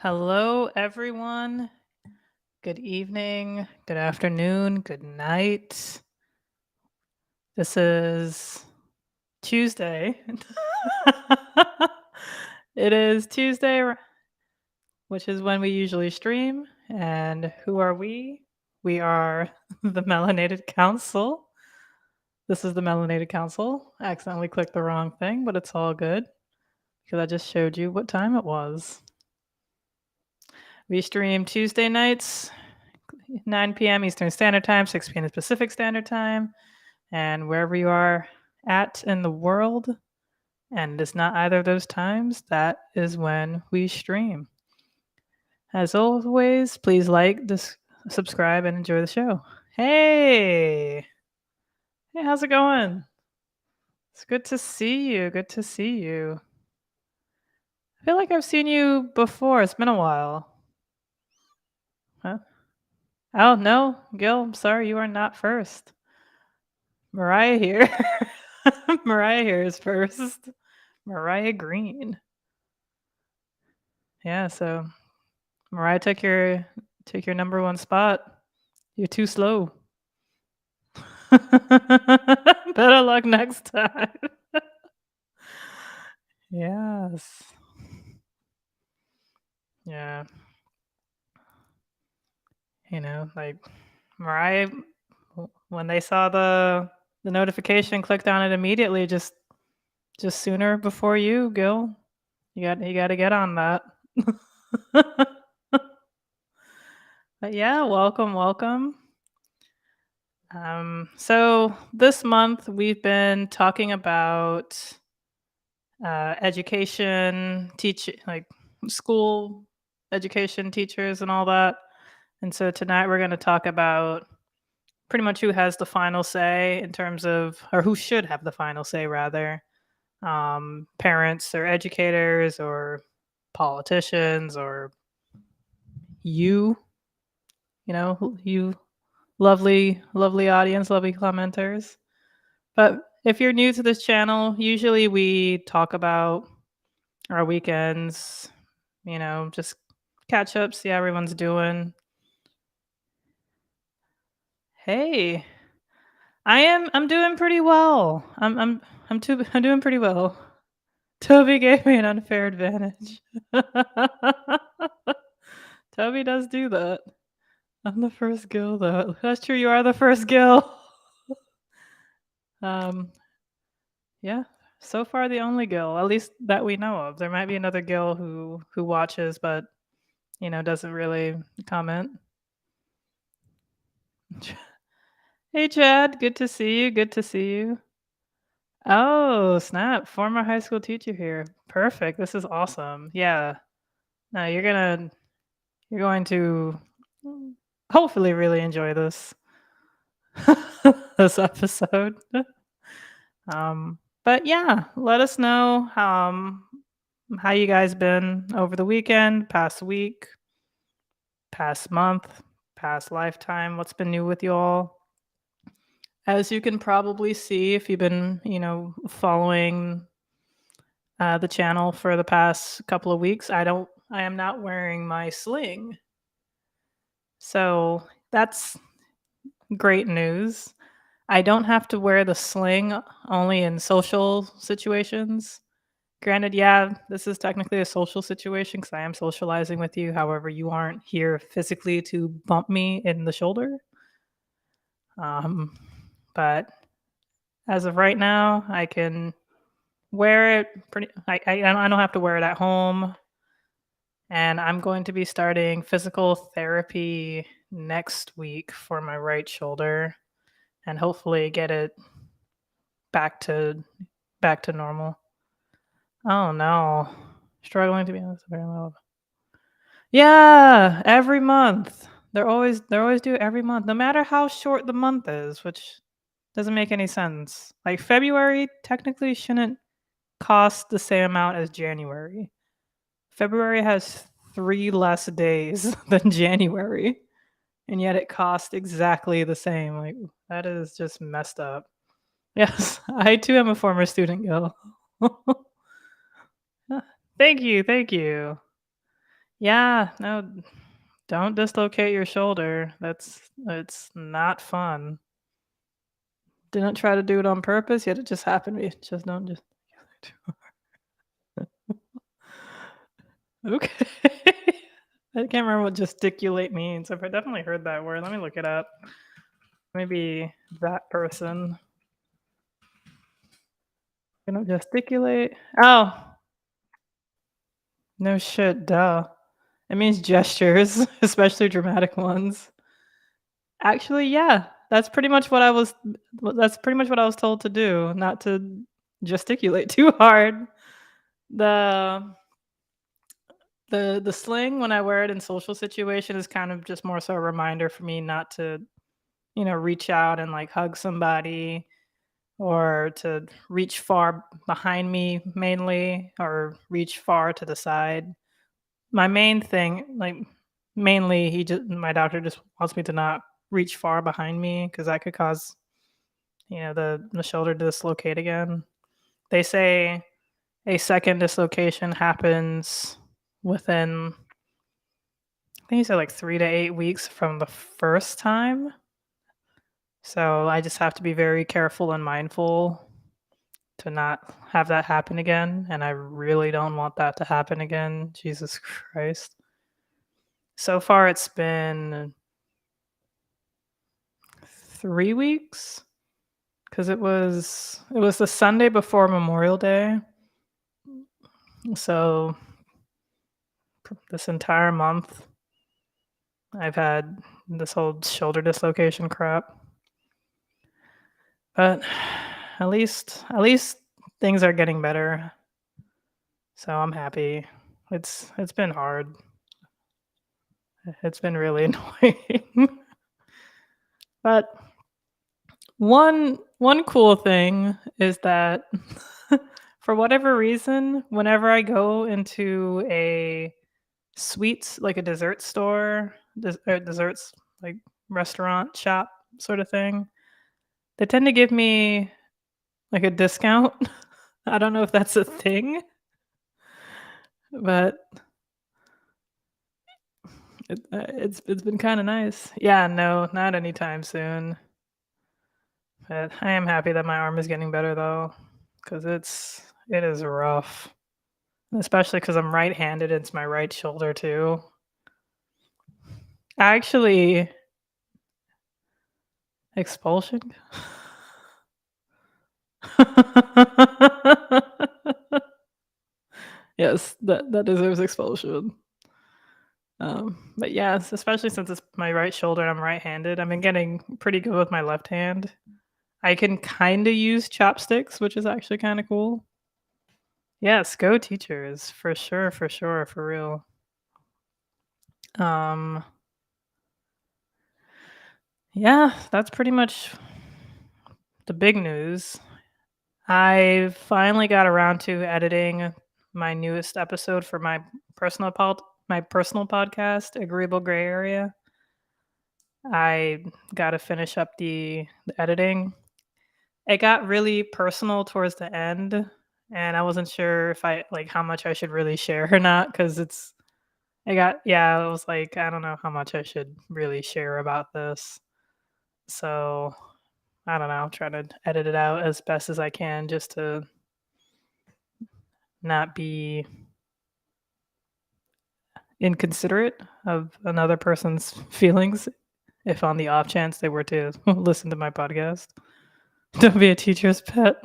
Hello, everyone. Good evening, good afternoon, good night. This is Tuesday. It is Tuesday, which is when we usually stream. And who are we? We are the Melanated Council. This is the Melanated Council. I accidentally clicked the wrong thing, but it's all good because I just showed you what time it was. We stream Tuesday nights, 9 p.m. Eastern Standard Time, 6 p.m. Pacific Standard Time, and wherever you are at in the world, and it's not either of those times, that is when we stream. As always, please subscribe, and enjoy the show. Hey! Hey, how's it going? It's good to see you. Good to see you. I feel like I've seen you before. It's been a while. Huh? Oh, no, Gil, I'm sorry, you are not first. Mariah here. Mariah here is first. Mariah Green. Yeah, so Mariah took your number one spot. You're too slow. Better luck next time. Yes. Yeah. Like Mariah, when they saw the notification, clicked on it immediately. Just sooner before you, Gil. You got to get on that. But yeah, welcome. So this month we've been talking about education, like school education teachers and all that. And so tonight we're going to talk about pretty much who has the final say in terms of, or who should have the final say rather, parents or educators or politicians or you lovely audience, lovely commenters. But if you're new to this channel, usually we talk about our weekends, just catch up, see how everyone's doing. Hey, I'm doing pretty well. I'm doing pretty well. Toby gave me an unfair advantage. Toby does do that. I'm the first Gil, though. That's true. You are the first Gil. Yeah. So far, the only Gil, at least that we know of. There might be another Gil who watches, but doesn't really comment. Hey, Chad. Good to see you. Good to see you. Oh, snap! Former high school teacher here. Perfect. This is awesome. Yeah. No, you're going to hopefully really enjoy this this episode. But yeah, let us know how you guys been over the weekend, past week, past month, past lifetime. What's been new with y'all? As you can probably see if you've been, following the channel for the past couple of weeks, I am not wearing my sling. So that's great news. I don't have to wear the sling only in social situations. Granted, yeah, this is technically a social situation because I am socializing with you. However, you aren't here physically to bump me in the shoulder. But as of right now, I can wear it I don't have to wear it at home. And I'm going to be starting physical therapy next week for my right shoulder and hopefully get it back to normal. Oh no. Struggling to be honest, very low. Yeah, every month. They're always do it every month, no matter how short the month is, which doesn't make any sense. Like February technically shouldn't cost the same amount as January. February has 3 less days than January, and yet it costs exactly the same. Like that is just messed up. Yes, I too am a former student, Gil. Thank you. Yeah, no, don't dislocate your shoulder. It's not fun. Didn't try to do it on purpose, yet it just happened to me. Just don't just Okay. I can't remember what gesticulate means. I've definitely heard that word. Let me look it up. Maybe that person. You know, gesticulate. Oh, no shit, duh. It means gestures, especially dramatic ones. Actually, yeah, that's pretty much what I was told to do, not to gesticulate too hard. The the sling when I wear it in social situation is kind of just more so a reminder for me not to, reach out and like hug somebody or to reach far behind me mainly or reach far to the side. My main thing, like mainly my doctor just wants me to not reach far behind me because that could cause, the shoulder to dislocate again. They say a second dislocation happens within, I think he said like 3 to 8 weeks from the first time. So I just have to be very careful and mindful to not have that happen again. And I really don't want that to happen again. Jesus Christ. So far, it's been 3 weeks because it was the Sunday before Memorial Day. So this entire month, I've had this whole shoulder dislocation crap. But at least things are getting better. So I'm happy. It's been hard. It's been really annoying. But one cool thing is that for whatever reason, whenever I go into a sweets, like a dessert store, desserts like restaurant shop sort of thing, they tend to give me like a discount. I don't know if that's a thing, but it's been kind of nice. Yeah, no, not anytime soon. But I am happy that my arm is getting better though, because it is rough, especially because I'm right-handed. It's my right shoulder too. Actually, expulsion. Yes, that deserves expulsion. But yes, especially since it's my right shoulder and I'm right-handed, I've been getting pretty good with my left hand. I can kind of use chopsticks, which is actually kind of cool. Yes, go teachers for sure, for real. Um, yeah, that's pretty much the big news. I finally got around to editing my newest episode for my personal podcast, Agreeable Gray Area. I got to finish up the editing. It got really personal towards the end, and I wasn't sure if I like how much I should really share or not because I was like, I don't know how much I should really share about this. So I don't know. I'm trying to edit it out as best as I can just to not be inconsiderate of another person's feelings if on the off chance they were to listen to my podcast. Don't be a teacher's pet.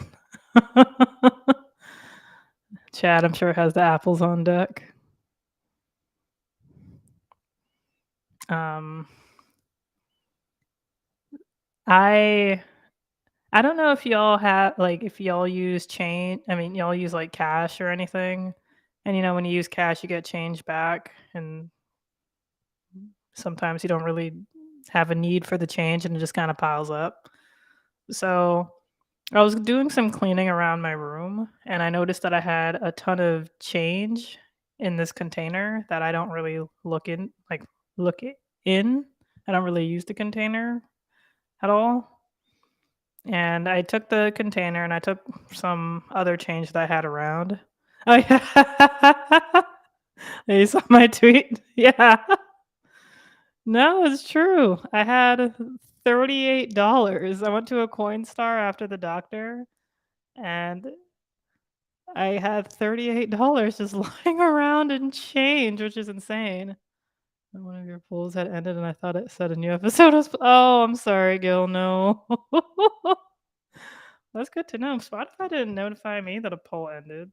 Chad, I'm sure, has the apples on deck. Um, I I don't know if y'all have like if y'all use change. I mean, y'all use like cash or anything. And when you use cash, you get change back, and sometimes you don't really have a need for the change, and it just kind of piles up. So I was doing some cleaning around my room, and I noticed that I had a ton of change in this container that I don't really look in. I don't really use the container at all. And I took the container and I took some other change that I had around. Oh, yeah. You saw my tweet? Yeah. No, it's true. I had $38. I went to a Coinstar after the doctor, and I had $38 just lying around in change, which is insane. And one of your polls had ended, and I thought it said a new episode was. Oh, I'm sorry, Gil. No. That's good to know. Spotify didn't notify me that a poll ended.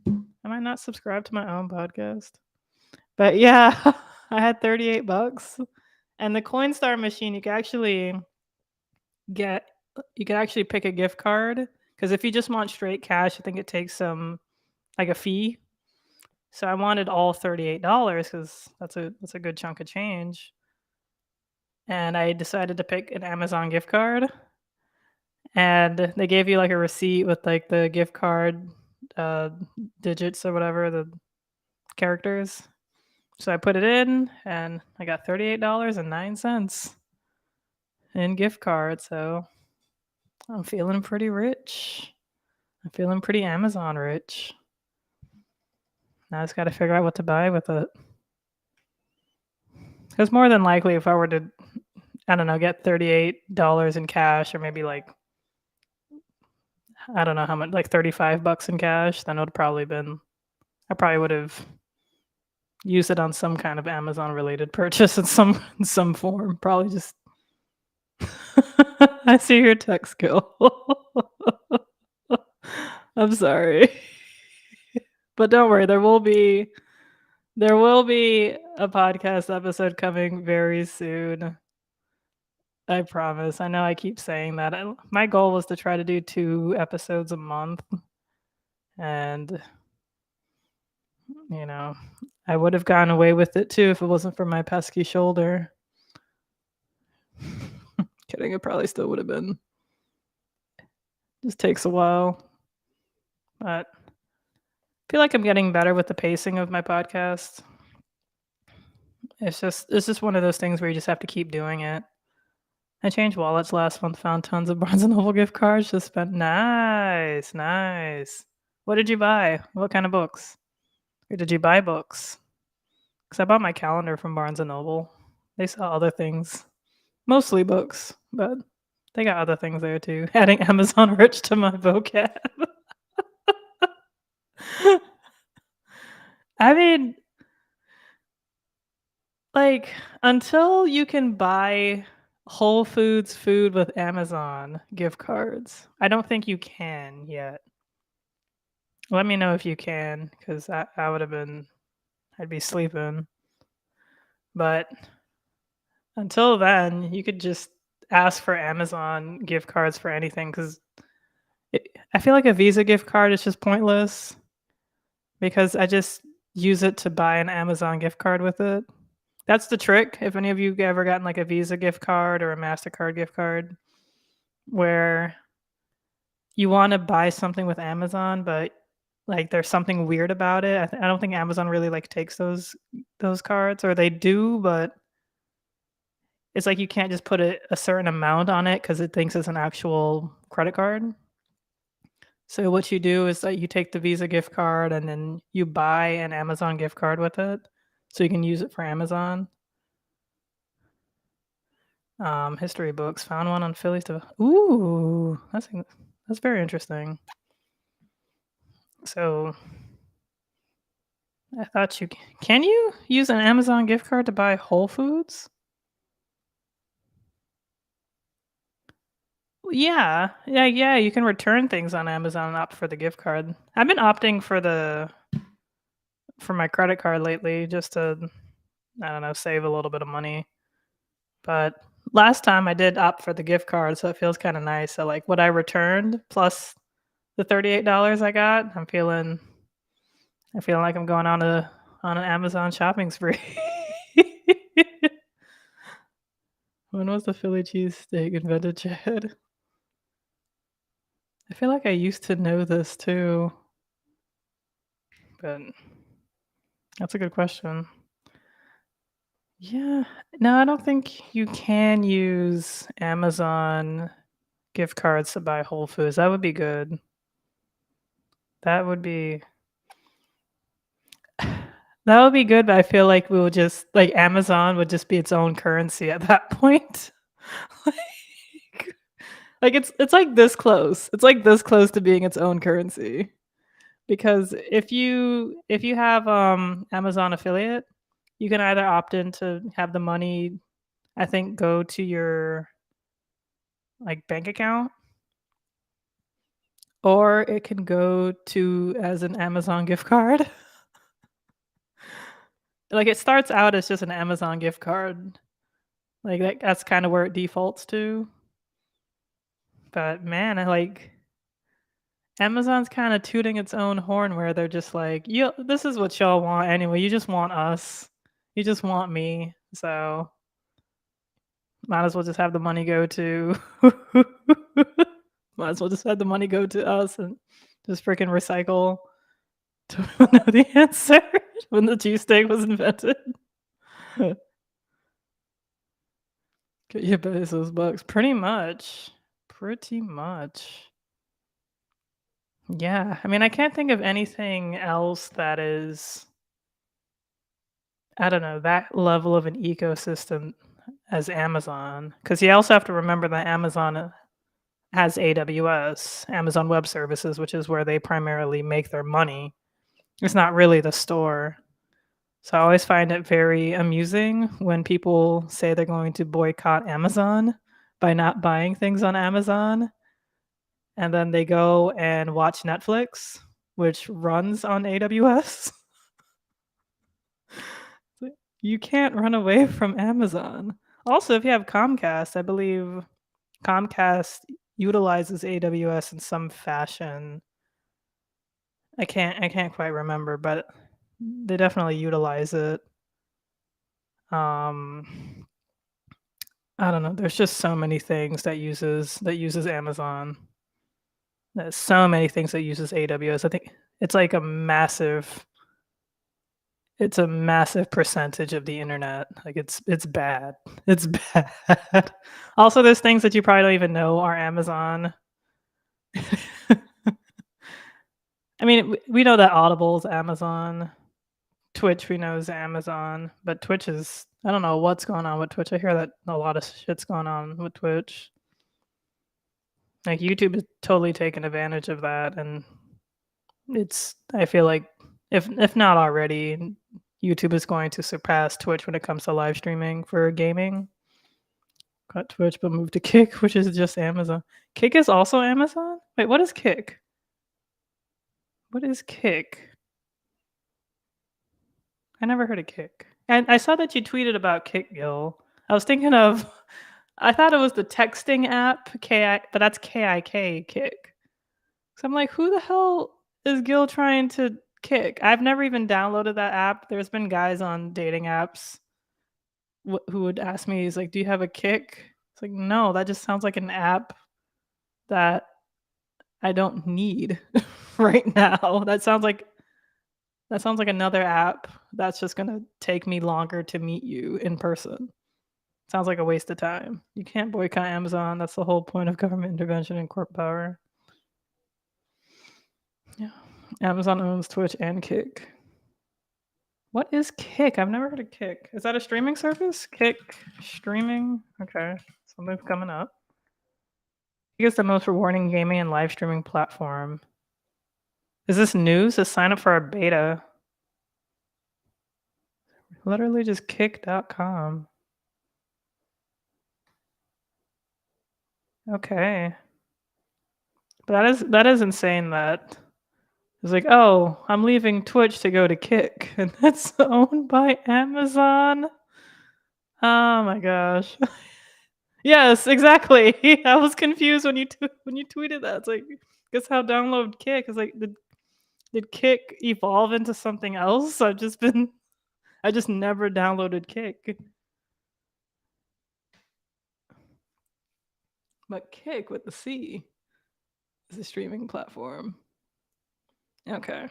Am I not subscribed to my own podcast? But yeah, I had $38. And the Coinstar machine, get you can actually pick a gift card, because if you just want straight cash, I think it takes some like a fee. So I wanted all $38 because that's a good chunk of change. And I decided to pick an Amazon gift card, and they gave you like a receipt with like the gift card uh, digits or whatever, the characters. So I put it in, and I got $38.09 in gift card. So I'm feeling pretty rich. I'm feeling pretty Amazon rich. Now I just got to figure out what to buy with it. Because more than likely, if I were to, I don't know, get $38 in cash, or maybe like, I don't know how much, like $35 in cash, then it would probably been, I probably would have used it on some kind of Amazon related purchase in some form. Probably just. I see your text, Gil. I'm sorry. But don't worry, there will be a podcast episode coming very soon. I promise. I know I keep saying that. My goal was to try to do 2 episodes a month, and you know, I would have gotten away with it too if it wasn't for my pesky shoulder. Kidding, it probably still would have been. Just takes a while. But I feel like I'm getting better with the pacing of my podcast. It's just one of those things where you just have to keep doing it. I changed wallets last month, found tons of Barnes& and Noble gift cards, just spent. Nice, nice. What did you buy? What kind of books? Or did you buy books? Because I bought my calendar from Barnes& and Noble. They sell other things, mostly books, but they got other things there too. Adding Amazon rich to my vocab. I mean, like, until you can buy Whole Foods food with Amazon gift cards, I don't think you can yet. Let me know if you can, because I would have been, I'd be sleeping. But until then, you could just ask for Amazon gift cards for anything, because I feel like a Visa gift card is just pointless, because I just use it to buy an Amazon gift card with it. That's the trick. If any of you ever gotten like a Visa gift card or a MasterCard gift card, where you want to buy something with Amazon, but like there's something weird about it. I don't think Amazon really like takes those cards, or they do, but it's like you can't just put a certain amount on it because it thinks it's an actual credit card. So what you do is that you take the Visa gift card and then you buy an Amazon gift card with it, so you can use it for Amazon. History books. Found one on Philly stuff. Ooh, that's very interesting. So I thought can you use an Amazon gift card to buy Whole Foods? Yeah, yeah, yeah. You can return things on Amazon and opt for the gift card. I've been opting for my credit card lately, just to, I don't know, save a little bit of money. But last time I did opt for the gift card, so it feels kind of nice. So like what I returned plus the $38 I got, I feel like I'm going on an Amazon shopping spree. When was the Philly cheesesteak invented, Chad? I feel like I used to know this too, but that's a good question. Yeah. No, I don't think you can use Amazon gift cards to buy Whole Foods. That would be good. That would be That would be good, but I feel like we would just like, Amazon would just be its own currency at that point. Like it's like this close. It's like this close to being its own currency. Because if you have, Amazon affiliate, you can either opt in to have the money, I think, go to your, like, bank account, or it can go to as an Amazon gift card. Like, it starts out as just an Amazon gift card. Like, that's kinda where it defaults to. But, man, I like Amazon's kinda tooting its own horn where they're just like, "You this is what y'all want anyway, you just want us. You just want me, so might as well just have the money go to might as well just have the money go to us and just freaking recycle to know the answer when the cheesesteak was invented." Get your Bezos bucks. Pretty much. Pretty much. Yeah, I mean, I can't think of anything else that is, I don't know, that level of an ecosystem as Amazon. Because you also have to remember that Amazon has AWS, Amazon Web Services, which is where they primarily make their money. It's not really the store. So I always find it very amusing when people say they're going to boycott Amazon by not buying things on Amazon, and then they go and watch Netflix, which runs on AWS. You can't run away from Amazon. Also, if you have Comcast, I believe Comcast utilizes AWS in some fashion. I can't quite remember, but they definitely utilize it. Um, I don't know. There's just so many things that uses Amazon. There's so many things that uses AWS. I think it's like a massive percentage of the internet. Like it's bad. It's bad. Also, there's things that you probably don't even know are Amazon. I mean, we know that Audible is Amazon. Twitch we know is Amazon, but Twitch is, I don't know what's going on with Twitch. I hear that a lot of shit's going on with Twitch. Like YouTube is totally taking advantage of that, and I feel like if not already, YouTube is going to surpass Twitch when it comes to live streaming for gaming. Got Twitch, but moved to Kick, which is just Amazon. Kick is also Amazon? Wait, what is Kick? What is Kick? I never heard of Kick. And I saw that you tweeted about Kick, Gil. I was thinking of I thought it was the texting app, but that's KIK, Kick. So I'm like, who the hell is Gil trying to kick? I've never even downloaded that app. There's been guys on dating apps who would ask me, he's like, "Do you have a Kick?" It's like, no, that just sounds like an app that I don't need right now. That sounds like another app that's just gonna take me longer to meet you in person. Sounds like a waste of time. You can't boycott Amazon. That's the whole point of government intervention and corp power. Yeah. Amazon owns Twitch and Kick. What is Kick? I've never heard of Kick. Is that a streaming service? Kick streaming? Okay. Something's coming up. Kick is the most rewarding gaming and live streaming platform. Is this news? To sign up for our beta. Literally just kick.com. Okay. But that is insane that it's like, "Oh, I'm leaving Twitch to go to Kick," and that's owned by Amazon? Oh my gosh. Yes, exactly. I was confused when you tweeted that. It's like, guess how download Kick. It's like, did Kick evolve into something else? I just never downloaded Kick. But Kick with the C is a streaming platform. Okay.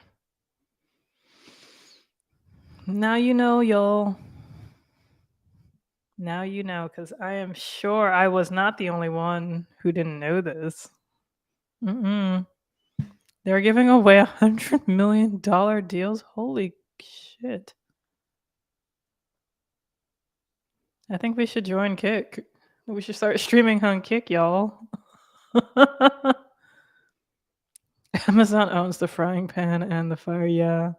Now you know, y'all. Now you know, because I am sure I was not the only one who didn't know this. Mm-mm. They're giving away $100 million deals. Holy shit. I think we should join Kick. We should start streaming on Kick, y'all. Amazon owns the frying pan and the fire. Yeah.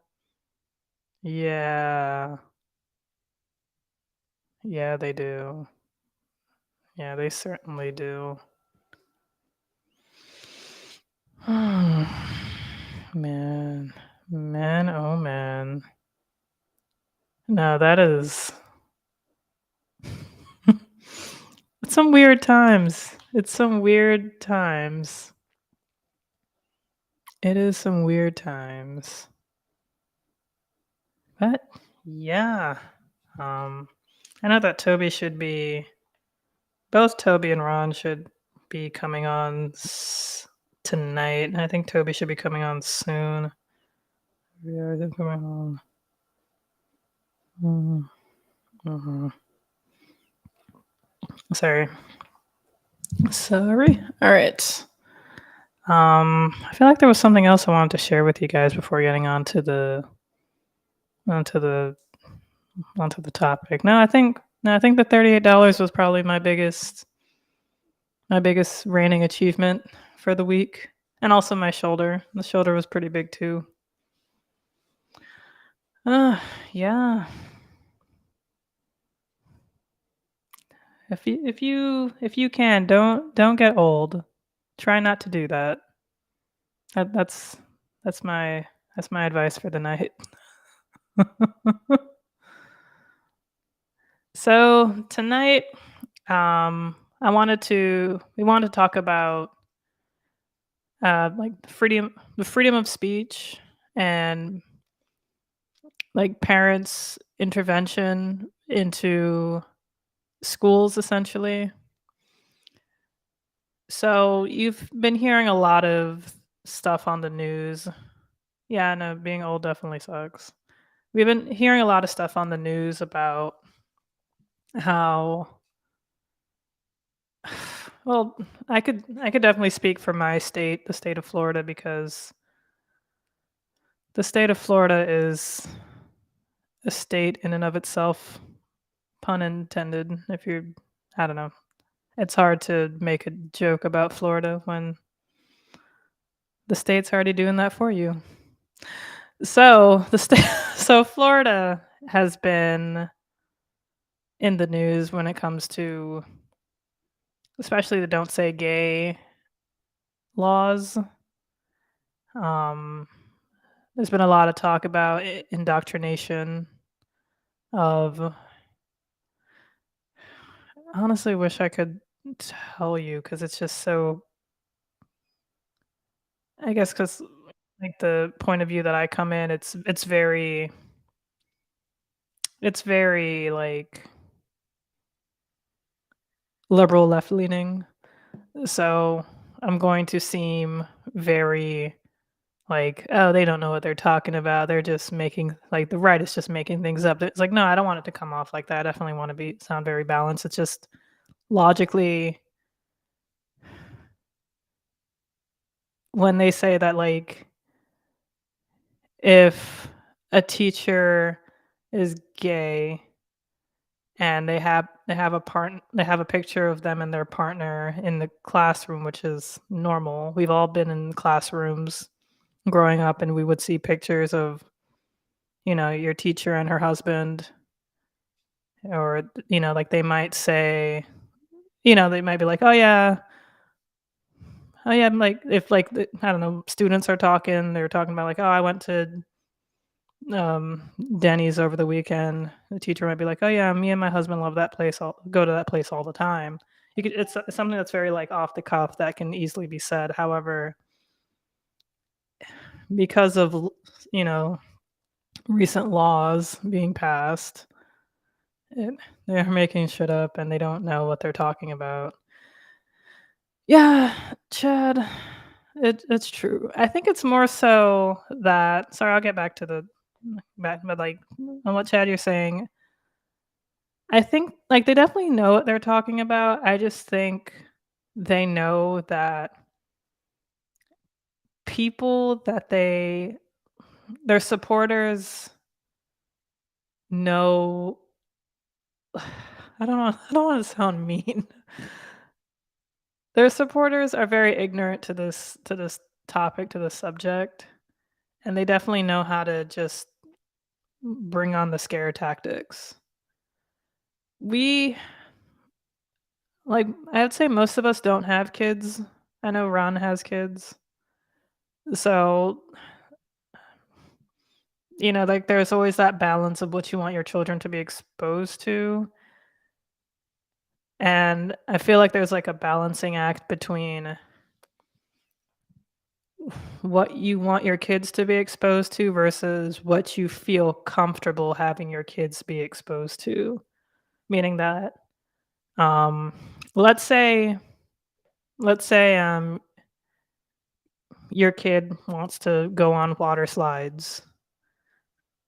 Yeah. Yeah, they do. Yeah, they certainly do. Man. Man, oh man. No, that is it's some weird times. It's some weird times. It is some weird times. But yeah. Um I know that both Toby and Ron should be coming on tonight. I think Toby should be coming on soon. Yeah, they're coming on. Mhm. Sorry. Sorry. All right. I feel like there was something else I wanted to share with you guys before getting onto the onto the topic. No, I think the $38 was probably my biggest reigning achievement for the week, and also my shoulder. The shoulder was pretty big too. Uh, yeah. If you can, don't get old. Try not to do that. That that's my that's my advice for the night. So tonight, we wanted to talk about like the freedom of speech, and like parents' intervention into schools, essentially. So you've been hearing a lot of stuff on the news. Yeah, no, being old definitely sucks. We've been hearing a lot of stuff on the news about how well, I could definitely speak for my state, the state of Florida, because the state of Florida is a state in and of itself, pun intended. If you're, I don't know, it's hard to make a joke about Florida when the state's already doing that for you. So the state, so Florida has been in the news when it comes to, especially the "Don't Say Gay" laws. Um, there's been a lot of talk about indoctrination of. I honestly wish I could tell you because it's just so. I guess because like the point of view that I come in, it's very like liberal left leaning. So I'm going to seem very like, oh, they don't know what they're talking about. They're just making like the right is just making things up. It's like, no, I don't want it to come off like that. I definitely want to be sound very balanced. It's just logically when they say that like if a teacher is gay and they have a picture of them and their partner in the classroom, which is normal. We've all been in classrooms growing up and we would see pictures of, your teacher and her husband, or like they might say, they might be like, oh yeah, I'm like if like I don't know, students are talking, they're talking about like, oh, I went to Denny's over the weekend. The teacher might be like, oh yeah, me and my husband love that place. I'll go to that place all the time. It's something that's very like off the cuff that can easily be said. However, because of you know recent laws being passed, it, they're making shit up and they don't know what they're talking about. Yeah, Chad, it's true. I think it's more so that. Sorry, I'll get back to the back, but like on what Chad you're saying. I think like they definitely know what they're talking about. I just think they know that people that their supporters know I don't want to sound mean. Their supporters are very ignorant to this topic, to this subject, and they definitely know how to just bring on the scare tactics. We like I would say most of us don't have kids. I know Ron has kids. So, like there's always that balance of what you want your children to be exposed to. And I feel like there's like a balancing act between what you want your kids to be exposed to versus what you feel comfortable having your kids be exposed to. Meaning that, um, let's say, let's say, your kid wants to go on water slides.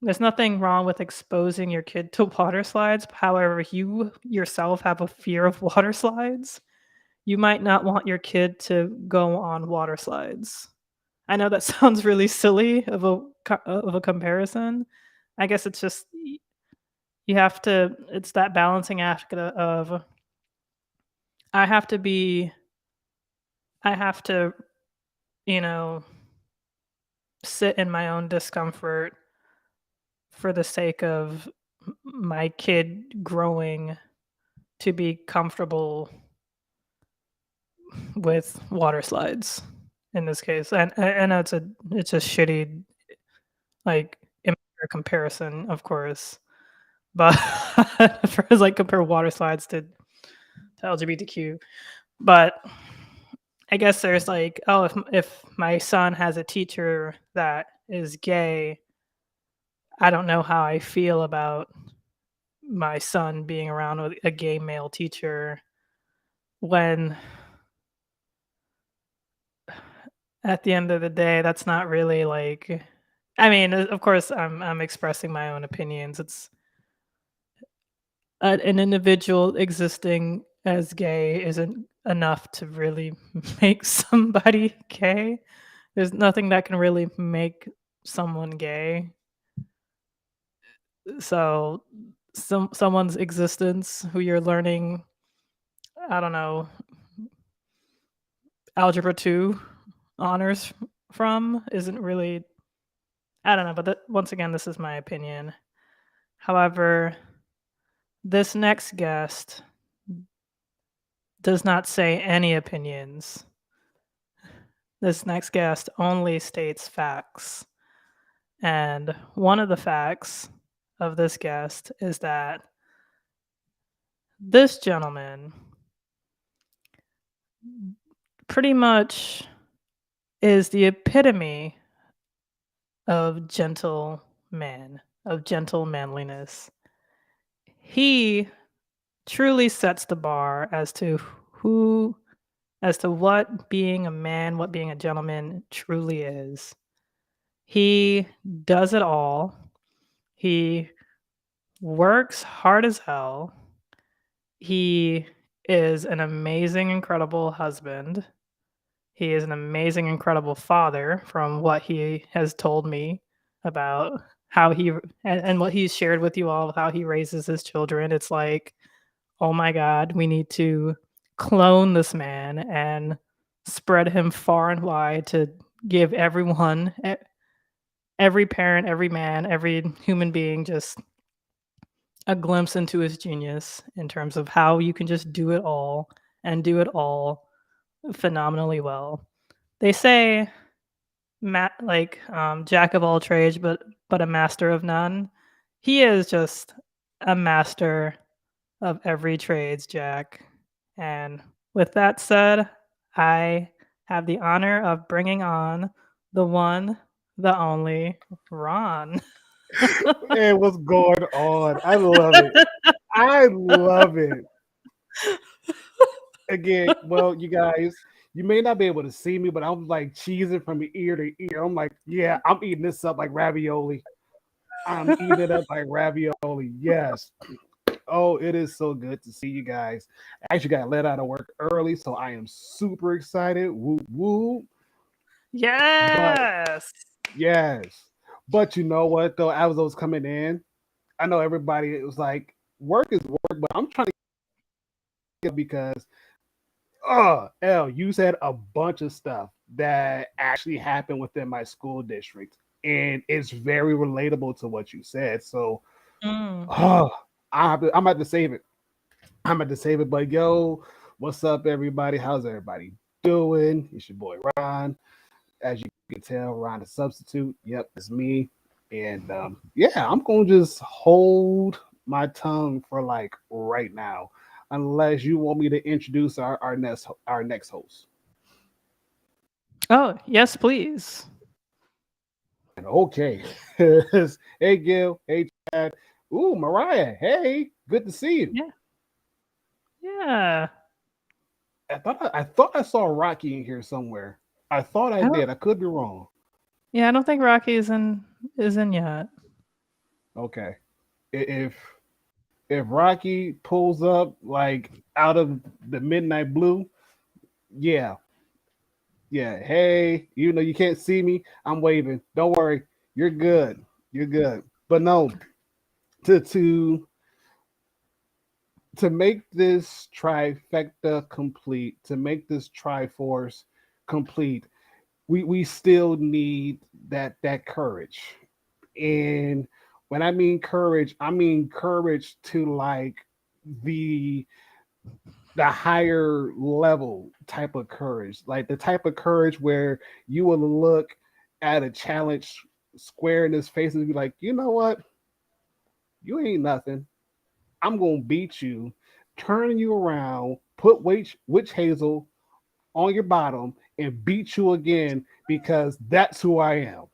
There's nothing wrong with exposing your kid to water slides. However, you yourself have a fear of water slides. You might not want your kid to go on water slides. I know that sounds really silly of a comparison. I guess it's just you have to. It's that balancing act of I have to be. I have to, you know, sit in my own discomfort for the sake of my kid growing to be comfortable with water slides in this case. And I know it's a shitty like immature comparison, of course, but for as like compare water slides to LGBTQ. But I guess there's like, oh, if my son has a teacher that is gay, I don't know how I feel about my son being around with a gay male teacher when at the end of the day that's not really like I mean, of course I'm expressing my own opinions. It's an individual existing as gay isn't enough to really make somebody gay. There's nothing that can really make someone gay. So someone's existence who you're learning, I don't know, algebra 2 honors from isn't really I don't know, but once again this is my opinion. However, this next guest does not say any opinions. This next guest only states facts. And one of the facts of this guest is that this gentleman pretty much is the epitome of gentle man, of gentle manliness. He truly sets the bar who as to what being a man, what being a gentleman truly is. He does it all. He works hard as hell. He is an amazing, incredible husband. He is an amazing, incredible father from what he has told me about how and what he's shared with you all of how he raises his children. It's like, oh my God, we need to clone this man and spread him far and wide to give everyone, every parent, every man, every human being just a glimpse into his genius in terms of how you can just do it all and do it all phenomenally well. They say jack of all trades but a master of none. He is just a master of every trades, Jack. And with that said, I have the honor of bringing on the one, the only Ron. Hey, what's going on? I love it. I love it. Again, well, you guys, you may not be able to see me, but I'm like cheesing from ear to ear. I'm like, yeah, I'm eating this up like ravioli. I'm eating it up like ravioli. Yes. Oh, it is so good to see you guys. I actually got let out of work early, so I am super excited. Woo woo. But Yes. yes. But you know what though? As I was coming in, I know everybody it was like, work is work, but I'm trying to because you said a bunch of stuff that actually happened within my school district, and it's very relatable to what you said. So, Mm. oh, I'm about to save it. I'm about to save it. But yo, what's up, everybody? How's everybody doing? It's your boy Ron. As you can tell, Ron the substitute. Yep, it's me. And yeah, I'm gonna just hold my tongue for like right now, unless you want me to introduce our next host. Oh, yes, please. Okay. Hey Gil. Hey Chad. Ooh, Mariah. Hey, good to see you. Yeah. Yeah. I thought I saw Rocky in here somewhere. I thought I I don't did. I could be wrong. yeah, I don't think Rocky is in yet. Okay. If Rocky pulls up like out of the midnight blue, yeah, yeah. Hey, you know you can't see me. I'm waving. Don't worry. You're good. You're good. But no, to to to make this trifecta complete, to make this triforce complete, we still need that courage. And when I mean courage to like the the higher level type of courage, like the type of courage where you will look at a challenge square in his face and be like, you know what, you ain't nothing. I'm gonna beat you, turn you around, put witch hazel on your bottom, and beat you again because that's who I am.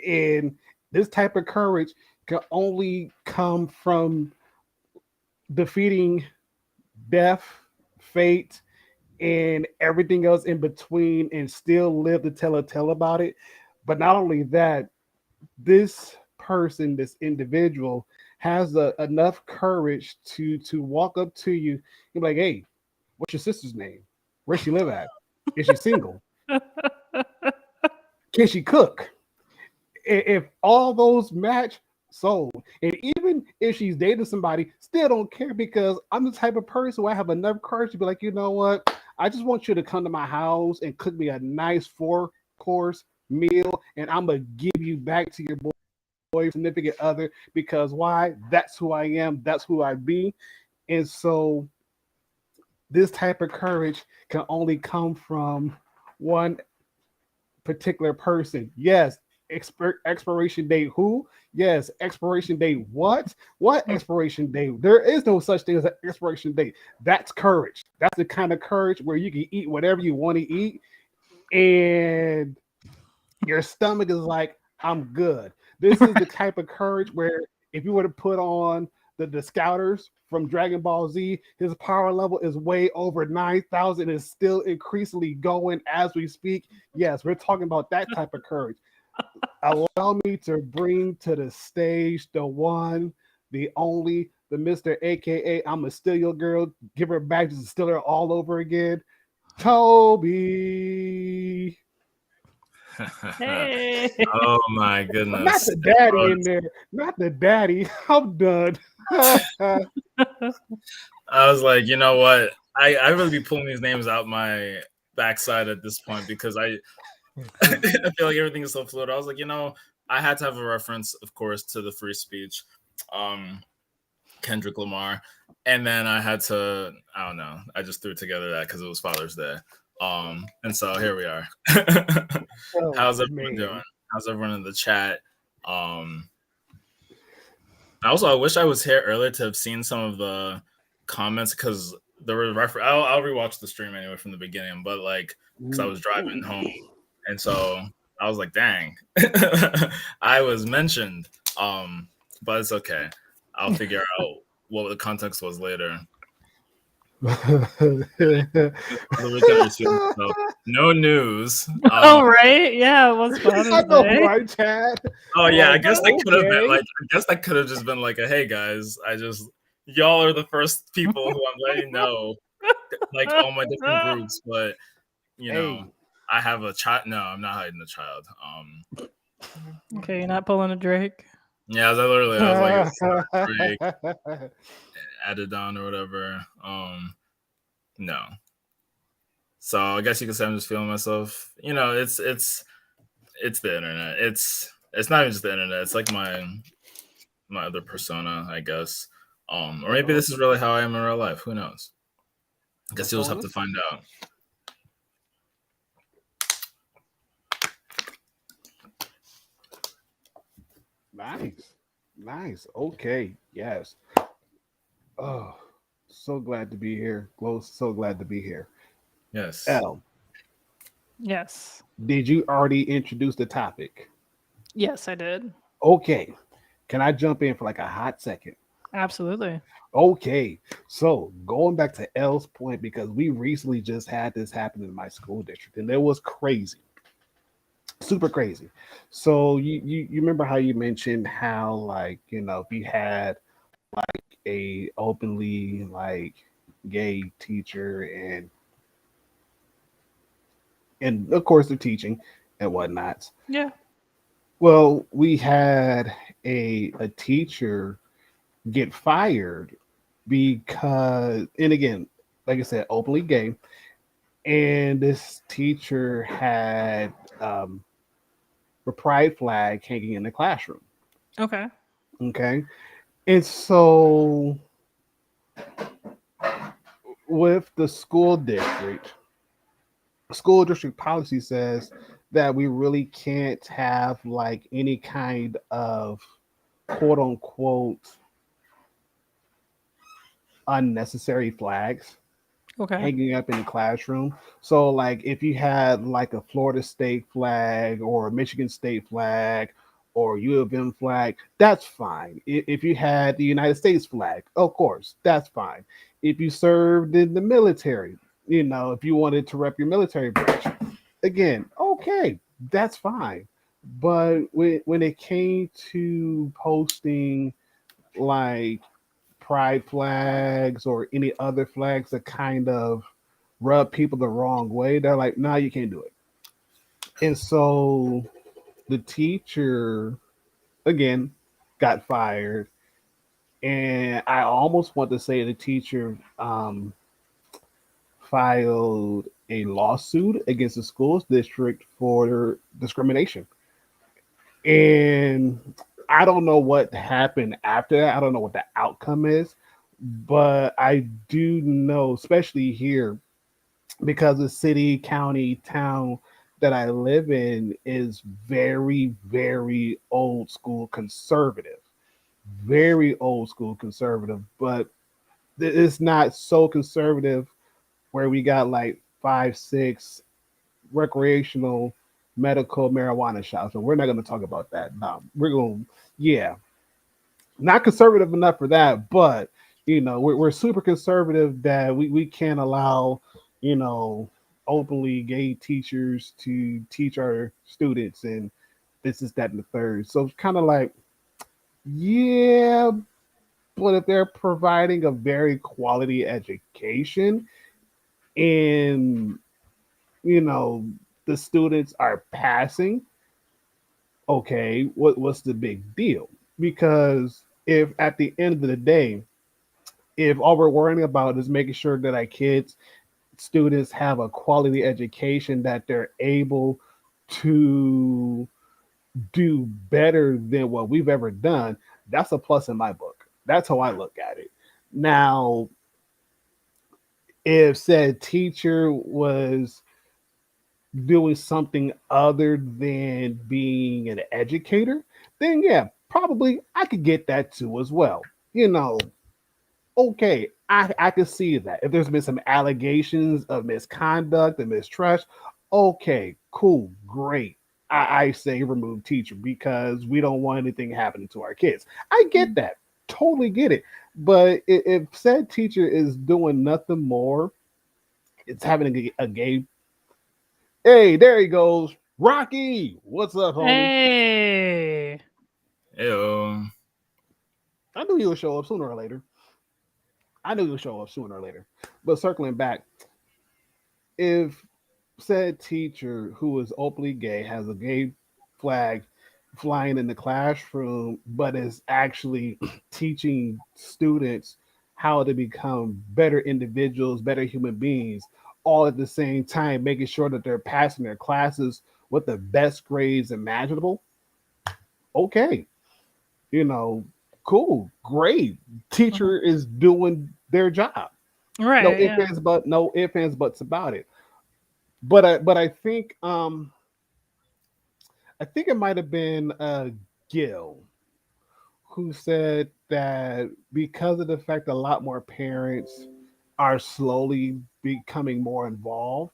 And this type of courage can only come from defeating death, fate, and everything else in between, and still live to tell a tale about it. But not only that, this person, this individual, has enough courage to walk up to you and be like, "Hey, what's your sister's name? Where she live at? Is she single? Can she cook?" If all those match, sold. And even if she's dating somebody, still don't care because I'm the type of person where I have enough courage to be like, you know what? I just want you to come to my house and cook me a nice 4 course meal, and I'm gonna give you back to your boy significant other because why? That's who I am. That's who I be. And so this type of courage can only come from one particular person. Yes, expiration date who? Yes, expiration date what? What expiration date? There is no such thing as an expiration date. That's courage. That's the kind of courage where you can eat whatever you want to eat and your stomach is like, I'm good. This is the type of courage where if you were to put on the scouters from Dragon Ball Z, his power level is way over 9,000, is still increasingly going as we speak. Yes, we're talking about that type of courage. Allow me to bring to the stage the one, the only, the Mr. AKA I'm a steal your girl, give her back to steal her all over again. Toby. Hey. Oh my Not goodness. the daddy in there. Not the daddy. I'm done. I was like, you know what? I really be pulling these names out my backside at this point because I feel like everything is so fluid. I was like, I had to have a reference, of course, to the free speech, Kendrick Lamar, and then I had to, I don't know, I just threw together that because it was Father's Day, and so here we are. How's everyone doing? How's everyone in the chat? Also, I wish I was here earlier to have seen some of the comments because there were I'll rewatch the stream anyway from the beginning, but like because I was driving home, and so I was like, "Dang, I was mentioned." But it's okay. I'll figure out what the context was later. So, no news. Oh right, yeah, it was Father's Day. Right, Chad? Oh yeah, I guess that could have been like. I guess that could have just been like a, "Hey guys, y'all are the first people who I'm letting know, like all my different groups." But I have a child. No, I'm not hiding the child. Okay, you're not pulling a Drake. Yeah, I was like, Drake added on or whatever. No. So I guess you could say I'm just feeling myself. You know, it's the internet. It's not even just the internet. It's like my other persona, I guess. Or maybe this is really how I am in real life. Who knows? I guess you'll just have to find out. Nice. Okay. Yes. Oh, so glad to be here. So glad to be here. Yes. Elle, Yes. did you already introduce the topic? Yes, I did. Okay. Can I jump in for like a hot second? Absolutely. Okay. So going back to Elle's point, because we recently just had this happen in my school district, and it was crazy. Super crazy. So you remember how you mentioned how, like, if you had a openly like gay teacher, and of course they're teaching and whatnot. Yeah. Well, we had a teacher get fired because, and again, like I said, openly gay, and this teacher had a pride flag hanging in the classroom. Okay. Okay, and so with the school district policy says that we really can't have like any kind of quote unquote unnecessary flags Okay. hanging up in the classroom. So like if you had like a Florida State flag or a Michigan State flag or U of M flag, that's fine. If you had the United States flag, of course, that's fine. If you served in the military, if you wanted to rep your military branch, again, okay, that's fine. But when it came to posting like pride flags or any other flags that kind of rub people the wrong way, they're like, nah, you can't do it. And so the teacher, again, got fired. And I almost want to say the teacher filed a lawsuit against the schools district for discrimination. And I don't know what happened after that. I don't know what the outcome is, but I do know, especially here, because the city, county, town that I live in is very, very old school conservative. Very old school conservative, but it's not so conservative where we got like five, six recreational medical marijuana shops. And we're not going to talk about that. No, we're going, yeah, not conservative enough for that, but we're super conservative that we can't allow, you know, openly gay teachers to teach our students and this is that and the third. So it's kind of like, yeah, but if they're providing a very quality education and you know the students are passing, okay, what's the big deal? Because if at the end of the day, if all we're worrying about is making sure that our kids, students have a quality education, that they're able to do better than what we've ever done, that's a plus in my book. That's how I look at it. Now, if said teacher was doing something other than being an educator, then yeah, probably I could get that too as well. Okay, I can see that. If there's been some allegations of misconduct and mistrust, okay, cool, great. I say remove teacher because we don't want anything happening to our kids. I get that. Totally get it. But if said teacher is doing nothing more, it's having a gay. Hey, there he goes. Rocky, what's up, homie? Hey. Ew. I knew he would show up sooner or later. I knew he would show up sooner or later. But circling back, if said teacher who is openly gay has a gay flag flying in the classroom, but is actually teaching students how to become better individuals, better human beings, all at the same time, making sure that they're passing their classes with the best grades imaginable. Okay, you know, cool, great. Mhm. Teacher is doing their job. No Right. ifs, Yeah. ands, but no ifs, ands, buts about it. But I think I think it might have been Gil who said that because of the fact that a lot more parents are slowly becoming more involved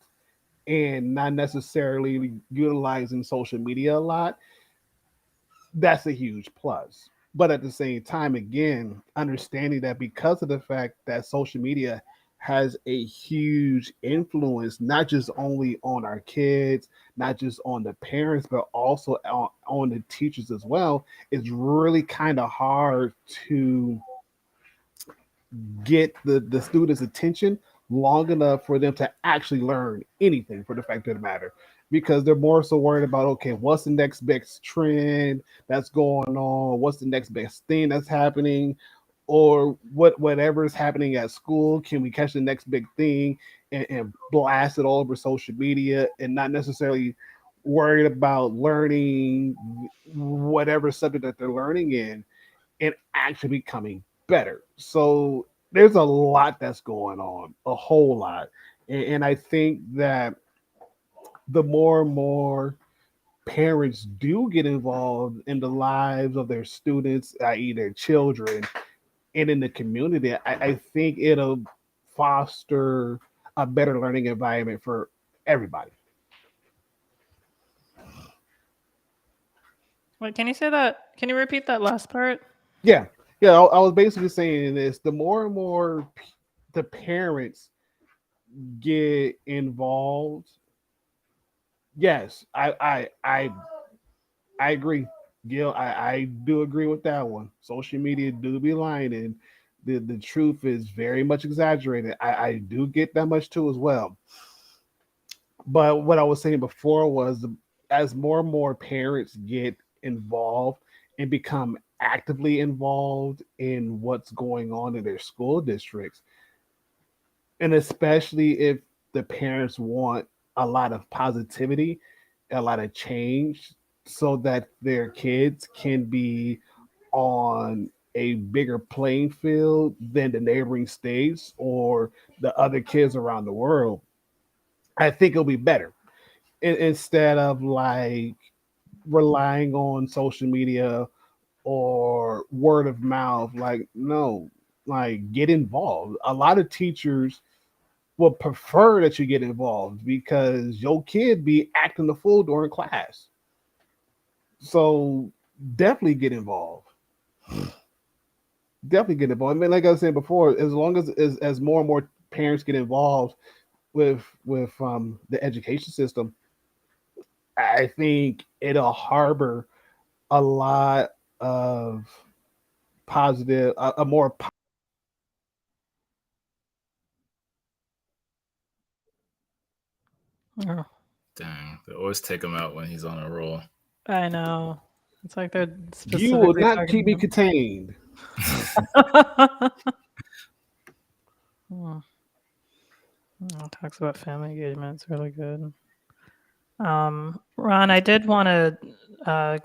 and not necessarily utilizing social media a lot, that's a huge plus. But at the same time, again, understanding that because of the fact that social media has a huge influence, not just only on our kids, not just on the parents, but also on the teachers as well, it's really kind of hard to get the students' attention long enough for them to actually learn anything for the fact of the matter because they're more so worried about okay what's the next best trend that's going on, what's the next best thing that's happening, or whatever is happening at school, can we catch the next big thing and blast it all over social media and not necessarily worried about learning whatever subject that they're learning in and actually becoming better. So there's a lot that's going on, a whole lot. And I think that the more and more parents do get involved in the lives of their students, i.e., their children, and in the community, I think it'll foster a better learning environment for everybody. Wait, can you say that? Can you repeat that last part? Yeah, yeah. I was basically saying this: the more and more the parents get involved. Yes, I agree, Gil. I do agree with that one. Social media do be lying, and the truth is very much exaggerated. I do get that much too as well. But what I was saying before was as more and more parents get involved and become actively involved in what's going on in their school districts, and especially if the parents want a lot of positivity, a lot of change, so that their kids can be on a bigger playing field than the neighboring states or the other kids around the world, I think it'll be better instead of like relying on social media or word of mouth. Like, no, like get involved. A lot of teachers would prefer that you get involved because your kid be acting the fool during class. So definitely get involved. Definitely get involved. I mean, like I was saying before, as long as more and more parents get involved with the education system, I think it'll harbor a lot of positive, a more Oh, Dang, they always take him out when he's on a roll. I know. It's like they're you will specifically not keep me targeting contained. him. Hmm. Talks about family engagement. It's really good. Ron, I did want to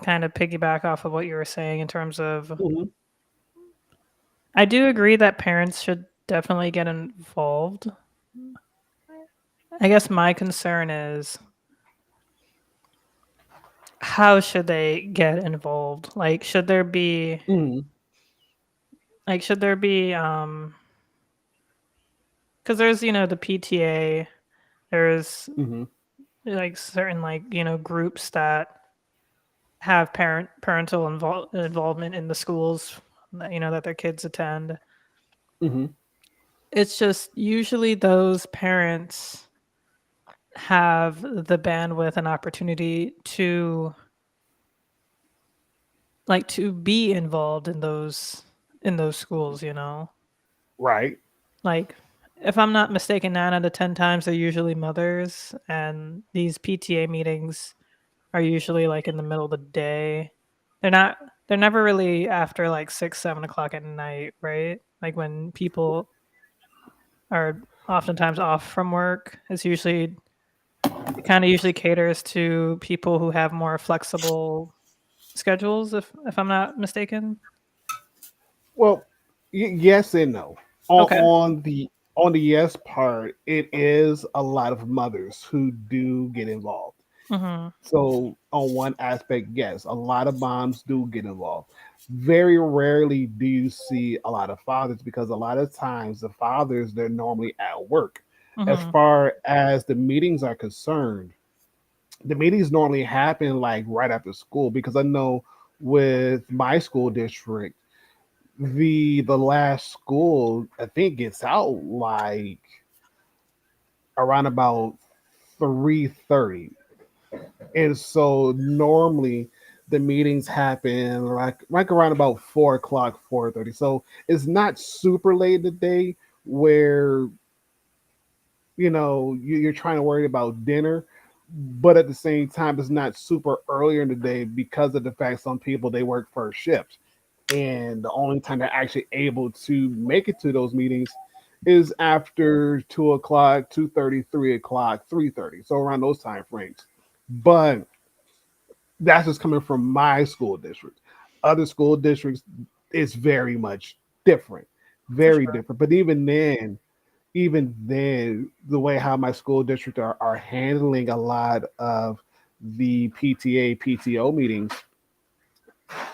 kind of piggyback off of what you were saying in terms of Mhm. I do agree that parents should definitely get involved. I guess my concern is how should they get involved? Like Mhm. should there be cuz there's the PTA, there's Mhm. like certain groups that have parental involvement in the schools that that their kids attend. Mhm. It's just usually those parents have the bandwidth and opportunity to to be involved in those schools, Right. like if I'm not mistaken, 9 out of 10 times they're usually mothers, and these PTA meetings are usually like in the middle of the day. they're never really after like 6, 7 o'clock at night, right? Like when people are oftentimes off from work. It kind of usually caters to people who have more flexible schedules, if I'm not mistaken. Well, yes and no. On, Okay. on the on the yes part, it is a lot of mothers who do get involved. Mm-hmm. So on one aspect, yes, a lot of moms do get involved. Very rarely do you see a lot of fathers because a lot of times the fathers they're normally at work. As Mm-hmm. far as the meetings are concerned, the meetings normally happen like right after school because I know with my school district, the last school I think gets out like around about 3:30. And so normally the meetings happen like around about 4 o'clock, 4:30. So it's not super late in the day where you're trying to worry about dinner, but at the same time it's not super earlier in the day because of the fact some people they work first shift. And the only time they're actually able to make it to those meetings is after 2 o'clock, 2:30, 3 o'clock, 3:30. So around those time frames. But that's just coming from my school district. Other school districts, it's very much different, For very sure. different. But even then, the way how my school district are handling a lot of the PTA, PTO meetings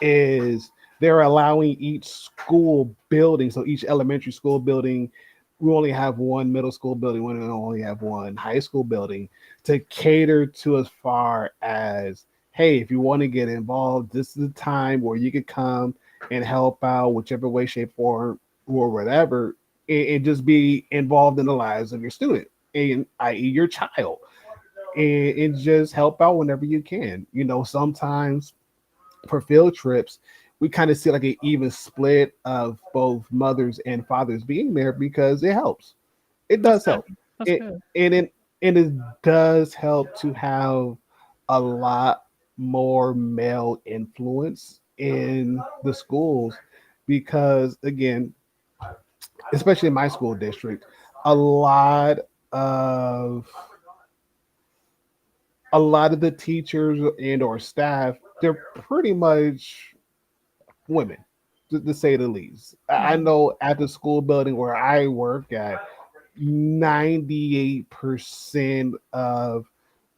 is they're allowing each school building, so each elementary school building, we only have one middle school building, we only have one high school building, to cater to as far as, hey, if you want to get involved, this is the time where you could come and help out whichever way, shape, form, or whatever, and just be involved in the lives of your student, and i.e. your child, and just help out whenever you can. Sometimes for field trips, we kind of see like an even split of both mothers and fathers being there because it helps. It That's does good. help. That's It good. and it does help to have a lot more male influence in the schools because again, especially in my school district, a lot of the teachers and or staff, they're pretty much women, to say the least. I Mhm. know at the school building where I work at, 98% of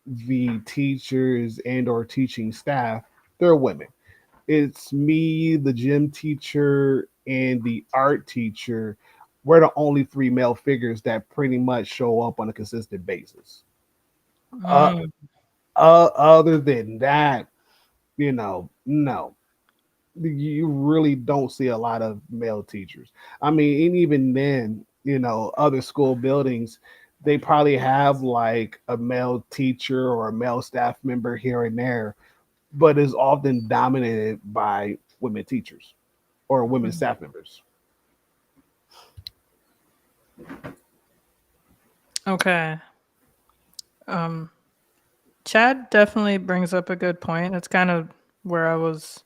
the teachers and or teaching staff, they're women. It's me, the gym teacher, and the art teacher. We're the only three male figures that pretty much show up on a consistent basis. Uh, Mm. Other than that, no, you really don't see a lot of male teachers. I mean, and even then, other school buildings, they probably have like a male teacher or a male staff member here and there, but is often dominated by women teachers or women Mm. staff members. Okay. Um, Chad definitely brings up a good point. It's kind of where I was,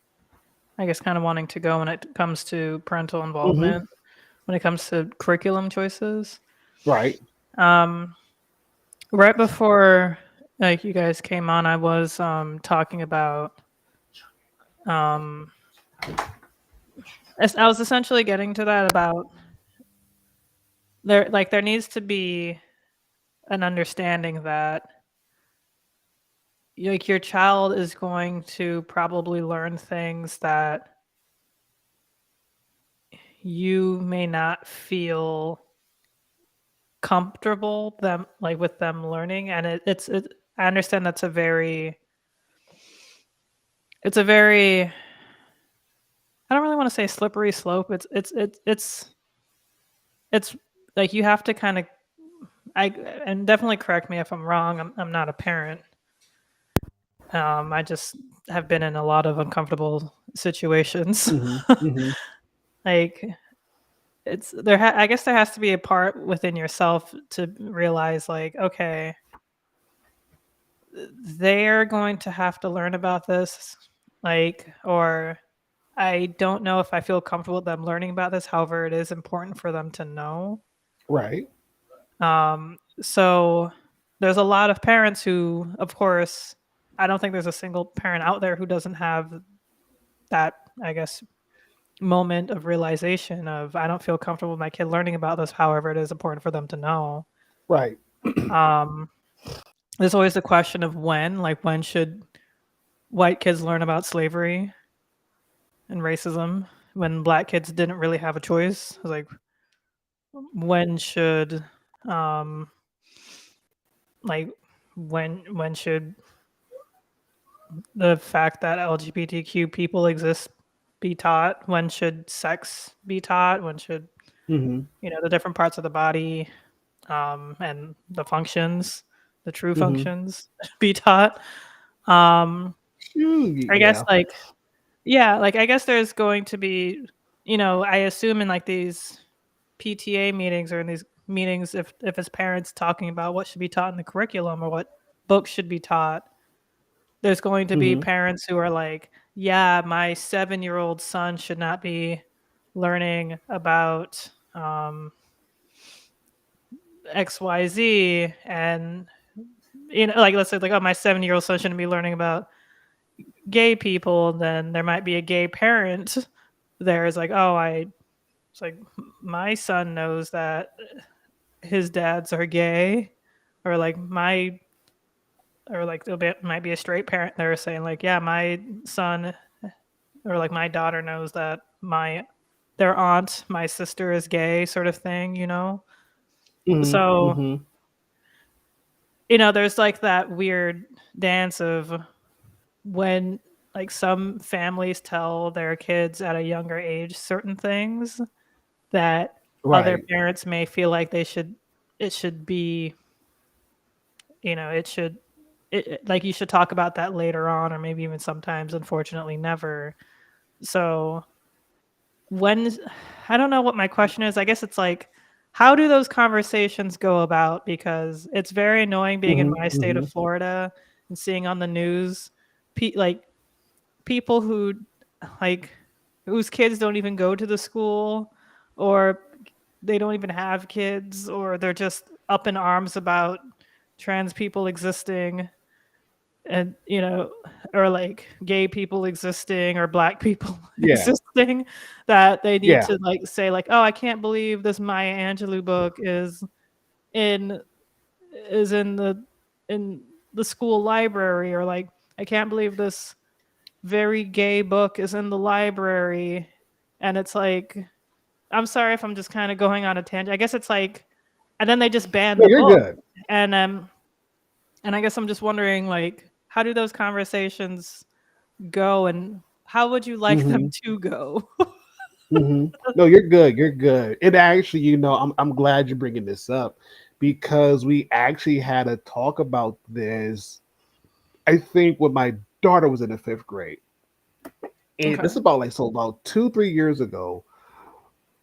I guess, kind of wanting to go when it comes to parental Hmm. involvement, when it comes to curriculum choices. Right. Um, right before like you guys came on, I was talking about um, I was essentially getting to that about there needs to be an understanding that like your child is going to probably learn things that you may not feel comfortable them like with them learning, and I understand that's a very I don't really want to say slippery slope. It's like you have to kind of I and definitely correct me if I'm wrong. I'm not a parent. I just have been in a lot of uncomfortable situations. Hmm. Hmm. Like I guess there has to be a part within yourself to realize like, okay, they're going to have to learn about this like, or I don't know if I feel comfortable with them learning about this. However, it is important for them to know. Right. So there's a lot of parents who, of course, I don't think there's a single parent out there who doesn't have that, I guess, moment of realization of I don't feel comfortable with my kid learning about this. However, it is important for them to know. Right. There's always the question of when should white kids learn about slavery and racism when black kids didn't really have a choice? Like, when should, like, when should the fact that LGBTQ people exist be taught? When should sex be taught? When should Mm-hmm. the different parts of the body, and the functions, the true Mm-hmm. functions be taught? I guess Yeah. I guess there's going to be, I assume in like these PTA meetings or in these meetings, if it's parents talking about what should be taught in the curriculum or what books should be taught, there's going to be Mm-hmm. parents who are like, yeah, my 7-year-old son should not be learning about XYZ. And, like, let's say, like, oh, my 7-year-old son shouldn't be learning about gay people. Then there might be a gay parent there is like, oh, it's like, my son knows that his dads are gay, or like might be a straight parent there saying like, yeah, my son or like my daughter knows that their aunt, my sister, is gay, sort of thing, Mm-hmm. So, Mm-hmm. there's like that weird dance of when like some families tell their kids at a younger age certain things that other Right. parents may feel like it should be, it should like you should talk about that later on, or maybe even sometimes, unfortunately, never. So when I don't know what my question is. I guess it's like, how do those conversations go about? Because it's very annoying being in Mm-hmm. my state Mm-hmm. of Florida and seeing on the news like people who like whose kids don't even go to the school, or they don't even have kids, or they're just up in arms about trans people existing, and or like gay people existing, or black people Yeah. existing, that they need Yeah. to like say like, oh, I can't believe this Maya Angelou book in in the school library, or like, I can't believe this very gay book is in the library. And it's like, I'm sorry if I'm just kind of going on a tangent. I guess it's like, and then they just ban No, the you're book. good. And I guess I'm just wondering, like, how do those conversations go, and how would you like them Mm-hmm. to go? Mm-hmm. No, you're good. You're good. And actually, I'm glad you're bringing this up because we actually had a talk about this. I think when my daughter was in the 5th grade, and Okay. this is about 2-3 years ago.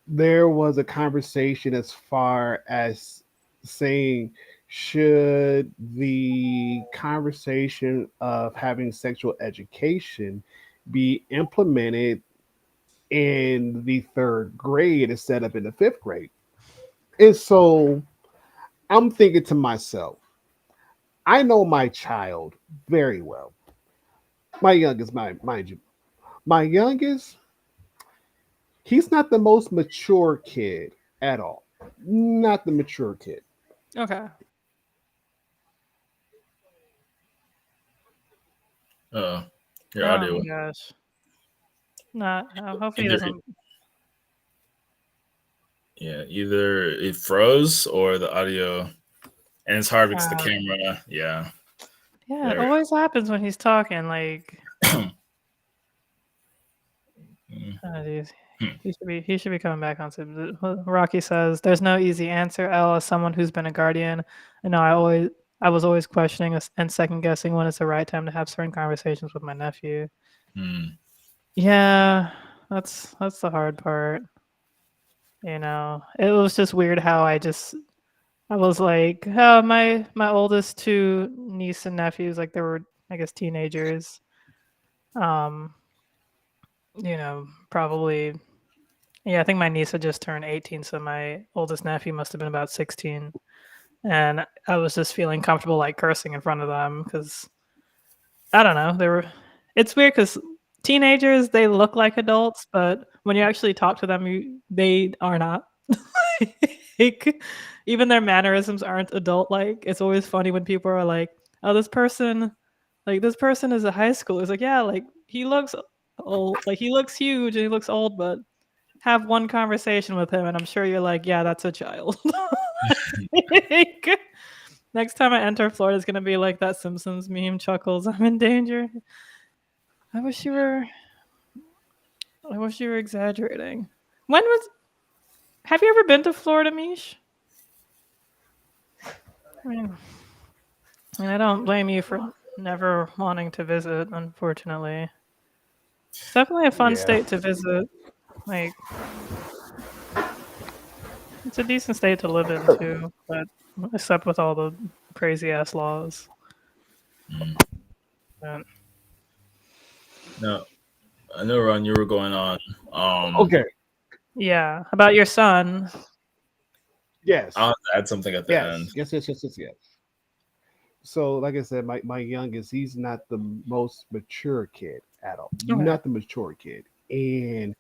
There was a conversation as far as saying, should the conversation of having sexual education be implemented in the 3rd grade instead of in the 5th grade? And so I'm thinking to myself, I know my child very well. My youngest, mind you, my youngest, he's not the most mature kid at all. Not the mature kid. Okay. Your Oh audio my gosh. Not. Hopefully, it either doesn't. either it froze or the audio, and it's hard because the Uh, camera. Yeah, yeah, it there. always happens when he's talking. Like, Mm, oh, geez. hmm. He should be coming back on soon. Rocky says, "There's no easy answer." L, as someone who's been a guardian, I know I was always questioning and second guessing when it's the right time to have certain conversations with my nephew. Mm. Yeah, that's the hard part. It was just weird how I was like, oh, my oldest two niece and nephews, like, they were, I guess, teenagers. Um, probably, yeah, I think my niece had just turned 18, so my oldest nephew must have been about 16. And I was just feeling comfortable like cursing in front of them because I don't know. It's weird because teenagers, they look like adults, but when you actually talk to them, they are not. Like, even their mannerisms aren't adult like. It's always funny when people are like, "Oh, this person is a high schooler." It's like, yeah, like he looks old, like he looks huge and he looks old, but have one conversation with him, and I'm sure you're like, yeah, that's a child. Like, next time I enter Florida, it's gonna be like that Simpsons meme chuckles. I'm in danger. I wish you were. I wish you were exaggerating. When was? Have you ever been to Florida, Mish? I mean, I don't blame you for never wanting to visit. Unfortunately, it's definitely a fun Yeah. state to visit. Like, it's a decent state to live in too, but except with all the crazy ass laws. Mm. But, No, I know, Ron, you were going on. Okay. yeah. How about your son? Yes. I'll add something at the end. Yes. So, like I said, my youngest, he's not the most mature kid at all. Okay. Not the mature kid. And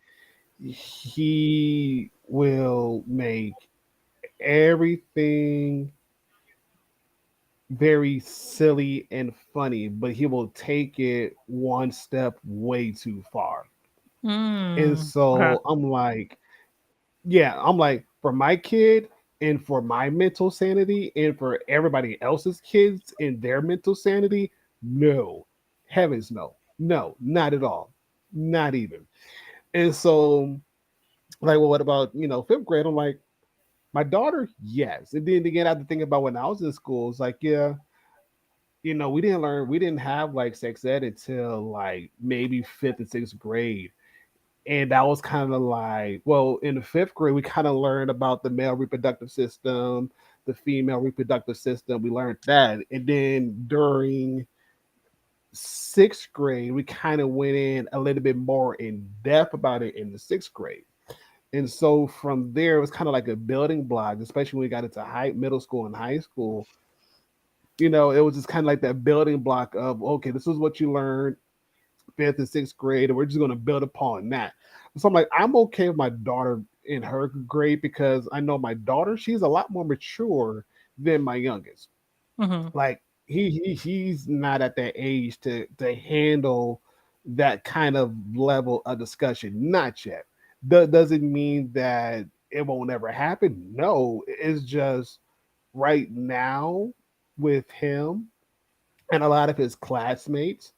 he will make everything very silly and funny, but he will take it one step way too far. And Okay. so I'm like, for my kid and for my mental sanity and for everybody else's kids and their mental sanity, no, heavens no, not at all, not even. And so, like, well, what about fifth grade? I'm like, my daughter, yes. And then again, I have to think about when I was in school. It's like, yeah, we didn't have like sex ed until like maybe fifth and sixth grade. And that was kind of like, well, in the fifth grade, we kind of learned about the male reproductive system, the female reproductive system. We learned that. And then during sixth grade, we kind of went in a little bit more in depth about it in the sixth grade. And so from there, it was kind of like a building block, especially when we got into middle school and high school. It was just kind of like that building block of, okay, this is what you learned fifth and sixth grade, and we're just going to build upon that. So I'm like, I'm okay with my daughter in her grade because I know my daughter, she's a lot more mature than my youngest. Hmm. Like he's not at that age to handle that kind of level of discussion. Not yet. Doesn't mean that it won't ever happen. No, it's just right now with him and a lot of his classmates,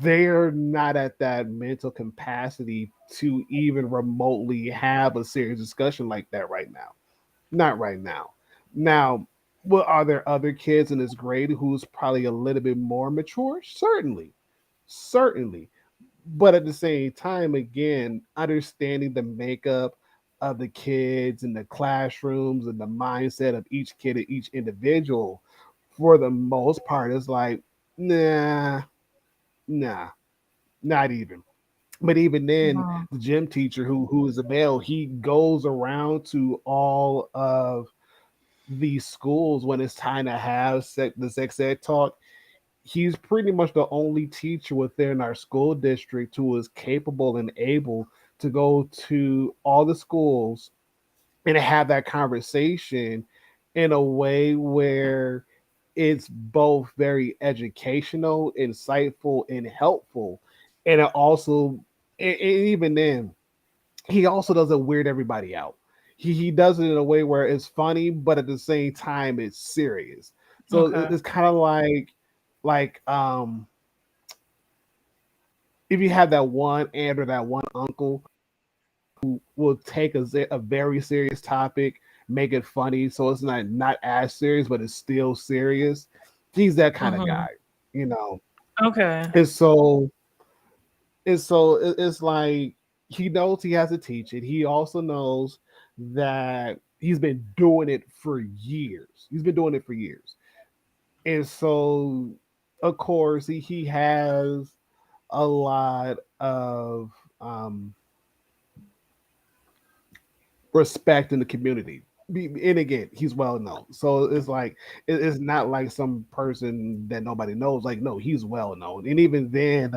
they're not at that mental capacity to even remotely have a serious discussion like that right now. Not right now. Now, well, are there other kids in his grade who's probably a little bit more mature? Certainly. But at the same time, again, understanding the makeup of the kids and the classrooms and the mindset of each kid and each individual, for the most part, is like, nah, nah, not even. But even then, Hmm. the gym teacher who is a male, he goes around to all of these schools when it's time to have the sex ed talk. He's pretty much the only teacher within our school district who is capable and able to go to all the schools and have that conversation in a way where it's both very educational, insightful, and helpful. And it also, and even then, he also doesn't weird everybody out. He does it in a way where it's funny, but at the same time, it's serious. So Okay. it's kind of like if you have that one aunt or that one uncle will take a very serious topic, make it funny, so it's not as serious, but it's still serious. He's that kind of Hmm. guy, you know. Okay. And so it's like he knows he has to teach it. He also knows that he's been doing it for years. He's been doing it for years. And so of course he has a lot of respect in the community. And again, he's well known, so it's like it's not like some person that nobody knows. Like, no, he's well known, and even then,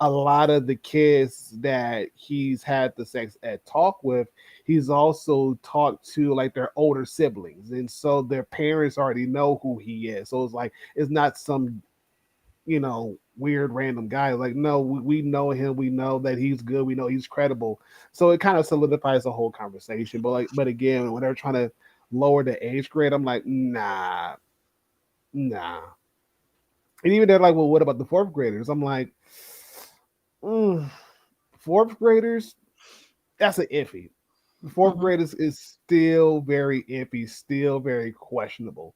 a lot of the kids that he's had the sex ed talk with, he's also talked to like their older siblings, and so their parents already know who he is. So it's like it's not some weird random guy. Like, no, we know him. We know that he's good. We know he's credible. So it kind of solidifies the whole conversation. But again, when they're trying to lower the age grade, I'm like, nah. And even they're like, well, what about the fourth graders? I'm like, fourth graders, that's an iffy. The fourth graders is still very iffy, still very questionable.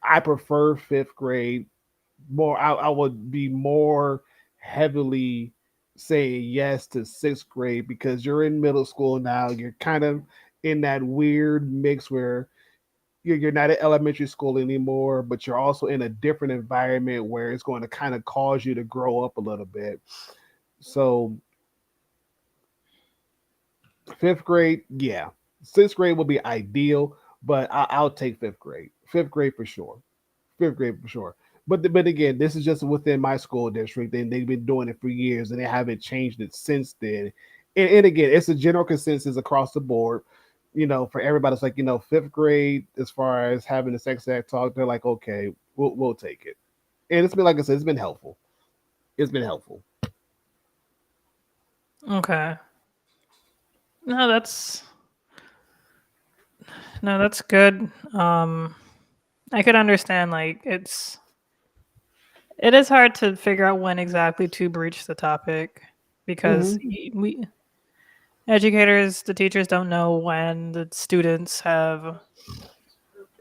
I prefer fifth grade more. I would be more heavily saying yes to sixth grade because you're in middle school now. You're kind of in that weird mix where you're not at elementary school anymore, but you're also in a different environment where it's going to kind of cause you to grow up a little bit. So fifth grade, yeah. Sixth grade would be ideal, but I'll take fifth grade. Fifth grade for sure. Fifth grade for sure. But again, this is just within my school district, and they've been doing it for years, and they haven't changed it since then. And again, it's a general consensus across the board. For everybody, it's like fifth grade as far as having the sex ed talk, they're like, okay, we'll take it. And it's been like I said, it's been helpful. It's been helpful. Okay. No, that's good. I could understand like it is hard to figure out when exactly to breach the topic because we educators, the teachers don't know when the students have,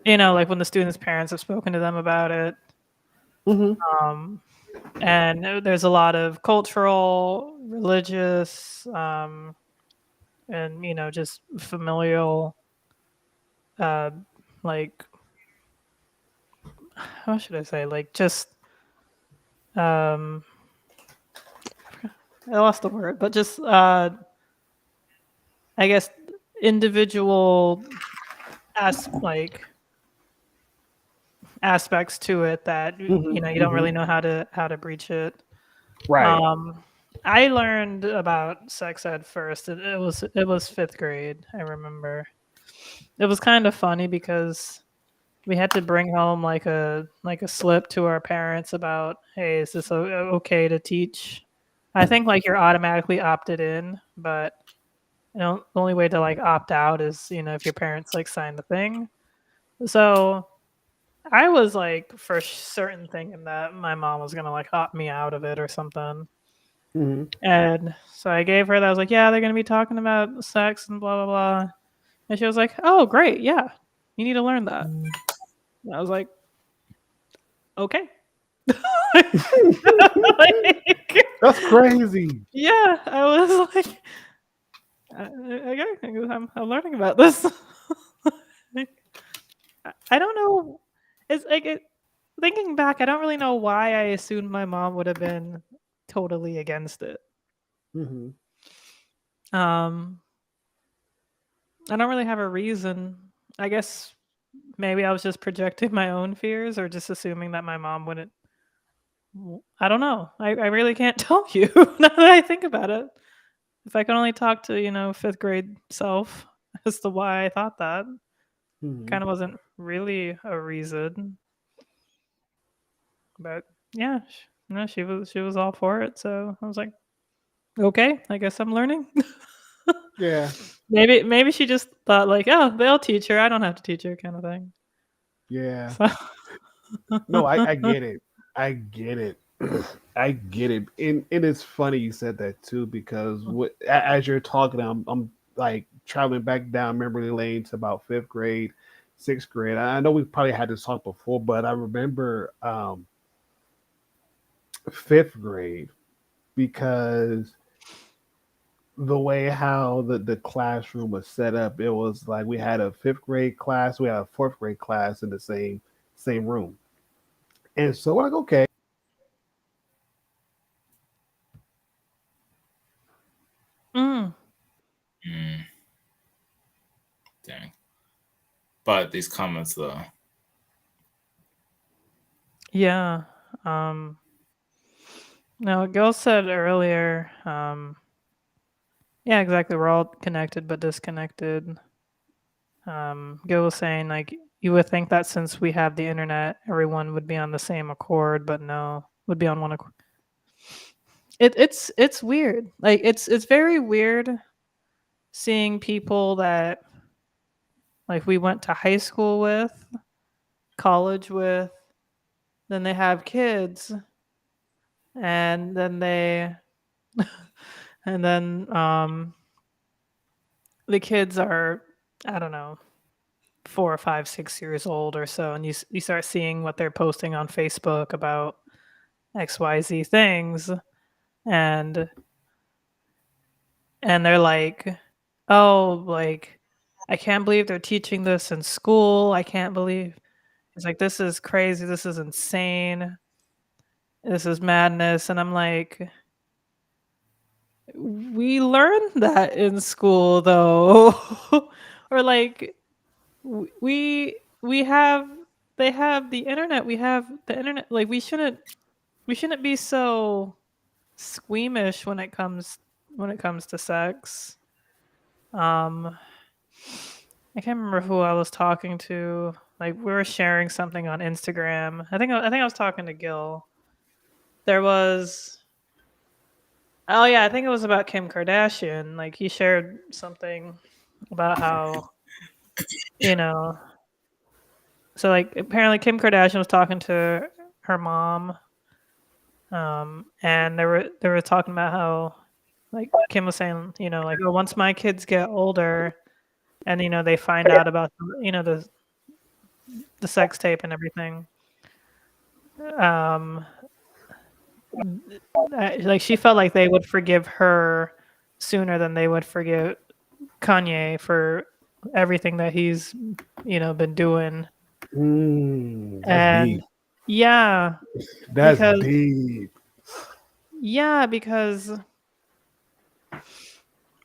like when the students' parents have spoken to them about it. And there's a lot of cultural, religious, and just familial, like, how should I say, like just, I lost the word, but just, I guess, individual aspects to it that you don't really know how to breach it. Right. I learned about sex ed first. It was fifth grade. I remember. It was kind of funny because we had to bring home like a slip to our parents about, hey, is this okay to teach? I think like you're automatically opted in, but the only way to like opt out is if your parents like sign the thing. So I was like for certain thinking that my mom was gonna like opt me out of it or something. And so I gave her that. I was like, yeah, they're gonna be talking about sex and blah blah blah. And she was like, oh great, yeah, you need to learn that. And I was like, okay. That's crazy. Yeah, I was like, okay, I'm learning about this. I don't know. It's like thinking back, I don't really know why I assumed my mom would have been totally against it. I don't really have a reason. I guess maybe I was just projecting my own fears or just assuming that my mom wouldn't. I don't know. I really can't tell you now that I think about it. If I could only talk to, fifth grade self as to why I thought that, kind of wasn't really a reason. But yeah, she was all for it. So I was like, okay, I guess I'm learning. Yeah. Maybe she just thought like, oh, they'll teach her. I don't have to teach her, kind of thing. Yeah. So. No, I get it. I get it. I get it. And it's funny you said that too, because as you're talking, I'm like traveling back down memory lane to about fifth grade, sixth grade. I know we probably had this talk before, but I remember fifth grade because the way how the classroom was set up, it was like we had a fifth grade class, we had a fourth grade class in the same room. And so we're like, okay. Mm. Mm, dang. But these comments, though. Yeah. Now, what Gil said earlier, yeah, exactly. We're all connected but disconnected. Gil was saying, like, you would think that since we have the internet, everyone would be on the same accord, but no, would be on one accord. It's weird. Like, it's very weird seeing people that like we went to high school with, college with, then they have kids, and then they and then the kids are, I don't know, 4 or 5, 6 years old or so, and you start seeing what they're posting on Facebook about XYZ things, and they're like, oh, like, I can't believe they're teaching this in school. I can't believe it's like, this is crazy. This is insane. This is madness. And I'm like, we learned that in school though. Or like we have they have the internet. We have the internet. Like we shouldn't be so squeamish when it comes to sex. Um I can't remember who I was talking to. Like we were sharing something on Instagram. I think I was talking to Gil. There was Oh yeah, I think it was about Kim Kardashian. Like he shared something about how, you know, so like apparently Kim Kardashian was talking to her mom, and they were talking about how like Kim was saying, like, oh, once my kids get older and they find out about the sex tape and everything, um, like she felt like they would forgive her sooner than they would forgive Kanye for everything that he's been doing. That's And deep. yeah, That's because deep. because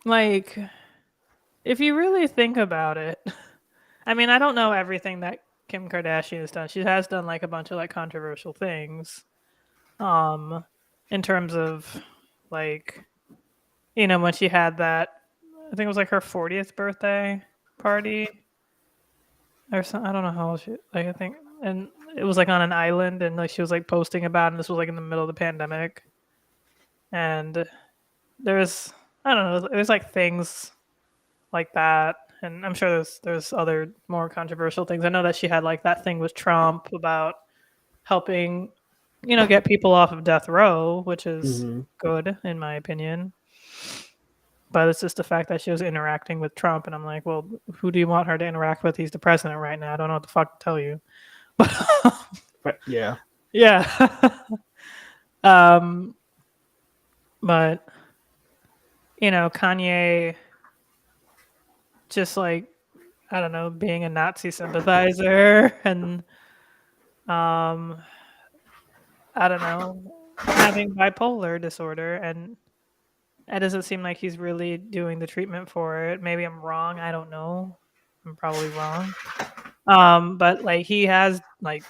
like if you really think about it, I mean, I don't know everything that Kim Kardashian has done. She has done like a bunch of like controversial things in terms of like when she had that, I think it was like her 40th birthday party or something. I don't know how old she, like, I think, and it was like on an island, and like she was like posting about it, and this was like in the middle of the pandemic, and there's, I don't know, there's like things like that, and I'm sure there's other more controversial things. I know that she had like that thing with Trump about helping get people off of death row, which is Mm-hmm. good in my opinion. But it's just the fact that she was interacting with Trump, and I'm like, well, who do you want her to interact with? He's the president right now. I don't know what the fuck to tell you. But yeah. Yeah. um, but Kanye just like, I don't know, being a Nazi sympathizer and I don't know, having bipolar disorder, and it doesn't seem like he's really doing the treatment for it. Maybe I'm wrong. I don't know. I'm probably wrong. But like he has like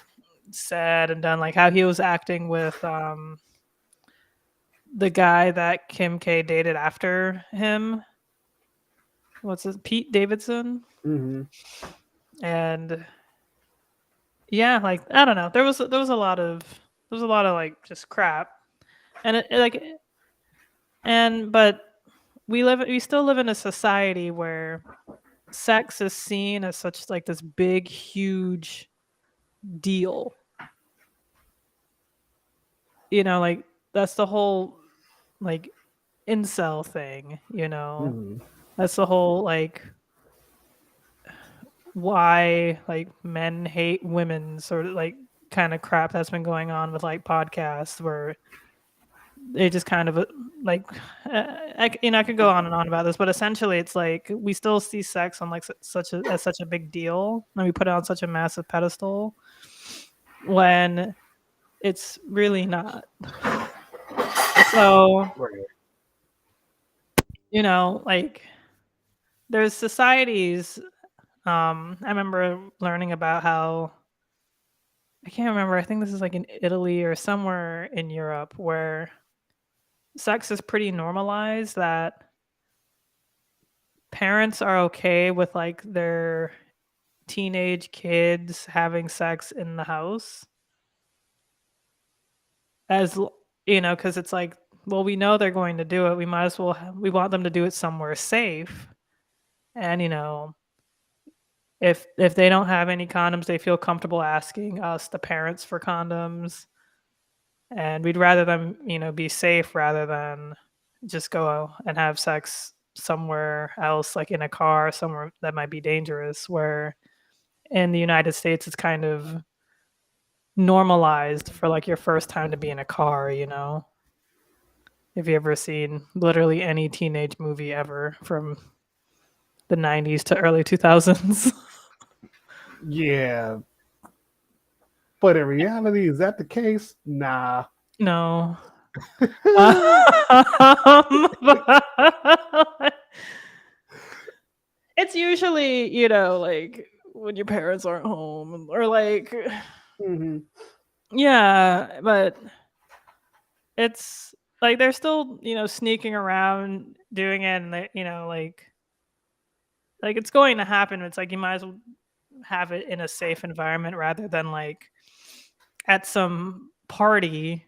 said and done like how he was acting with the guy that Kim K dated after him. What's his Pete Davidson? Mm-hmm. And yeah, like I don't know. There was a lot of like just crap. And but we still live in a society where sex is seen as such like this big huge deal. Like that's the whole like incel thing, Mm-hmm. That's the whole like why like men hate women sort of like kind of crap that's been going on with like podcasts where they just kind of like I could go on and on about this, but essentially it's like we still see sex on like such a big deal, and we put it on such a massive pedestal when it's really not. So Right. like there's societies. I remember learning about how I can't remember. I think this is like in Italy or somewhere in Europe where sex is pretty normalized that parents are okay with like their teenage kids having sex in the house as because it's like, well, we know they're going to do it. We might as well. We want them to do it somewhere safe, and if they don't have any condoms, they feel comfortable asking us, the parents, for condoms, and we'd rather them, be safe rather than just go and have sex somewhere else, like in a car, somewhere that might be dangerous. Where in the United States, it's kind of normalized for like your first time to be in a car. If you ever seen literally any teenage movie ever from the 90s to early 2000s. Yeah. But in reality, is that the case? Nah. No. It's usually, like when your parents aren't home or like, hmm yeah, but it's like they're still, sneaking around doing it and they, like it's going to happen. It's like you might as well have it in a safe environment rather than like at some party,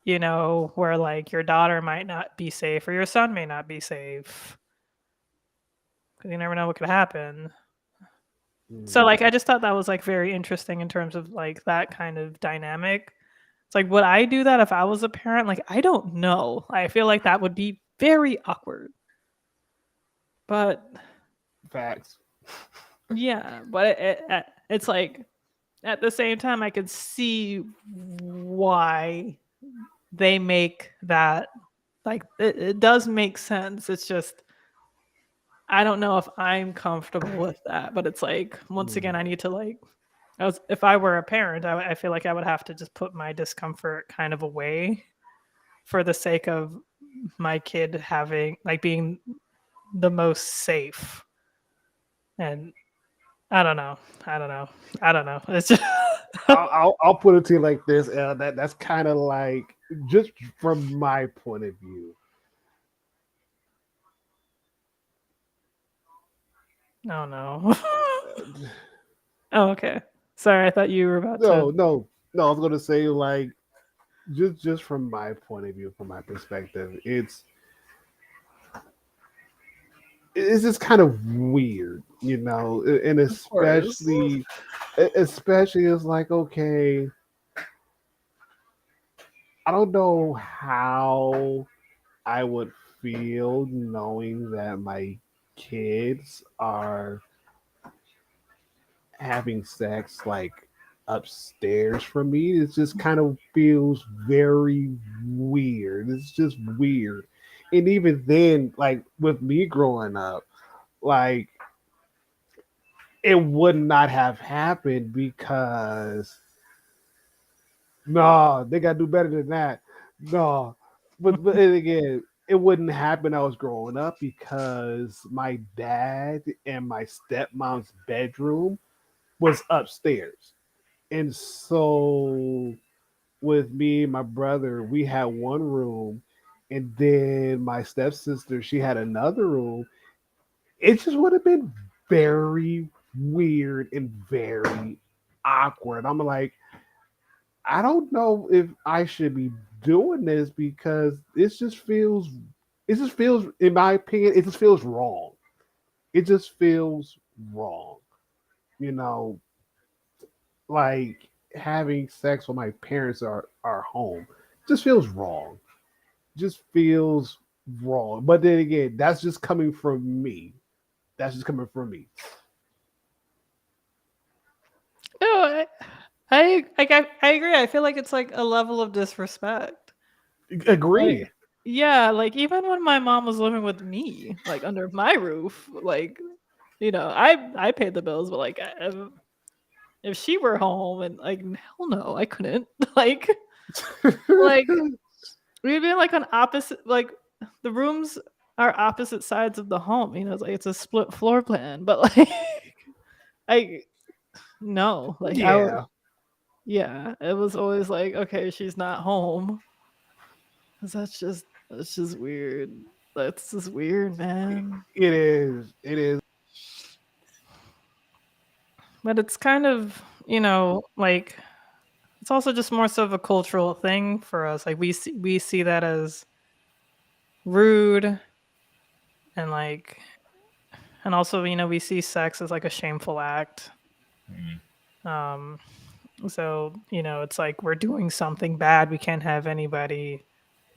where like your daughter might not be safe or your son may not be safe because you never know what could happen. So like I just thought that was like very interesting in terms of like that kind of dynamic. It's like, would I do that if I was a parent? Like, I don't know. I feel like that would be very awkward. But Facts. yeah, but it's like at the same time, I could see why they make that. Like, it does make sense. It's just, I don't know if I'm comfortable with that. But it's like, once again, I need to like, if I were a parent, I feel like I would have to just put my discomfort kind of away for the sake of my kid having, like, being the most safe. And I don't know. It's just, I'll put it to you like this. That's kind of like, just from my point of view. oh no. Oh, okay. Sorry, I thought you were about No, to. no, no. I was gonna say like, just from my point of view, from my perspective, it's just kind of weird, and Of course. especially it's like, okay, I don't know how I would feel knowing that my kids are having sex like upstairs from me. It just kind of feels very weird. It's just weird. And even then, like with me growing up, like it would not have happened because no, they gotta do better than that. No. But and again, it wouldn't happen. I was growing up because my dad and my stepmom's bedroom was upstairs. And so with me and my brother, we had one room, and then my stepsister, she had another room. It just would have been very weird and very awkward. I'm like, I don't know if I should be doing this because it just feels, in my opinion, it just feels wrong. It just feels wrong. You know, like having sex when my parents are home just feels wrong. Just feels wrong. But then again, that's just coming from me. That's just coming from me. No, I agree. I feel like it's like a level of disrespect. Agree. Like, yeah, like even when my mom was living with me, like under my roof, like I paid the bills, but like if she were home and like hell no, I couldn't. like we'd be like on opposite, like the rooms our opposite sides of the home. You know, it's like it's a split floor plan, but like I no, like I would, Yeah, yeah, it was always like, okay, she's not home. 'Cause that's just weird. That's just weird, man. it is. It is. But it's kind of, you know, like it's also just more so of a cultural thing for us. Like we see that as rude and like and also, you know, we see sex as like a shameful act. Mhm. Um so, you know, it's like we're doing something bad. We can't have anybody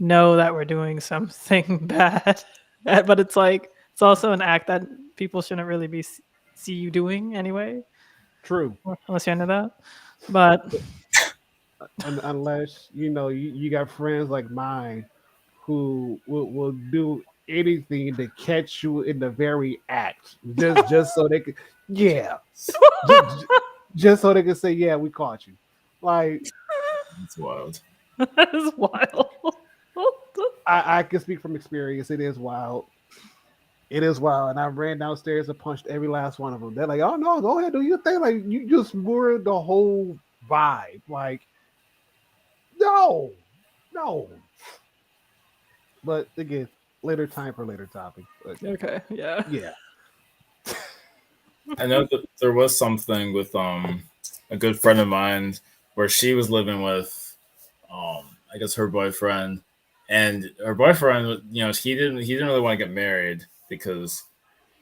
know that we're doing something bad. But it's like it's also an act that people shouldn't really see you doing anyway, True. unless you're into that. But Unless you got friends like mine who will do anything to catch you in the very act, just so they could, yeah, just, just so they can say, yeah, we caught you. Like It's wild. that is wild. I can speak from experience. It is wild. It is wild, and I ran downstairs and punched every last one of them. They're like, "Oh no, go ahead, do your thing." Like you just ruined the whole vibe. Like, no, no. But again, later time for later topic. But Okay, yeah. yeah, I know that there was something with a good friend of mine where she was living with I guess her boyfriend, and her boyfriend, you know, he didn't really want to get married because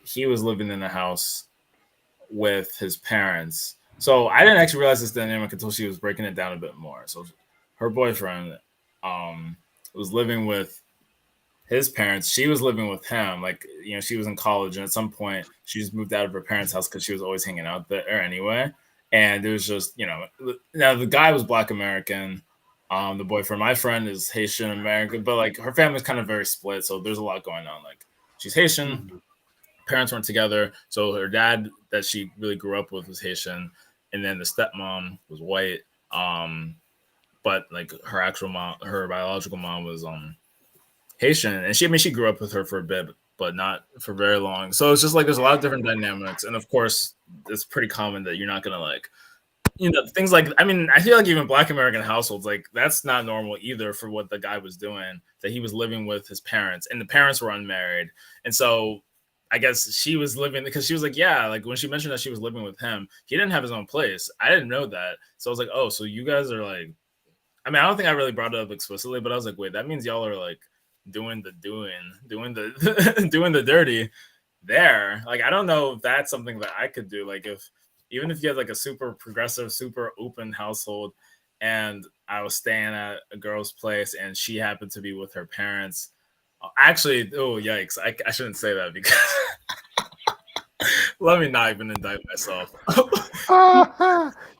he was living in a house with his parents. So I didn't actually realize this dynamic until she was breaking it down a bit more. So her boyfriend um was living with his parents. She was living with him. Like, you know, she was in college, and at some point, she just moved out of her parents' house because she was always hanging out there anyway. And it was just, you know, now the guy was Black American. The boyfriend, my friend, is Haitian American, but like her family's kind of very split, so there's a lot going on. Like, she's Haitian, Mhm. parents weren't together, so her dad that she really grew up with was Haitian, and then the stepmom was white. But like her actual mom, her biological mom was Haitian, and I mean, she grew up with her for a bit, but not for very long. So it's just like there's a lot of different dynamics, and of course, it's pretty common that you're not gonna like, you know, things like. I mean, I feel like even Black American households, like that's not normal either for what the guy was doing. That he was living with his parents, and the parents were unmarried, and so I guess she was living because she was like, yeah, like when she mentioned that she was living with him, he didn't have his own place. I didn't know that, so I was like, oh, so you guys are like. I mean, I don't think I really brought it up explicitly, but I was like, wait, that means y'all are like doing the doing the dirty there. Like, I don't know if that's something that I could do. Like, if even if you had like a super progressive, super open household, and I was staying at a girl's place and she happened to be with her parents. Actually, oh yikes! I shouldn't say that because let me not even indict myself.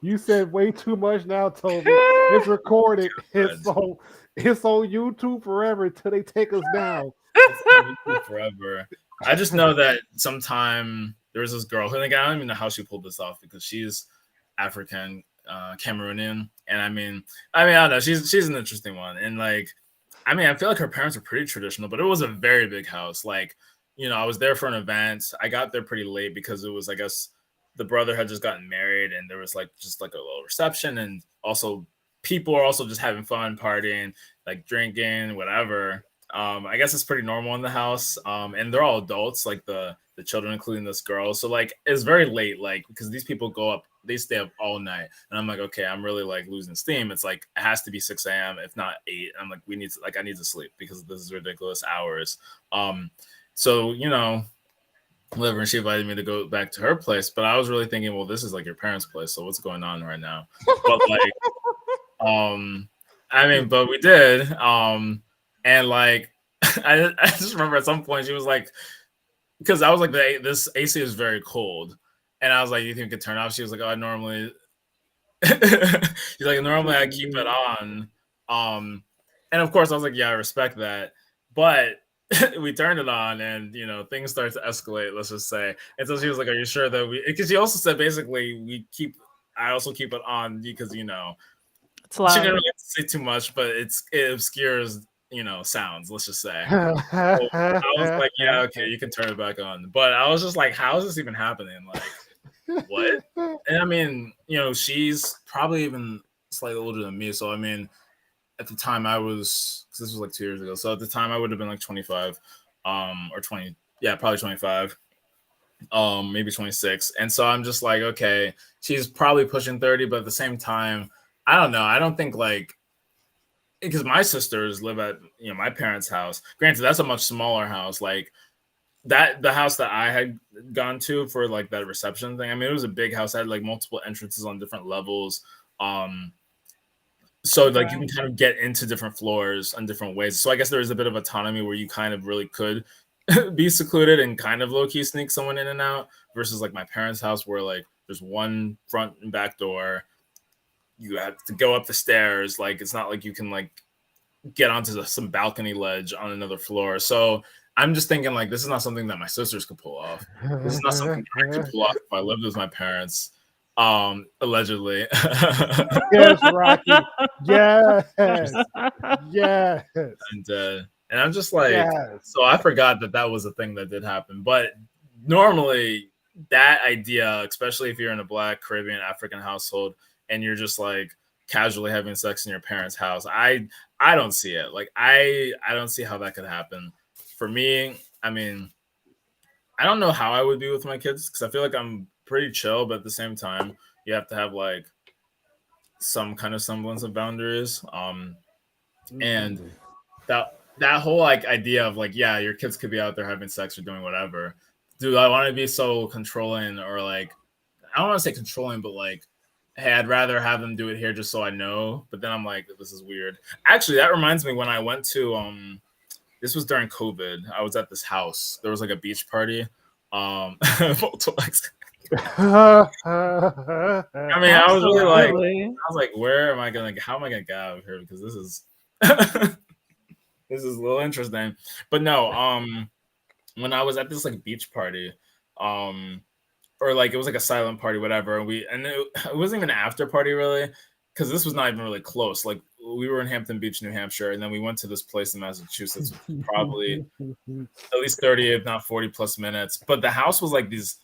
You said way too much now, Toby. It's recorded. It's on YouTube forever until they take us down. Forever. I just know that sometime there was this girl who, like, I don't even know how she pulled this off because she's African, Cameroonian, and I don't know. She's an interesting one, and like, I mean, I feel like her parents are pretty traditional, but it was a very big house. Like, you know, I was there for an event. I got there pretty late because it was, I guess, the brother had just gotten married, and there was like just like a little reception, and also people are also just having fun, partying, like drinking, whatever. I guess it's pretty normal in the house. And they're all adults, like the children, including this girl. So like it's very late, like because these people go up, they stay up all night, and I'm like, okay, I'm really like losing steam. It's like it has to be 6 a.m. if not 8. I'm like, we need to like I need to sleep because this is ridiculous hours. So you know, whatever. And she invited me to go back to her place, but I was really thinking, well, this is like your parents' place, so what's going on right now? But like, I mean, but we did. And like, I just remember at some point she was like, because I was like, this AC is very cold, and I was like, you think it could turn off? She was like, oh, I normally, she's like, normally I keep it on. And of course I was like, yeah, I respect that, but we turned it on, and you know, things started to escalate. Let's just say, and so she was like, are you sure that we? Because she also said basically I also keep it on because you know It's she loud. didn't really say too much, but it obscures sounds, let's just say. So I was like, yeah, okay, you can turn it back on. But I was just like, how is this even happening? Like, what? And I mean, she's probably even slightly older than me. So I mean, at the time I was, because this was like 2 years ago. So at the time I would have been like 25, or 20, yeah, probably 25, maybe 26. And so I'm just like, okay, she's probably pushing 30, but at the same time, I don't know. I don't think like, because my sisters live at my parents' house. Granted, that's a much smaller house. Like the house that I had gone to for like that reception thing. I mean, it was a big house. It had like multiple entrances on different levels. So like you can kind of get into different floors in different ways. So I guess there is a bit of autonomy where you kind of really could be secluded and kind of low key sneak someone in and out, versus like my parents' house where like there's one front and back door. You have to go up the stairs. Like it's not like you can like get onto some balcony ledge on another floor. So I'm just thinking like this is not something that my sisters could pull off. This is not something I could pull off if I lived with my parents. Allegedly. Yes, Rocky. Yes. Yes. And I'm just like, Yes. so I forgot that was a thing that did happen. But normally that idea, especially if you're in a Black, Caribbean, African household and you're just like casually having sex in your parents' house, I don't see it. Like I don't see how that could happen. For me, I mean, I don't know how I would be with my kids because I feel like I'm pretty chill, but at the same time, you have to have like some kind of semblance of boundaries. And that whole like idea of like, yeah, your kids could be out there having sex or doing whatever. Do I want to be so controlling, or like, I don't want to say controlling, but like, hey, I'd rather have them do it here just so I know. But then I'm like, this is weird. Actually, that reminds me when I went to this was during COVID. I was at this house. There was like a beach party. I mean, I was really like, where am I gonna? How am I gonna get out of here? Because this is this is a little interesting. But no, when I was at this like beach party, or like it was like a silent party, whatever. And it wasn't even an after party really, because this was not even really close. Like we were in Hampton Beach, New Hampshire, and then we went to this place in Massachusetts, probably at least 30, if not 40 plus minutes. But the house was like these.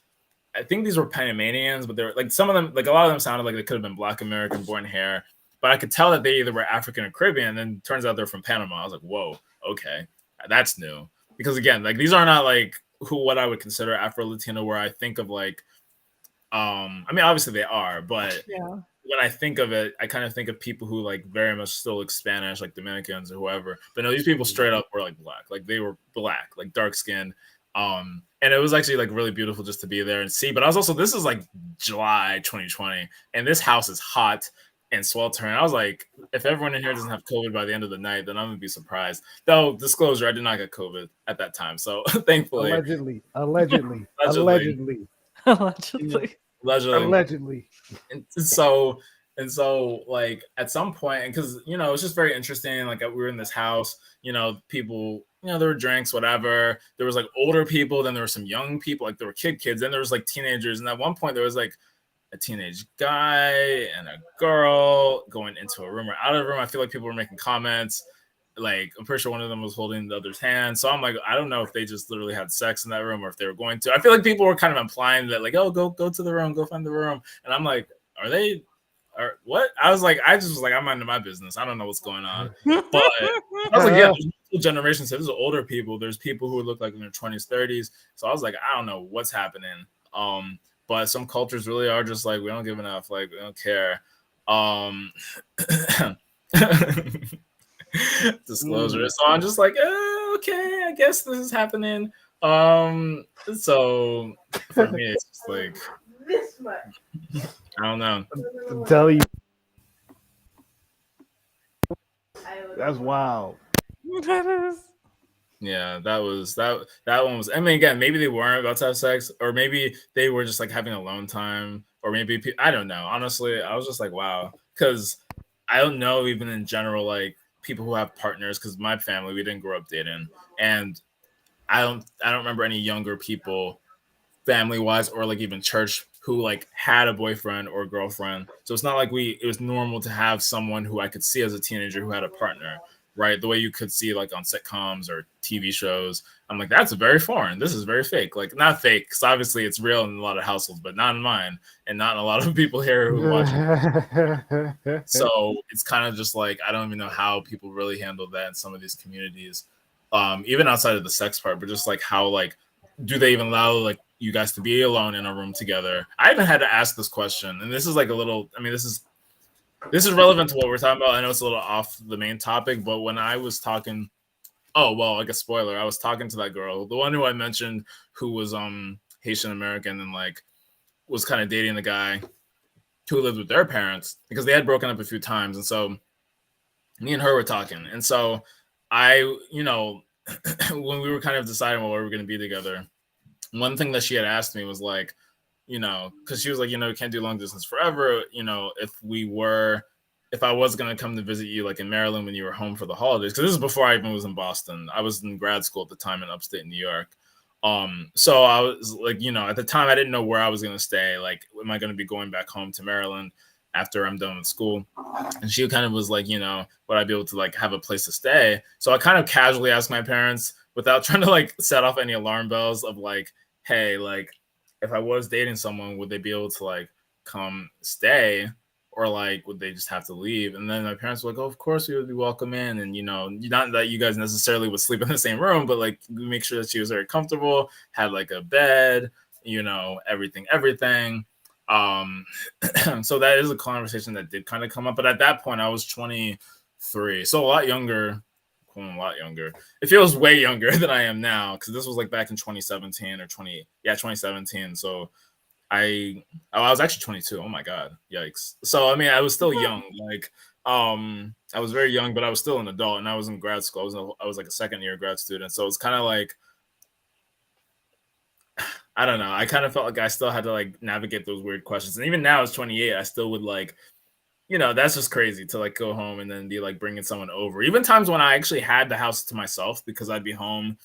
I think these were Panamanians, but they were like some of them, like a lot of them sounded like they could have been Black American born here. But I could tell that they either were African or Caribbean. And then turns out they're from Panama. I was like, whoa, okay, that's new. Because again, like these are not like what I would consider Afro-Latino, where I think of like, I mean, obviously they are, but Yeah. when I think of it, I kind of think of people who like very much still look Spanish, like Dominicans or whoever. But no, these people straight up were like Black, like they were Black, like dark skinned. And it was actually like really beautiful just to be there and see. But I was also, this is like July 2020, and this house is hot and sweltering. I was like, if everyone in here doesn't have COVID by the end of the night, then I'm gonna be surprised. Though, disclosure, I did not get COVID at that time, so thankfully. Allegedly. And so like at some point, and because it's just very interesting, like we were in this house, people, there were drinks, whatever, there was like older people, then there were some young people, like there were kids, then there was like teenagers, and at one point there was like a teenage guy and a girl going into a room or out of a room. I feel like people were making comments, like I'm pretty sure one of them was holding the other's hand. So I'm like, I don't know if they just literally had sex in that room or if they were going to. I feel like people were kind of implying that like, oh, go to the room, go find the room. And I'm like, or what? I was like, I'm minding my business. I don't know what's going on. But I was like, yeah, there's multiple generations. So there's older people. There's people who look like in their 20s, 30s. So I was like, I don't know what's happening. But some cultures really are just like, we don't give enough. Like, we don't care. Disclosure. So I'm just like, okay, I guess this is happening. So for me, it's just like, this much. I don't know. I'm telling you, that's wild. Yeah, that one was. I mean, again, maybe they weren't about to have sex, or maybe they were just like having alone time, or maybe I don't know. Honestly, I was just like, wow, because I don't know, even in general, like people who have partners. Because my family, we didn't grow up dating, and I don't remember any younger people, family wise, or like even church, who like had a boyfriend or girlfriend. So it's not like it was normal to have someone who I could see as a teenager who had a partner. right? The way you could see like on sitcoms or TV shows. I'm like, that's very foreign. This is very fake. Like, not fake, because obviously it's real in a lot of households, but not in mine, and not in a lot of people here who watch it. So it's kind of just like, I don't even know how people really handle that in some of these communities, even outside of the sex part, but just like how, like, do they even allow like you guys to be alone in a room together? I even had to ask this question, and this is like a little, I mean, this is relevant to what we're talking about. I know it's a little off the main topic, but when I was talking, oh well, like a spoiler, I was talking to that girl, the one who I mentioned, who was Haitian American and like was kind of dating the guy who lived with their parents because they had broken up a few times, and so me and her were talking, and so I, you know, when we were kind of deciding what we were going to be together, one thing that she had asked me was like, you know, because she was like, you know, we can't do long distance forever. You know, if I was going to come to visit you like in Maryland when you were home for the holidays, because this is before I even was in Boston. I was in grad school at the time in upstate New York. So I was like, you know, at the time I didn't know where I was going to stay. Like, am I going to be going back home to Maryland after I'm done with school? And she kind of was like, you know, would I be able to like have a place to stay? So I kind of casually asked my parents without trying to like set off any alarm bells of like, hey, like, if I was dating someone, would they be able to like come stay, or like would they just have to leave? And then my parents were like, oh, of course we would be welcome in. And, you know, not that you guys necessarily would sleep in the same room, but like make sure that she was very comfortable, had like a bed, you know, everything. So that is a conversation that did kind of come up. But at that point I was 23. So a lot younger. It feels way younger than I am now, because this was like back in 2017 or 2017. So I was actually 22. Oh my god, yikes. So I mean, I was still young. Like, I was very young, but I was still an adult, and I was in grad school. I was like a second year grad student. So it's kind of like, I don't know. I kind of felt like I still had to like navigate those weird questions. And even now, as 28, I still would like, you know, that's just crazy to like go home and then be like bringing someone over. Even times when I actually had the house to myself because I'd be home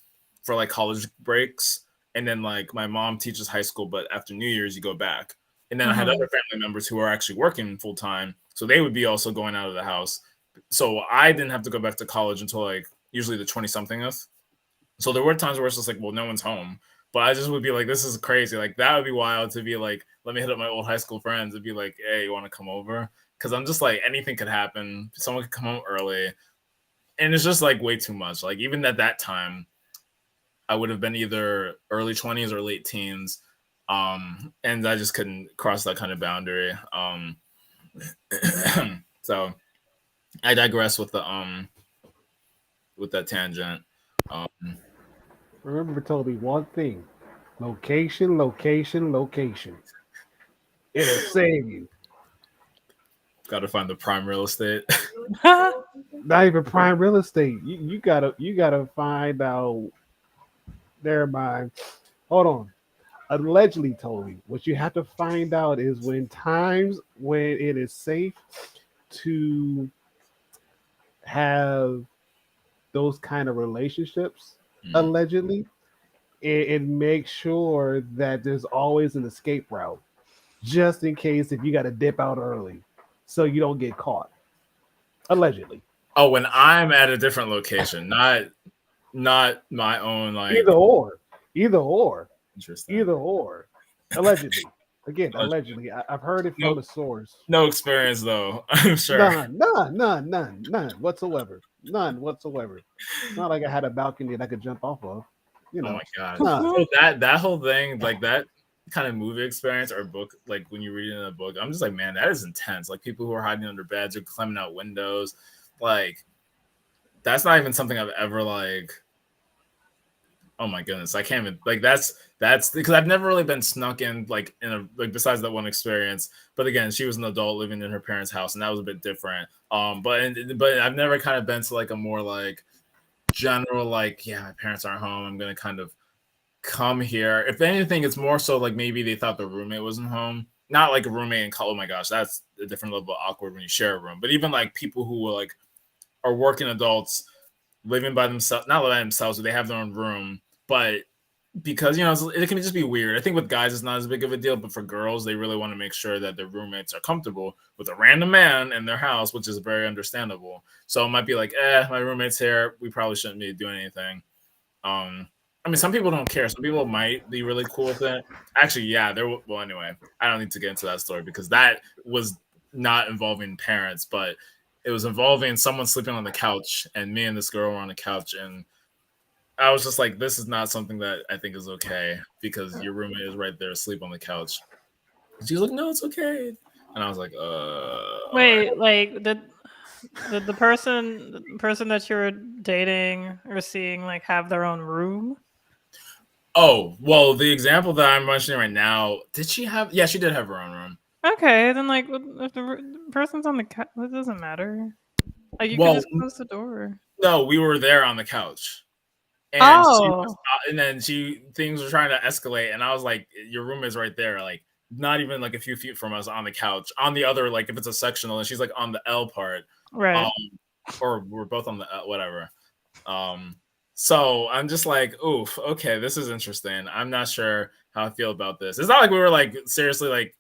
for like college breaks, and then like my mom teaches high school, but after New Year's you go back. And then I had other family members who are actually working full time, so they would be also going out of the house. So I didn't have to go back to college until like usually the 20 somethingth. So there were times where it's just like, well, no one's home. But I just would be like, this is crazy. Like, that would be wild to be like, let me hit up my old high school friends and be like, hey, you want to come over? Because I'm just like, anything could happen. Someone could come home early. And it's just like way too much. Like, even at that time, I would have been either early 20s or late teens. And I just couldn't cross that kind of boundary. So I digress with the with that tangent. Remember, told me one thing: location, location, location. It'll save you. Got to find the prime real estate. Not even prime real estate. You gotta find out. Never mind. Hold on. Allegedly told me what you have to find out is when times when it is safe to have those kind of relationships. Allegedly, it makes sure that there's always an escape route, just in case if you got to dip out early, so you don't get caught. Allegedly. Oh, when I'm at a different location, not my own, like, Either or. interesting. Either or. Allegedly. Again, allegedly. I've heard it from a source. No experience though, I'm sure. None whatsoever. None whatsoever. It's not like I had a balcony that I could jump off of. You know. Oh my god. Nah. So that whole thing, like that kind of movie experience or book, like when you read it in a book, I'm just like, man, that is intense. Like people who are hiding under beds or climbing out windows, like that's not even something I've ever like. Oh my goodness, I can't even like that's because I've never really been snuck in like in a like besides that one experience. But again, she was an adult living in her parents' house, and that was a bit different. But I've never kind of been to like a more like general like, yeah, my parents aren't home, I'm gonna kind of come here. If anything, it's more so like maybe they thought the roommate wasn't home. Not like a roommate and call, oh my gosh, that's a different level of awkward when you share a room. But even like people who were like are working adults living by themselves, not by themselves, so they have their own room, but because it can just be weird. I think with guys it's not as big of a deal, but for girls they really want to make sure that their roommates are comfortable with a random man in their house, which is very understandable. So it might be like, my roommate's here, we probably shouldn't be doing anything. I mean, some people don't care. Some people might be really cool with it. Actually, yeah, well, anyway, I don't need to get into that story because that was not involving parents, but it was involving someone sleeping on the couch, and me and this girl were on the couch, and I was just like, this is not something that I think is okay because your roommate is right there asleep on the couch. And she was like, no, it's okay. And I was like, Wait, right. like the person that you're dating or seeing like have their own room? Oh, well, the example that I'm mentioning right now, did she have? Yeah, she did have her own room. Okay, then like if the person's on the couch, it doesn't matter. Like you can Well, just close the door. no, we were there on the couch. And Oh, things were trying to escalate, and I was like, "Your room is right there, like not even like a few feet from us on the couch. On the other, like if it's a sectional, and she's like on the L part, right. or we're both on the L, whatever. So I'm just like, oof, okay, this is interesting. I'm not sure how I feel about this. It's not like we were like seriously like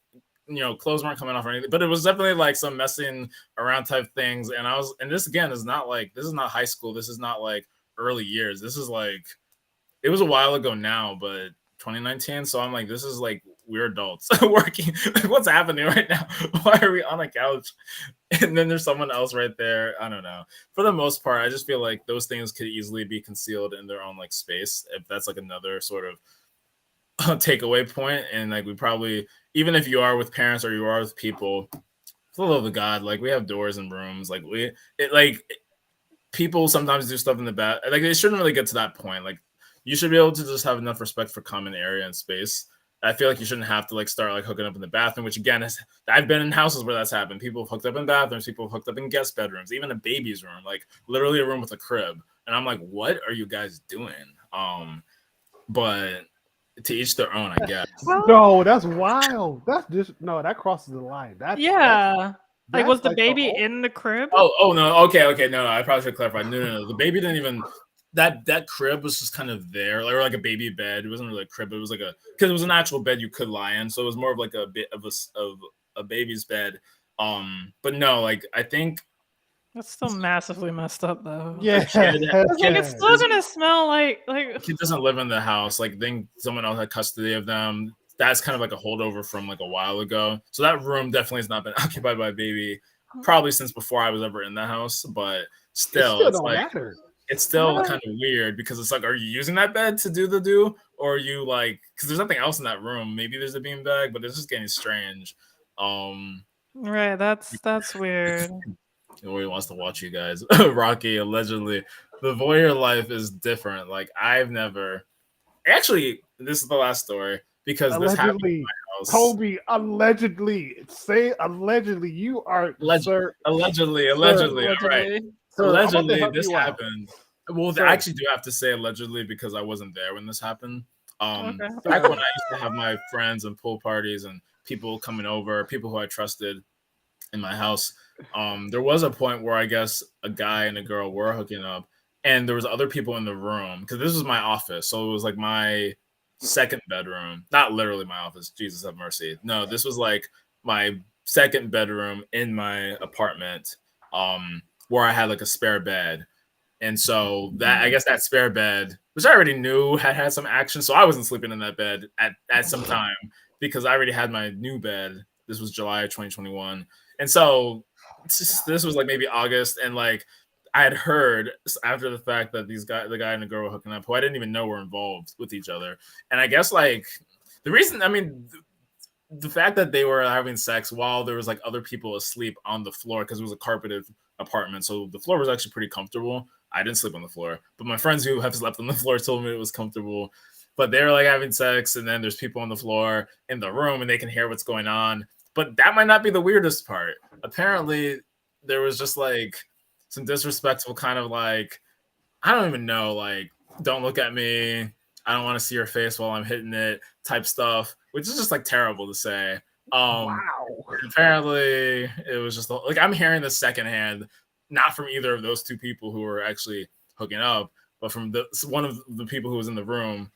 clothes weren't coming off or anything, but it was definitely like some messing around type things. And this again is not like this is not high school. This is not like early years. This is like it was a while ago now, but 2019. So I'm like, this is like we're adults working. Like, what's happening right now? Why are we on a couch? And then there's someone else right there. I don't know. For the most part, I just feel like those things could easily be concealed in their own like space. If that's like another sort of takeaway point, and like we probably even if you are with parents or you are with people, for the love of God, like we have doors and rooms. Like people sometimes do stuff in the back. Like it shouldn't really get to that point. Like you should be able to just have enough respect for common area and space. I feel like you shouldn't have to like start like hooking up in the bathroom, which again is I've been in houses where that's happened. People have hooked up in bathrooms, people have hooked up in guest bedrooms, even a baby's room, like literally a room with a crib. And I'm like, what are you guys doing? But to each their own, I guess. Well, No, that's wild. That's just no, that crosses the line. yeah. Like was the like baby whole- in the crib? Oh no, okay, no, I probably should clarify. No, the baby didn't even. That crib was just kind of there, or like a baby bed. It wasn't really a crib. It was like because it was an actual bed you could lie in, so it was more of like a bit of a baby's bed. But no, like I think That's still massively messed up though. Yeah. It's like it's still gonna smell like kid doesn't live in the house. Like then someone else had custody of them. That's kind of like a holdover from like a while ago. So that room definitely has not been occupied by a baby, probably since before I was ever in the house. But still, it's don't like matter. it's still kind of weird because it's like, are you using that bed to do the do, or are you like because there's nothing else in that room? Maybe there's a beanbag, but it's just getting strange. right. That's weird. Nobody wants to watch you guys. Rocky allegedly, the voyeur life is different. Like I've never actually. This is the last story because this happened in Allegedly, my house. Toby, allegedly. Say allegedly. You are sir. Allegedly. All right. Sir, I'm about to Allegedly, help this you out. happened. Well, Sir. I actually do have to say allegedly because I wasn't there when this happened. Okay. Back when I used to have my friends and pool parties and people coming over, people who I trusted in my house, there was a point where I guess a guy and a girl were hooking up, and there was other people in the room because this was my office, so it was like my second bedroom, not literally my office. Jesus have mercy. No, this was like my second bedroom in my apartment, where I had like a spare bed. And so that I guess that spare bed, which I already knew had some action, so I wasn't sleeping in that bed at some time because I already had my new bed. This was July of 2021, and so this was like maybe August, and like I had heard after the fact that the guy and the girl were hooking up, who I didn't even know were involved with each other, and I guess like the reason, I mean, the fact that they were having sex while there was like other people asleep on the floor because it was a carpeted apartment, so the floor was actually pretty comfortable. I didn't sleep on the floor, but my friends who have slept on the floor told me it was comfortable. But they were like having sex, and then there's people on the floor in the room, and they can hear what's going on. But that might not be the weirdest part. Apparently, there was just like some disrespectful kind of like, I don't even know, like, don't look at me. I don't want to see your face while I'm hitting it type stuff, which is just like terrible to say. Wow. Apparently, it was just like I'm hearing this secondhand, not from either of those two people who were actually hooking up, but from one of the people who was in the room.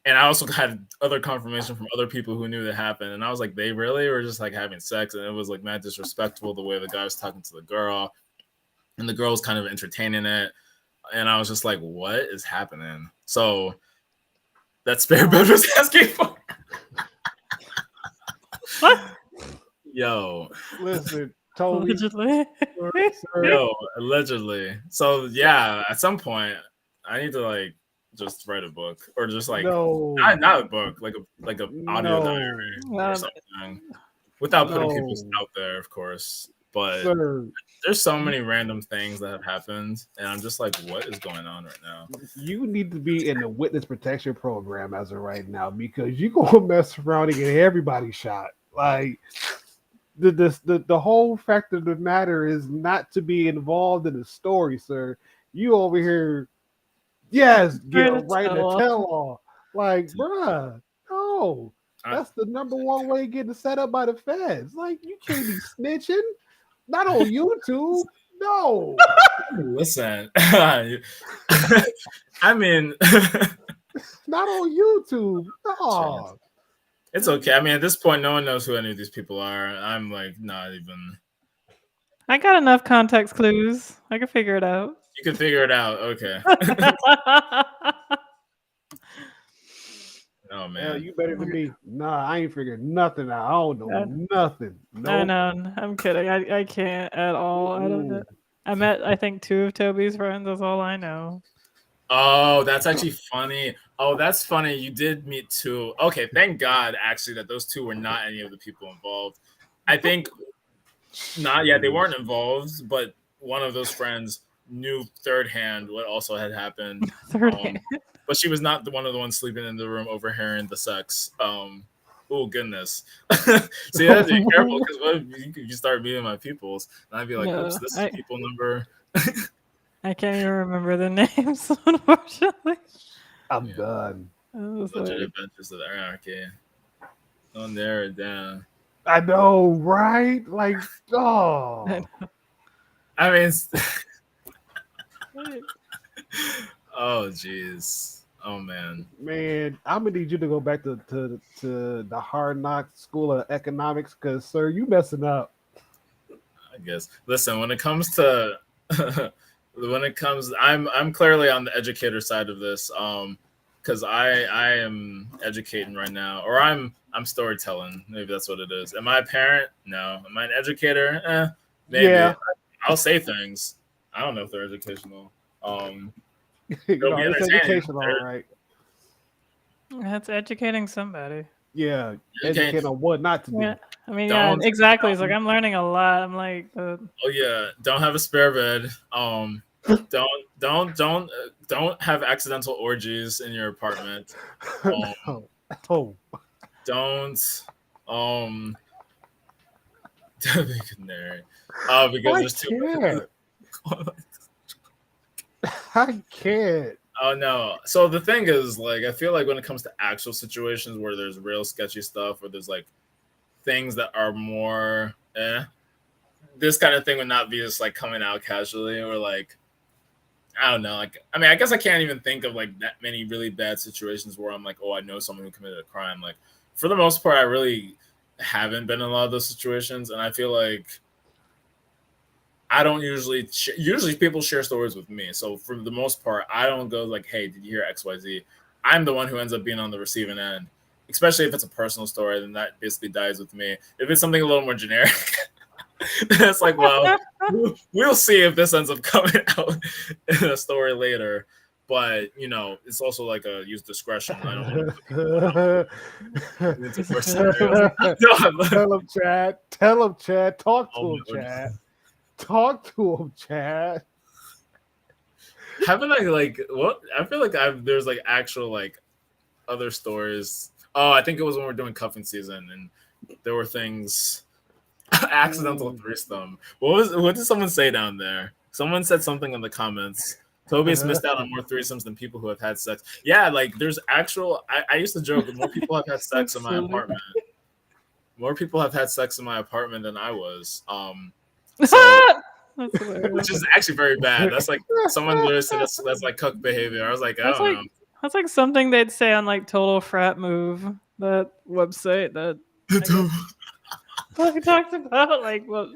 And I also had other confirmation from other people who knew that happened. And I was like, they really were just like having sex. And it was like mad disrespectful the way the guy was talking to the girl. And the girl was kind of entertaining it. And I was just like, what is happening? So that spare bed was asking for. What? Yo. Listen, Toby. Allegedly. Sir, Yo, allegedly. So yeah, at some point I need to like just write a book or just like no. not a book, like a audio No. diary or Um, something. Without putting people No. out there, of course. But Sir, there's so many random things that have happened, and I'm just like, what is going on right now? you need to be in the witness protection program as of right now because you gonna mess around and get everybody shot. Like the whole fact of the matter is not to be involved in the story, sir. You over here, yes, get Trying to right tell to tell all. Like, bruh, no. I- That's the number one way getting set up by the feds. Like, you can't be snitching. Not on YouTube. No. Listen, I mean, Not on YouTube. No. it's okay. I mean, at this point, no one knows who any of these people are. I'm like, not even. I got enough context clues. I can figure it out. You can figure it out. Okay. Oh Hell, man. you better than me. Nah, I ain't figuring nothing out. I don't know nothing. I No. know. I'm kidding. I can't at all. I don't know. I met, I think, 2 of Toby's friends. That's all I know. Oh, that's actually funny. Oh, that's funny. You did meet 2. Okay, thank God actually that those 2 were not any of the people involved. I think not. Yeah, they weren't involved, but one of those friends knew third hand what also had happened. Third Um, hand. But she was not one of the ones sleeping in the room overhearing the sex. Oh goodness. So you have to be careful because what if you start meeting my peoples and I'd be like, No, oops, this is I- people number. I can't even remember the names, unfortunately. I'm Yeah. done. I was Legit like, Adventures of the Anarchy. On there and down. I know, right? Like, oh. I mean, "Wait, oh jeez. Oh man. Man, I'm gonna need you to go back to the Hard Knocks School of Economics because, sir, you messing up. I guess. Listen, when it comes to I'm clearly on the educator side of this. Because I am educating right now, or I'm storytelling. Maybe that's what it is. Am I a parent? No. Am I an educator? Maybe. Yeah. I'll say things. I don't know if they're educational. You know, be it's entertaining. educational, all right. That's educating somebody." Yeah, Okay. educate on what not to do. Yeah. I mean, yeah, Don't- exactly. It's like I'm learning a lot. I'm like, Oh yeah, don't have a spare bed. Don't have accidental orgies in your apartment. No. Oh, Don't canary. Because I there's too can't. much. I can't. Oh no. So the thing is, like, I feel like when it comes to actual situations where there's real sketchy stuff, or there's like things that are more this kind of thing would not be just like coming out casually, or like I don't know. Like, I mean, I guess I can't even think of like that many really bad situations where I'm like, oh, I know someone who committed a crime. Like, for the most part, I really haven't been in a lot of those situations, and I feel like I don't usually people share stories with me. So for the most part, I don't go like, hey, did you hear XYZ? I'm the one who ends up being on the receiving end, especially if it's a personal story, then that basically dies with me. If it's something a little more generic, it's like, well, we'll see if this ends up coming out in a story later. But, you know, it's also like a use discretion. I don't it's a first scenario. Tell him, Chad. Tell him, Chad. Talk to Oh, him, my Chad. Talk to him, Chad. Haven't I like what? I feel like there's like actual like other stories. Oh, I think it was when we were doing cuffing season, and there were things accidental threesome. What did someone say down there? Someone said something in the comments. Toby's missed out on more threesomes than people who have had sex. Yeah, like there's actual. I used to joke that more people have had sex in my apartment. More people have had sex in my apartment than I was. So, That's hilarious. which is actually very bad. That's like someone literally said that's like cuck behavior. I was like, I That's don't like know. That's like something they'd say on like Total Frat Move, that website that like talks about like what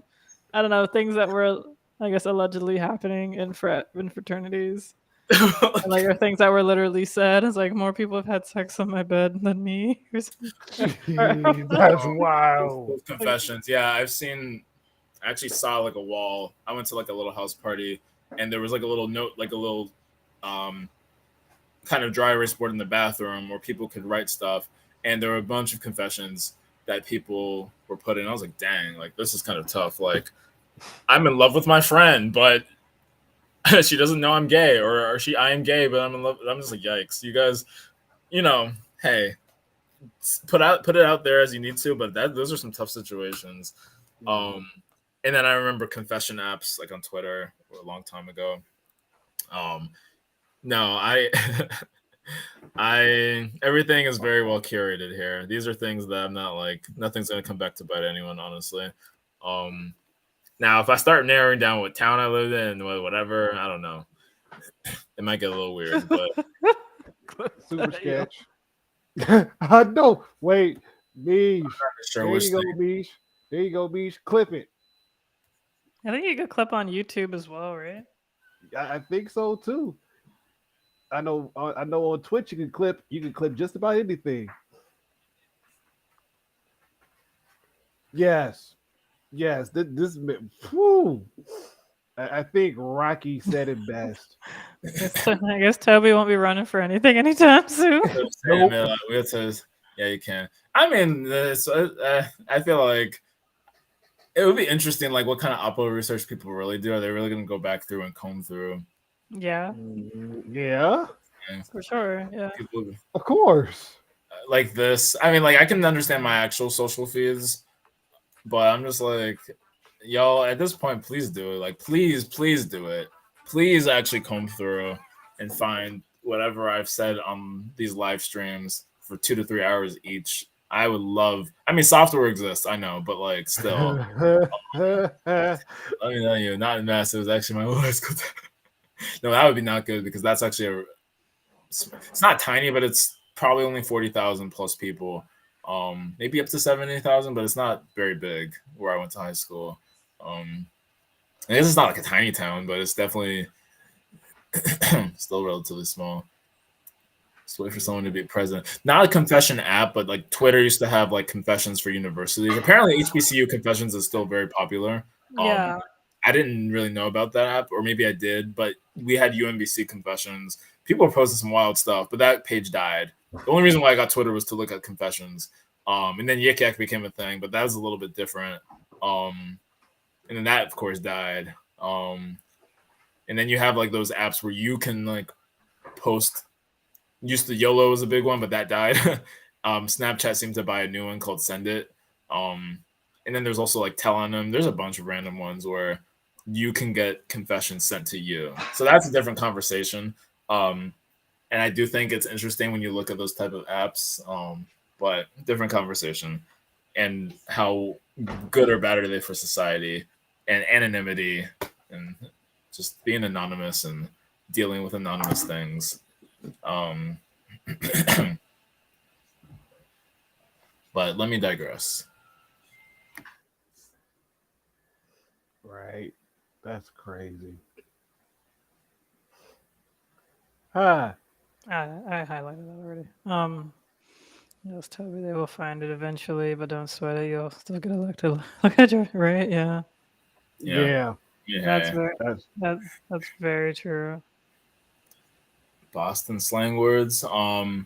I don't know, things that were I guess allegedly happening in fraternities. And, like or things that were literally said. It's like more people have had sex on my bed than me. Or something. Jeez, that's Those wild. confessions. Yeah, I've seen. I actually saw like a wall. I went to like a little house party, and there was like a little note, like a little, kind of dry erase board in the bathroom where people could write stuff, and there were a bunch of confessions that people were putting. I was like, dang, like this is kind of tough. Like, I'm in love with my friend, but she doesn't know I'm gay, or I am gay, but I'm in love. I'm just like, yikes, you guys, hey, put it out there as you need to, but those are some tough situations. And then I remember confession apps like on Twitter a long time ago. No, everything is very well curated here. These are things that I'm not like, nothing's gonna come back to bite anyone, honestly. Now if I start narrowing down what town I lived in, whatever, I don't know. It might get a little weird, but Super sketch. No, wait, Beesh. sure There which you go, thing. Beesh. There you go, Beesh. Clip it. I think you could clip on YouTube as well, right? I think so too. I know on Twitch you can clip just about anything. Yes. This whew. I think Rocky said it best. I guess Toby won't be running for anything anytime soon. Nope. Yeah, you can. I mean, I feel like it would be interesting, like what kind of Oppo research people really do. Are they really going to go back through and comb through? Yeah, Yeah, for sure. Yeah. People of course. like this. I mean, like I can understand my actual social feeds, but I'm just like, y'all, at this point, please do it. Like, please do it. Please actually comb through and find whatever I've said on these live streams for 2 to 3 hours each. I would love. I mean, software exists, I know, but like, still, let me tell you, not in mass. It was actually my old high school. No, that would be not good because that's actually it's not tiny, but it's probably only 40,000 plus people. Maybe up to 70,000, but it's not very big where I went to high school. I guess it's not like a tiny town, but it's definitely still relatively small. Just wait for someone to be president. Not a confession app, but like Twitter used to have like confessions for universities. Apparently, HBCU confessions is still very popular. Yeah. I didn't really know about that app, or maybe I did, but we had UMBC confessions. People were posting some wild stuff, but that page died. The only reason why I got Twitter was to look at confessions. And then Yik Yak became a thing, but that was a little bit different. And then that, of course, died. And then you have like those apps where you can like post. Used to YOLO was a big one, but that died. Snapchat seemed to buy a new one called Send It. And then there's also like Tell on them. There's a bunch of random ones where you can get confessions sent to you. So that's a different conversation. And I do think it's interesting when you look at those type of apps. But different conversation. And how good or bad are they for society and anonymity and just being anonymous and dealing with anonymous things. But let me digress. Right. That's crazy. Huh. I highlighted that already. Yes, Toby, they will find it eventually, but don't sweat it. You'll still get elected. Look at you, right? Yeah. Yeah. That's very true. Boston slang words. Well,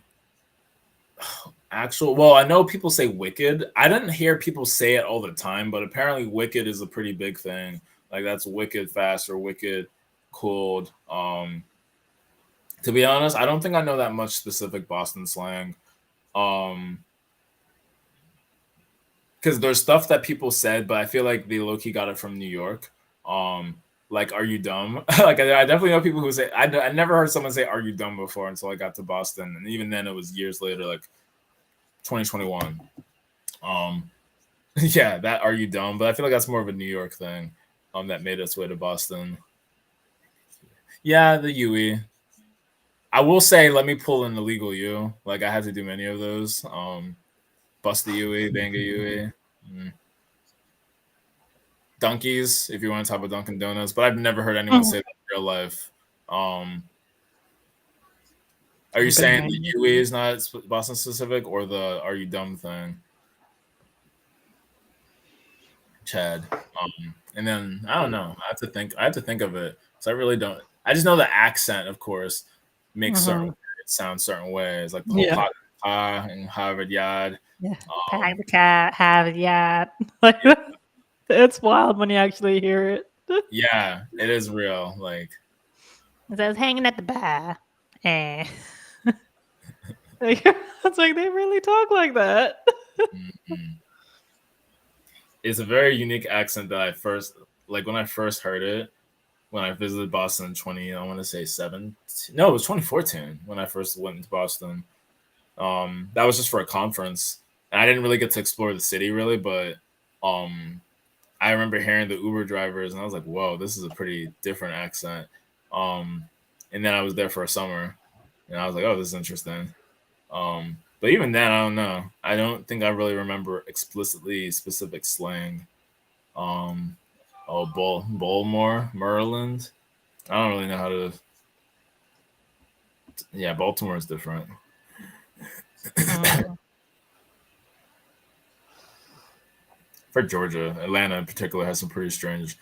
I know people say wicked. I didn't hear people say it all the time, but apparently wicked is a pretty big thing. Like that's wicked fast or wicked cold. To be honest, I don't think I know that much specific Boston slang. Because there's stuff that people said, but I feel like they low-key got it from New York. Like, are you dumb? Like, I definitely know people who say, I never heard someone say, are you dumb before until I got to Boston. And even then it was years later, like 2021. Yeah, that are you dumb? But I feel like that's more of a New York thing that made its way to Boston. Yeah, the Yui. I will say, let me pull an illegal U. Like I had to do many of those. Bust the UE, bang a UE. Dunkies, if you want to talk about Dunkin' Donuts, but I've never heard anyone say that in real life. Are you saying the UE is not Boston specific, or the "are you dumb" thing? Chad. And then I don't know. I have to think of it. So I really don't. I just know the accent, of course, makes certain words sound certain ways, like the whole pa and Harvard Yard. Harvard Yard. Like it's wild when you actually hear it. Yeah, it is real. Like I was hanging at the bar. It's like they really talk like that. It's a very unique accent that I first when I first heard it when I visited Boston in I want to say 7. No, it was 2014 when I first went to Boston. That was just for a conference, and I didn't really get to explore the city really, but I remember hearing the Uber drivers, and I was like, "Whoa, this is a pretty different accent." And then I was there for a summer, and I was like, "Oh, this is interesting." But even then, I don't know. I don't think I really remember explicitly specific slang. Baltimore, Maryland. I don't really know how to. Yeah, Baltimore is different. For Georgia, Atlanta in particular has some pretty strange,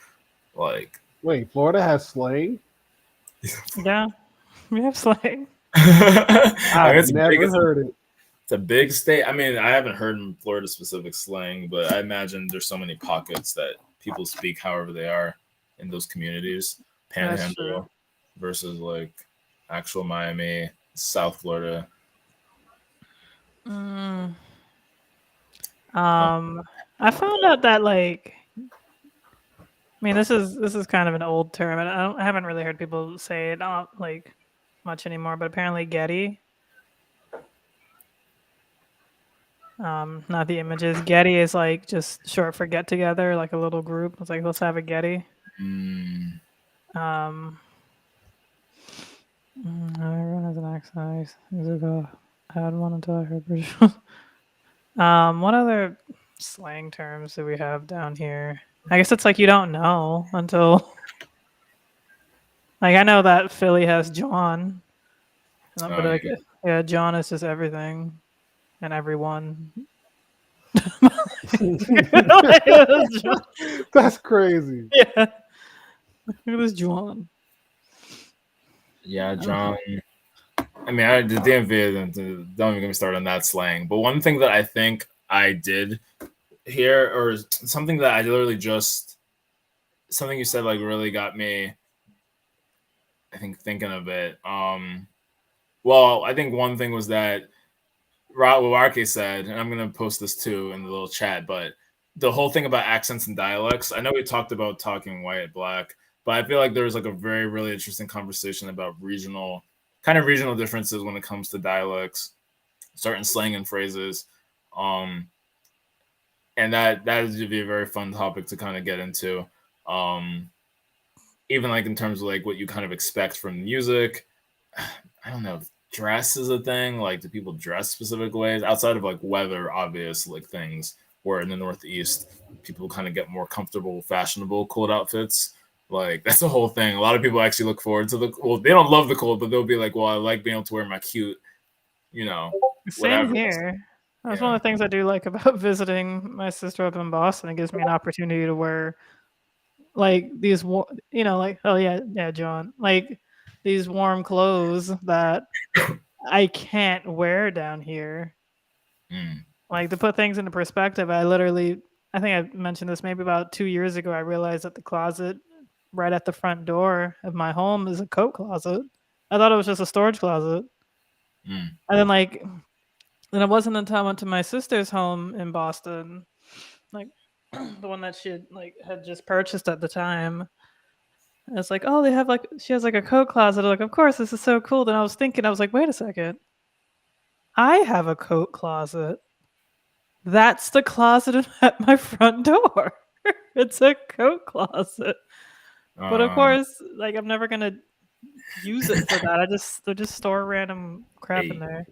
like. Wait, Florida has slang? Yeah, we have slang. I've never heard it. It's a big state. I mean, I haven't heard in Florida specific slang, but I imagine there's so many pockets that people speak however they are in those communities. Panhandle versus like actual Miami, South Florida. I found out that like, I mean, this is kind of an old term, and I haven't really heard people say it like much anymore. But apparently, Getty. Not the images. Getty is like just short for get together, like a little group. It's like let's have a Getty. Everyone has an accent. I had one until I heard British. What other slang terms do we have down here? I guess it's like you don't know until like I know that Philly has John, but like yeah, John is just everything and everyone. That's crazy. Yeah, look at this John. Yeah, John. I mean, the DMV, don't even get me started on that slang. But one thing that I think I did hear, or something that I literally something you said like really got me, I think, thinking of it. Well, I think one thing was that Warke said, and I'm going to post this too in the little chat, but the whole thing about accents and dialects, I know we talked about talking white, black, but I feel like there was like a very, really interesting conversation about regional differences when it comes to dialects, certain slang and phrases. And that would be a very fun topic to kind of get into. Even like in terms of like what you kind of expect from music. I don't know if dress is a thing. Like, do people dress specific ways outside of like weather, obvious like things where in the Northeast, people kind of get more comfortable, fashionable, cold outfits. Like that's the whole thing. A lot of people actually look forward to they don't love the cold, but they'll be like, well, I like being able to wear my cute, Same here. That's one of the things I do like about visiting my sister up in Boston. It gives me an opportunity to wear like these, like, oh yeah, John, like these warm clothes that I can't wear down here. Like to put things into perspective, I think I mentioned this maybe about 2 years ago. I realized that the closet right at the front door of my home is a coat closet. I thought it was just a storage closet. And then it wasn't until I went to my sister's home in Boston, like the one that she had just purchased at the time. And it's like, oh, she has like a coat closet. Like, of course, this is so cool. Then I was like, wait a second. I have a coat closet. That's the closet at my front door. It's a coat closet. But of course, like I'm never gonna use it for that. I just store random crap in Hey. there.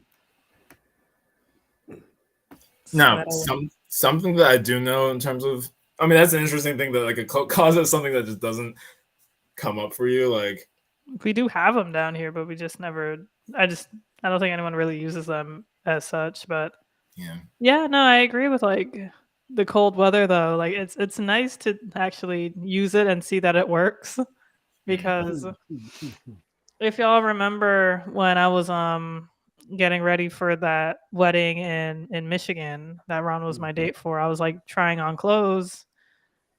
Now, So- something that I do know in terms of, I mean, that's an interesting thing that like a cause is something that just doesn't come up for you. Like, we do have them down here, but we just never. I don't think anyone really uses them as such. But yeah, yeah, no, I agree with like the cold weather though. Like it's nice to actually use it and see that it works because if y'all remember when I was getting ready for that wedding in Michigan that Ron was my date for, I was like trying on clothes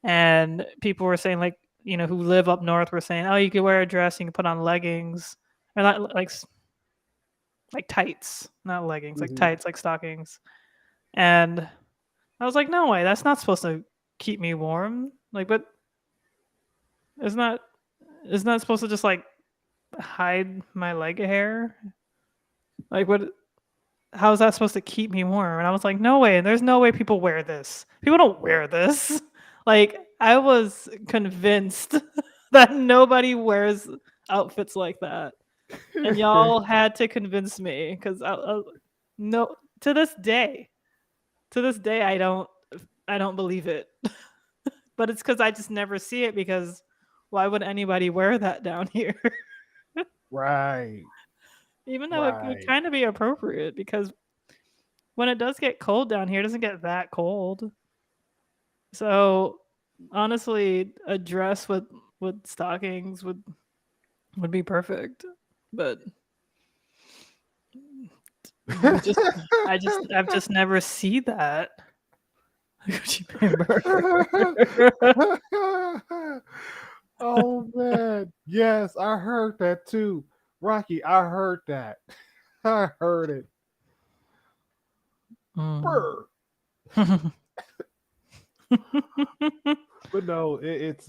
and people were saying like, you know, who live up north were saying, "Oh, you could wear a dress, you can put on leggings." Or not like tights, not leggings, like tights, like stockings. And I was like, "No way, that's not supposed to keep me warm." Like, but it's not supposed to just like hide my leg hair? Like what how is that supposed to keep me warm? And I was like, no way. There's no way people wear this. People don't wear this. Like, I was convinced that nobody wears outfits like that. And y'all had to convince me because no, to this day, I don't believe it. But it's because I just never see it because why would anybody wear that down here? Right. Even though it would Right. kind of be appropriate because when it does get cold down here, it doesn't get that cold. So honestly, a dress with stockings would be perfect. But I've just never see that. Gucci Mane burger. Oh man. Yes, I heard that too. Rocky, I heard that. I heard it. Brr. But no, it's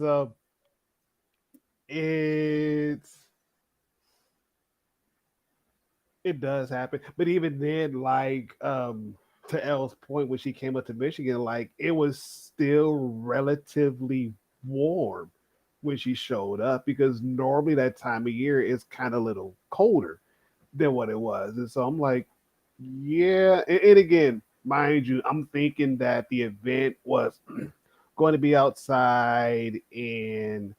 it does happen. But even then, like to Elle's point when she came up to Michigan, like it was still relatively warm when she showed up because normally that time of year is kind of a little colder than what it was. And so I'm like, yeah. And again, mind you, I'm thinking that the event was going to be outside and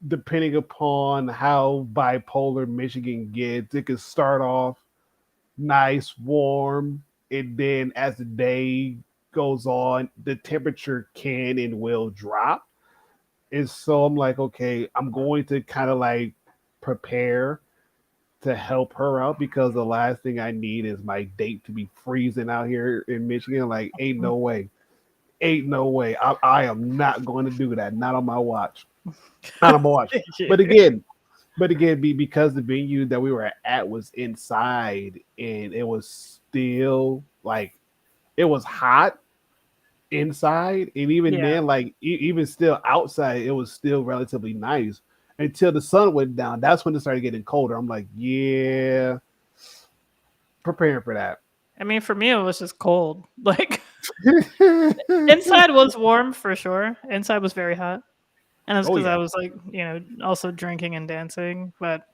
depending upon how bipolar Michigan gets, it could start off nice, warm, and then as the day goes on, the temperature can and will drop. And so I'm like, okay, I'm going to kind of like prepare to help her out because the last thing I need is my date to be freezing out here in Michigan. Like, ain't no way. Ain't no way. I am not going to do that. Not on my watch. Not on my watch. But again, because the venue that we were at was inside and it was still like it was hot inside, and even Yeah. then, like even still outside, it was still relatively nice until the sun went down. That's when it started getting colder. I'm like, yeah, preparing for that. I mean, for me, it was just cold. Like inside was warm for sure. Inside was very hot, and it's Oh because I yeah. was like, you know, also drinking and dancing. But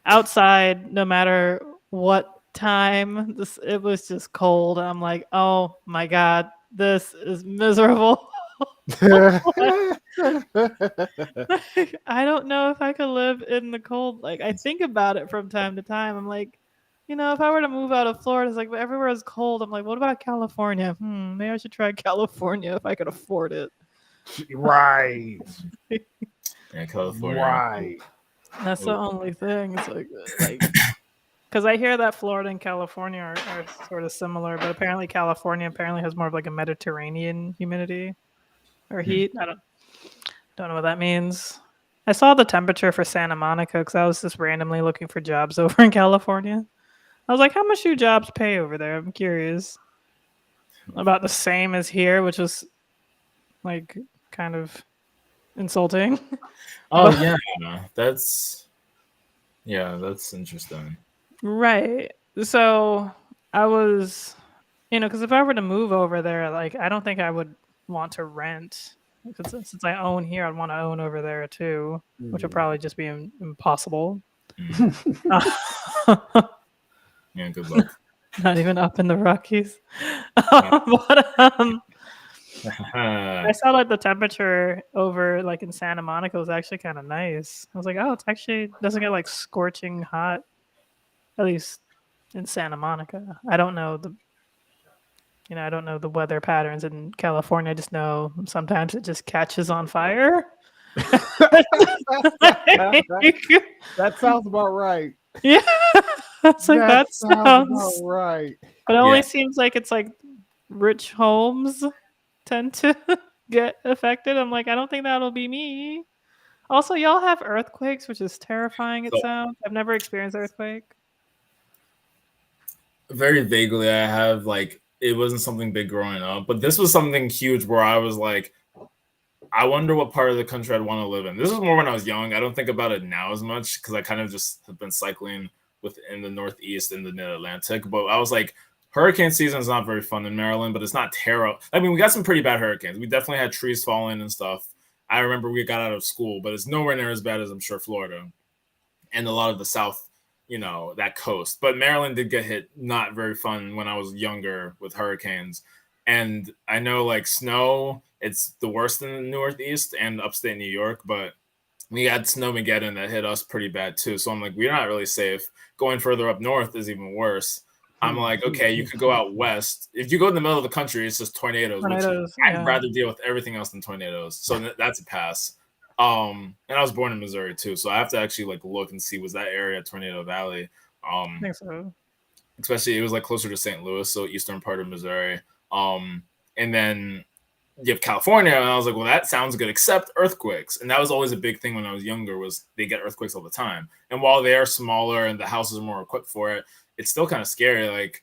outside, no matter what time, it was just cold. I'm like, oh my god, this is miserable. I don't know if I could live in the cold. Like I think about it from time to time. I'm like, you know, if I were to move out of Florida, it's like everywhere is cold. I'm like, what about California? Maybe I should try California if I could afford it. Right. yeah, California. Right. That's the only thing. It's like because I hear that Florida and California are sort of similar, but apparently California has more of like a Mediterranean humidity or heat. I don't know what that means. I saw the temperature for Santa Monica because I was just randomly looking for jobs over in California. I was like, how much do jobs pay over there? I'm curious. About the same as here, which was like kind of insulting. Oh yeah, that's interesting. Right. So I was, you know, because if I were to move over there, like I don't think I would want to rent Since I own here, I'd want to own over there too, which would Mm. probably just be impossible. Yeah, good luck. Not even up in the Rockies. But I saw like the temperature over like in Santa Monica was actually kind of nice. I was like, oh, it's actually doesn't get like scorching hot, at least in Santa Monica. I don't know the weather patterns in California. I just know sometimes it just catches on fire. That sounds about right. Yeah, it's like that sounds sounds. about right. But it only Yeah. seems like it's like rich homes tend to get affected. I'm like, I don't think that'll be me. Also, y'all have earthquakes, which is terrifying. It So- sounds. I've never experienced earthquake. Very vaguely, I have like it wasn't something big growing up, but this was something huge where I was like, I wonder what part of the country I'd want to live in. This was more when I was young. I don't think about it now as much because I kind of just have been cycling within the Northeast and the Mid-Atlantic. But I was like, hurricane season is not very fun in Maryland, but it's not terrible. I mean, we got some pretty bad hurricanes. We definitely had trees falling and stuff. I remember we got out of school, but it's nowhere near as bad as I'm sure Florida and a lot of the South, that coast. But Maryland did get hit not very fun when I was younger with hurricanes. And I know like snow, it's the worst in the Northeast and upstate New York, but we had Snowmageddon that hit us pretty bad too. So I'm like, we're not really safe. Going further up north is even worse. I'm like, okay, you could go out west. If you go in the middle of the country, it's just tornadoes. Tornadoes, I'd yeah. rather deal with everything else than tornadoes. So that's a pass. And I was born in Missouri too, so I have to actually like look and see was that area Tornado Valley. I think so. Especially it was like closer to St. Louis, so eastern part of Missouri. And then you have California, and I was like, well, that sounds good, except earthquakes. And that was always a big thing when I was younger, was they get earthquakes all the time. And while they are smaller and the houses are more equipped for it, it's still kind of scary. Like,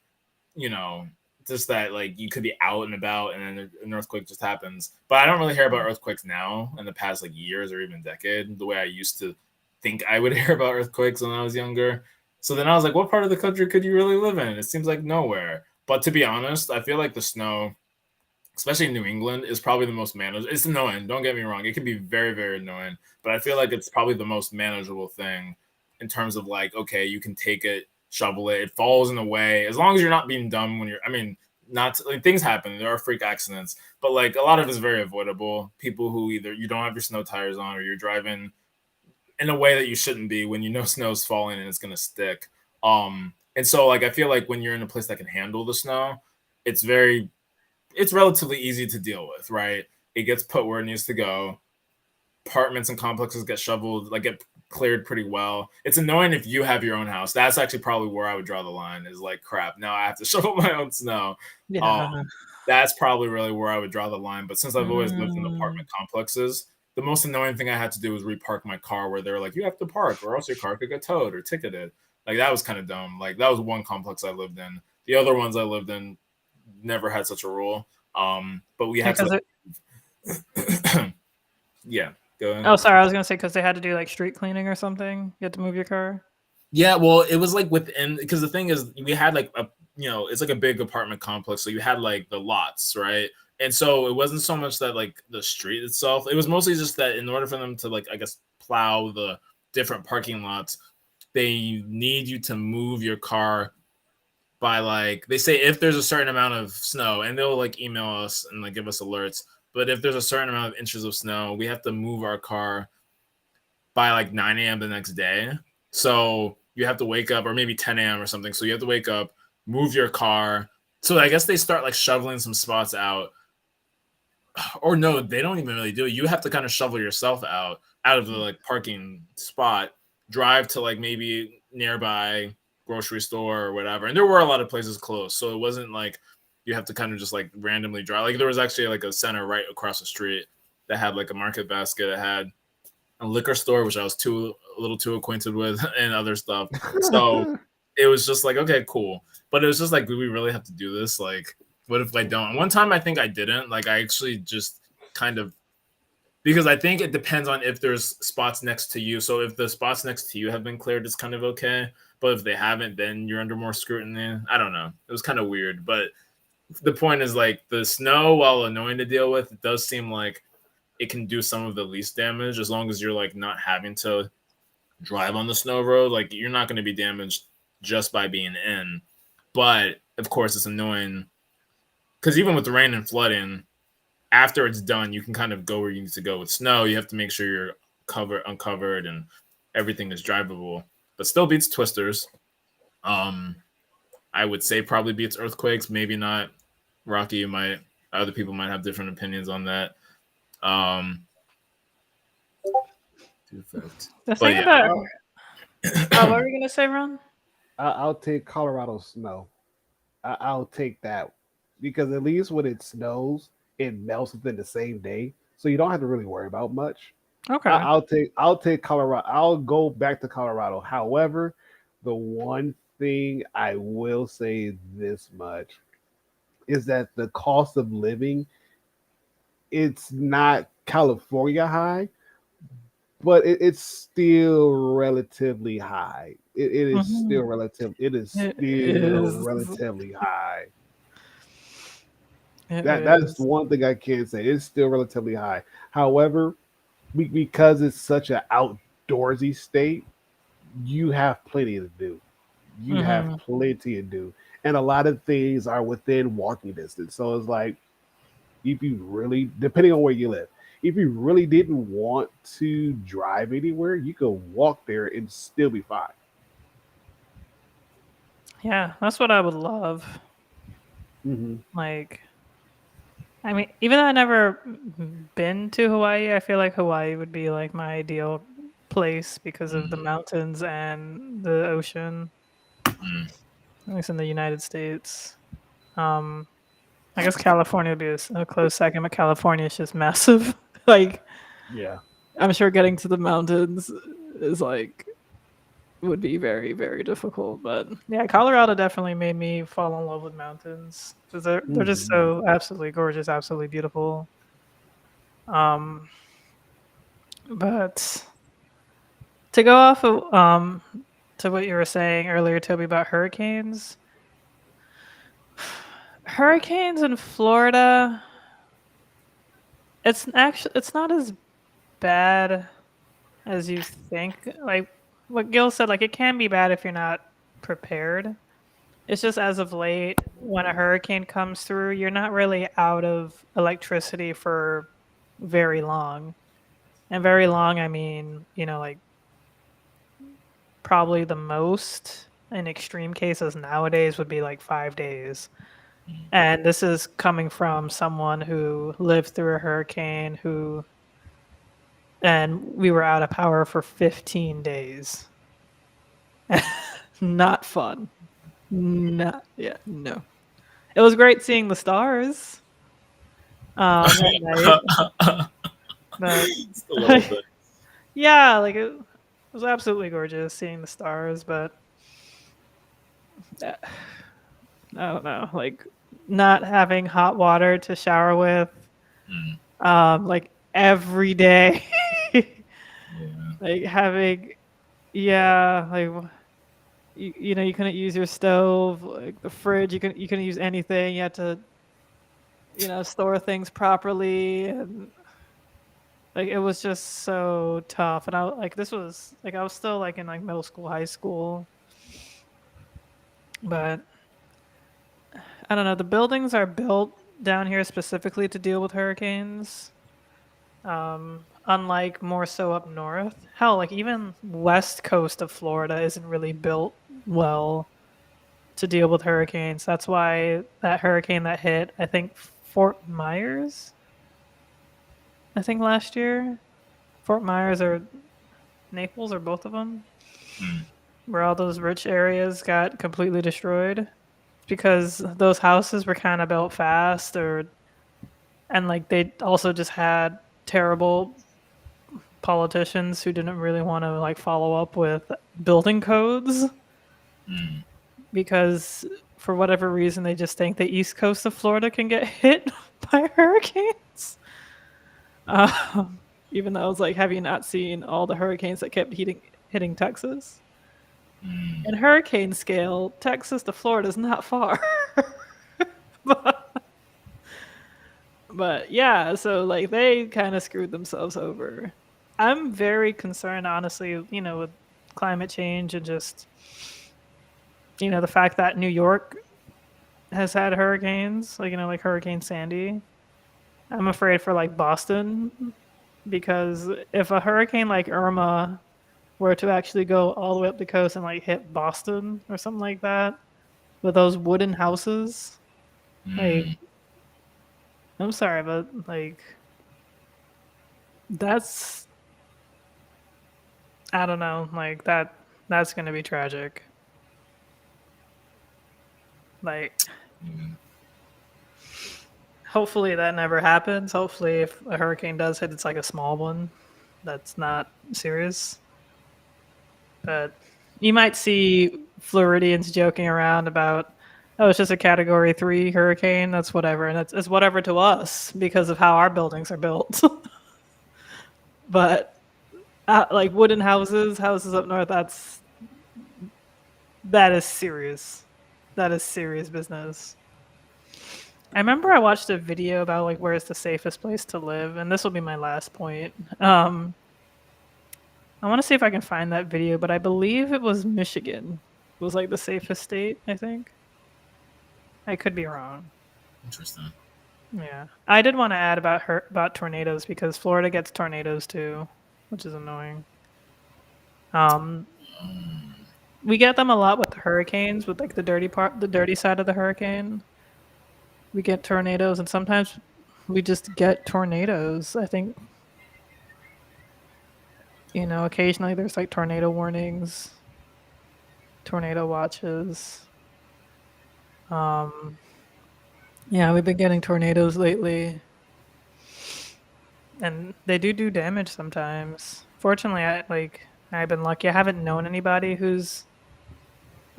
just that like you could be out and about and then an earthquake just happens. But I don't really hear about earthquakes now in the past like years or even decade, the way I used to think I would hear about earthquakes when I was younger. So then I was like, what part of the country could you really live in? It seems like nowhere. But to be honest, I feel like the snow, especially in New England, is probably the most manageable. It's annoying. Don't get me wrong. It can be very, very annoying. But I feel like it's probably the most manageable thing in terms of like, okay, you can take it, shovel it. It falls in a way. As long as you're not being dumb when not like things happen. There are freak accidents. But like a lot of it is very avoidable. People who either you don't have your snow tires on or you're driving in a way that you shouldn't be when you know snow's falling and it's going to stick. And so like I feel like when you're in a place that can handle the snow, it's relatively easy to deal with, right? It gets put where it needs to go. Apartments and complexes get shoveled, like get cleared pretty well. It's annoying if you have your own house. That's actually probably where I would draw the line, is like, crap, now I have to shovel my own snow. Yeah. That's probably really where I would draw the line. But since I've always lived in apartment complexes, the most annoying thing I had to do was repark my car, where they were like, you have to park or else your car could get towed or ticketed. Like that was kind of dumb. Like that was one complex I lived in. The other ones I lived in never had such a rule. But we had to yeah, go ahead. Oh, sorry. I was gonna say because they had to do like street cleaning or something. You had to move your car. Yeah, well, it was like within, because the thing is, we had like it's like a big apartment complex, so you had like the lots, right? And so it wasn't so much that like the street itself, it was mostly just that in order for them to like, I guess, plow the different parking lots, they need you to move your car by like, they say if there's a certain amount of snow, and they'll like email us and like give us alerts, but if there's a certain amount of inches of snow, we have to move our car by like 9 a.m. the next day. So you have to wake up, or maybe 10 a.m. or something. So you have to wake up, move your car. So I guess they start like shoveling some spots out. Or no, they don't even really do it. You have to kind of shovel yourself out of the like parking spot, drive to like maybe nearby grocery store or whatever. And there were a lot of places close. So it wasn't like you have to kind of just like randomly drive. Like there was actually like a center right across the street that had like a market basket that had a liquor store, which I was a little too acquainted with, and other stuff. So it was just like, okay, cool. But it was just like, do we really have to do this? Like, what if I don't? One time I think I didn't. Like, I actually just kind of, because I think it depends on if there's spots next to you. So if the spots next to you have been cleared, it's kind of okay. But if they haven't, then you're under more scrutiny. I don't know. It was kind of weird. But the point is, like, the snow, while annoying to deal with, it does seem like it can do some of the least damage as long as you're like not having to drive on the snow road. Like you're not going to be damaged just by being in. But of course, it's annoying because even with the rain and flooding, after it's done, you can kind of go where you need to go. With snow, you have to make sure you're uncovered, and everything is drivable. But still beats Twisters. I would say probably beats Earthquakes. Maybe not. Rocky, other people might have different opinions on that. The thing about what were you gonna say, Ron? I'll take Colorado snow. I'll take that because at least when it snows, it melts within the same day, so you don't have to really worry about much. Okay. I'll take Colorado. I'll go back to Colorado. However, the one thing I will say this much is that the cost of living, it's not California high, but it's still relatively high. It is still relative. It is still relatively high. That's one thing I can say. It's still relatively high. However, because it's such an outdoorsy state, you have plenty to do. You have plenty to do, and a lot of things are within walking distance. So it's like, if you really, depending on where you live, if you really didn't want to drive anywhere, you could walk there and still be fine. Yeah, that's what I would love. Like, I mean, even though I never been to Hawaii, I feel like Hawaii would be like my ideal place because of the mountains and the ocean. At least in the United States. I guess California would be a close second, but California is just massive. Like, Yeah. I'm sure getting to the mountains is like would be very, very difficult. But yeah, Colorado definitely made me fall in love with mountains because they're just so absolutely gorgeous, absolutely beautiful. But to go off of to what you were saying earlier, Toby, about hurricanes. Hurricanes in Florida, it's not as bad as you think. Like what Gil said, like it can be bad if you're not prepared. It's just as of late, when a hurricane comes through, you're not really out of electricity for very long. And very long, I mean, like probably the most in extreme cases nowadays would be like 5 days. And this is coming from someone who lived through a hurricane and we were out of power for 15 days. Not fun. No. It was great seeing the stars at night. But, yeah, like it was absolutely gorgeous seeing the stars, but I don't know, like not having hot water to shower with, like every day, like having, like you couldn't use your stove, like the fridge, you couldn't use anything. You had to, store things properly, and like it was just so tough. And I like this was like I was still like in like middle school, high school, but I don't know. The buildings are built down here specifically to deal with hurricanes. Unlike more so up north. Hell, like even west coast of Florida isn't really built well to deal with hurricanes. That's why that hurricane that hit, I think Fort Myers, last year, Fort Myers or Naples or both of them, where all those rich areas got completely destroyed because those houses were kind of built fast, and like they also just had terrible politicians who didn't really want to like follow up with building codes because for whatever reason they just think the east coast of Florida can get hit by hurricanes. Even though I was like, have you not seen all the hurricanes that kept hitting Texas? In hurricane scale, Texas to Florida is not far. But yeah, so like they kind of screwed themselves over. I'm very concerned, honestly, with climate change and just, the fact that New York has had hurricanes, like Hurricane Sandy. I'm afraid for like Boston because if a hurricane like Irma were to actually go all the way up the coast and like hit Boston or something like that with those wooden houses, like I'm sorry, but like that's I don't know, like that's gonna be tragic. Like hopefully that never happens. Hopefully if a hurricane does hit, it's like a small one that's not serious. But you might see Floridians joking around about, oh, it's just a Category 3 hurricane. That's whatever, and it's whatever to us because of how our buildings are built. But like wooden houses up north, that is serious. That is serious business. I remember I watched a video about like where's the safest place to live, and this will be my last point. I want to see if I can find that video, but I believe it was Michigan. It was like the safest state, I think. I could be wrong. Interesting. Yeah, I did want to add about tornadoes because Florida gets tornadoes too, which is annoying. We get them a lot with hurricanes, with like the dirty side of the hurricane. We get tornadoes, and sometimes we just get tornadoes. I think, occasionally there's like tornado warnings, tornado watches. Yeah, we've been getting tornadoes lately, and they do damage sometimes. Fortunately, I've been lucky. I haven't known anybody who's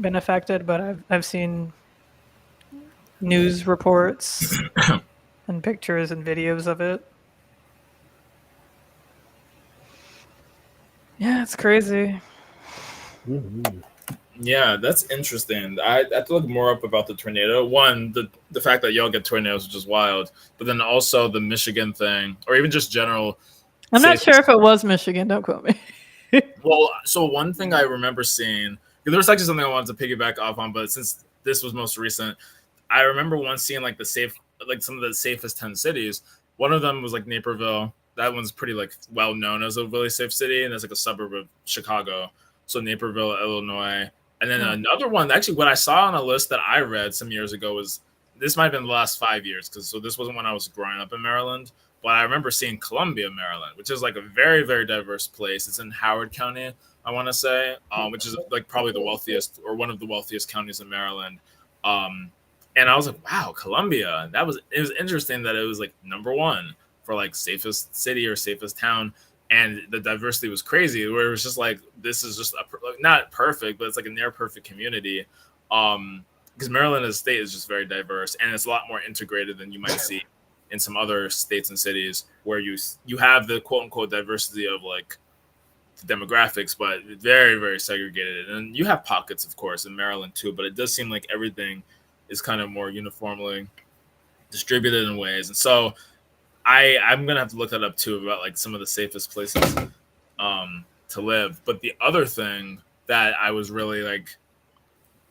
been affected, but I've seen news reports and pictures and videos of it. Yeah, it's crazy. Yeah, that's interesting. I have to look more up about the tornado. One, the fact that y'all get tornadoes, which is wild, but then also the Michigan thing, or even just general. I'm not sure if it was Michigan. Don't quote me. Well, so one thing I remember seeing, there was actually something I wanted to piggyback off on, but since this was most recent, I remember once seeing like some of the safest 10 cities. One of them was like Naperville. That one's pretty like well known as a really safe city, and it's like a suburb of Chicago. So Naperville, Illinois. And then another one, actually, what I saw on a list that I read some years ago was, this might have been the last 5 years, so this wasn't when I was growing up in Maryland, but I remember seeing Columbia, Maryland, which is like a very, very diverse place. It's in Howard County, I want to say, which is like probably the wealthiest or one of the wealthiest counties in Maryland. And I was like, wow, Columbia. It was interesting that it was like number one for like safest city or safest town. And the diversity was crazy, where it was just like, this is just not perfect, but it's like a near perfect community. Because Maryland as a state is just very diverse, and it's a lot more integrated than you might see in some other states and cities, where you have the quote unquote diversity of like the demographics, but very, very segregated. And you have pockets, of course, in Maryland too, but it does seem like everything is kind of more uniformly distributed in ways. And so I'm gonna have to look that up too, about like some of the safest places to live. But the other thing that I was really like,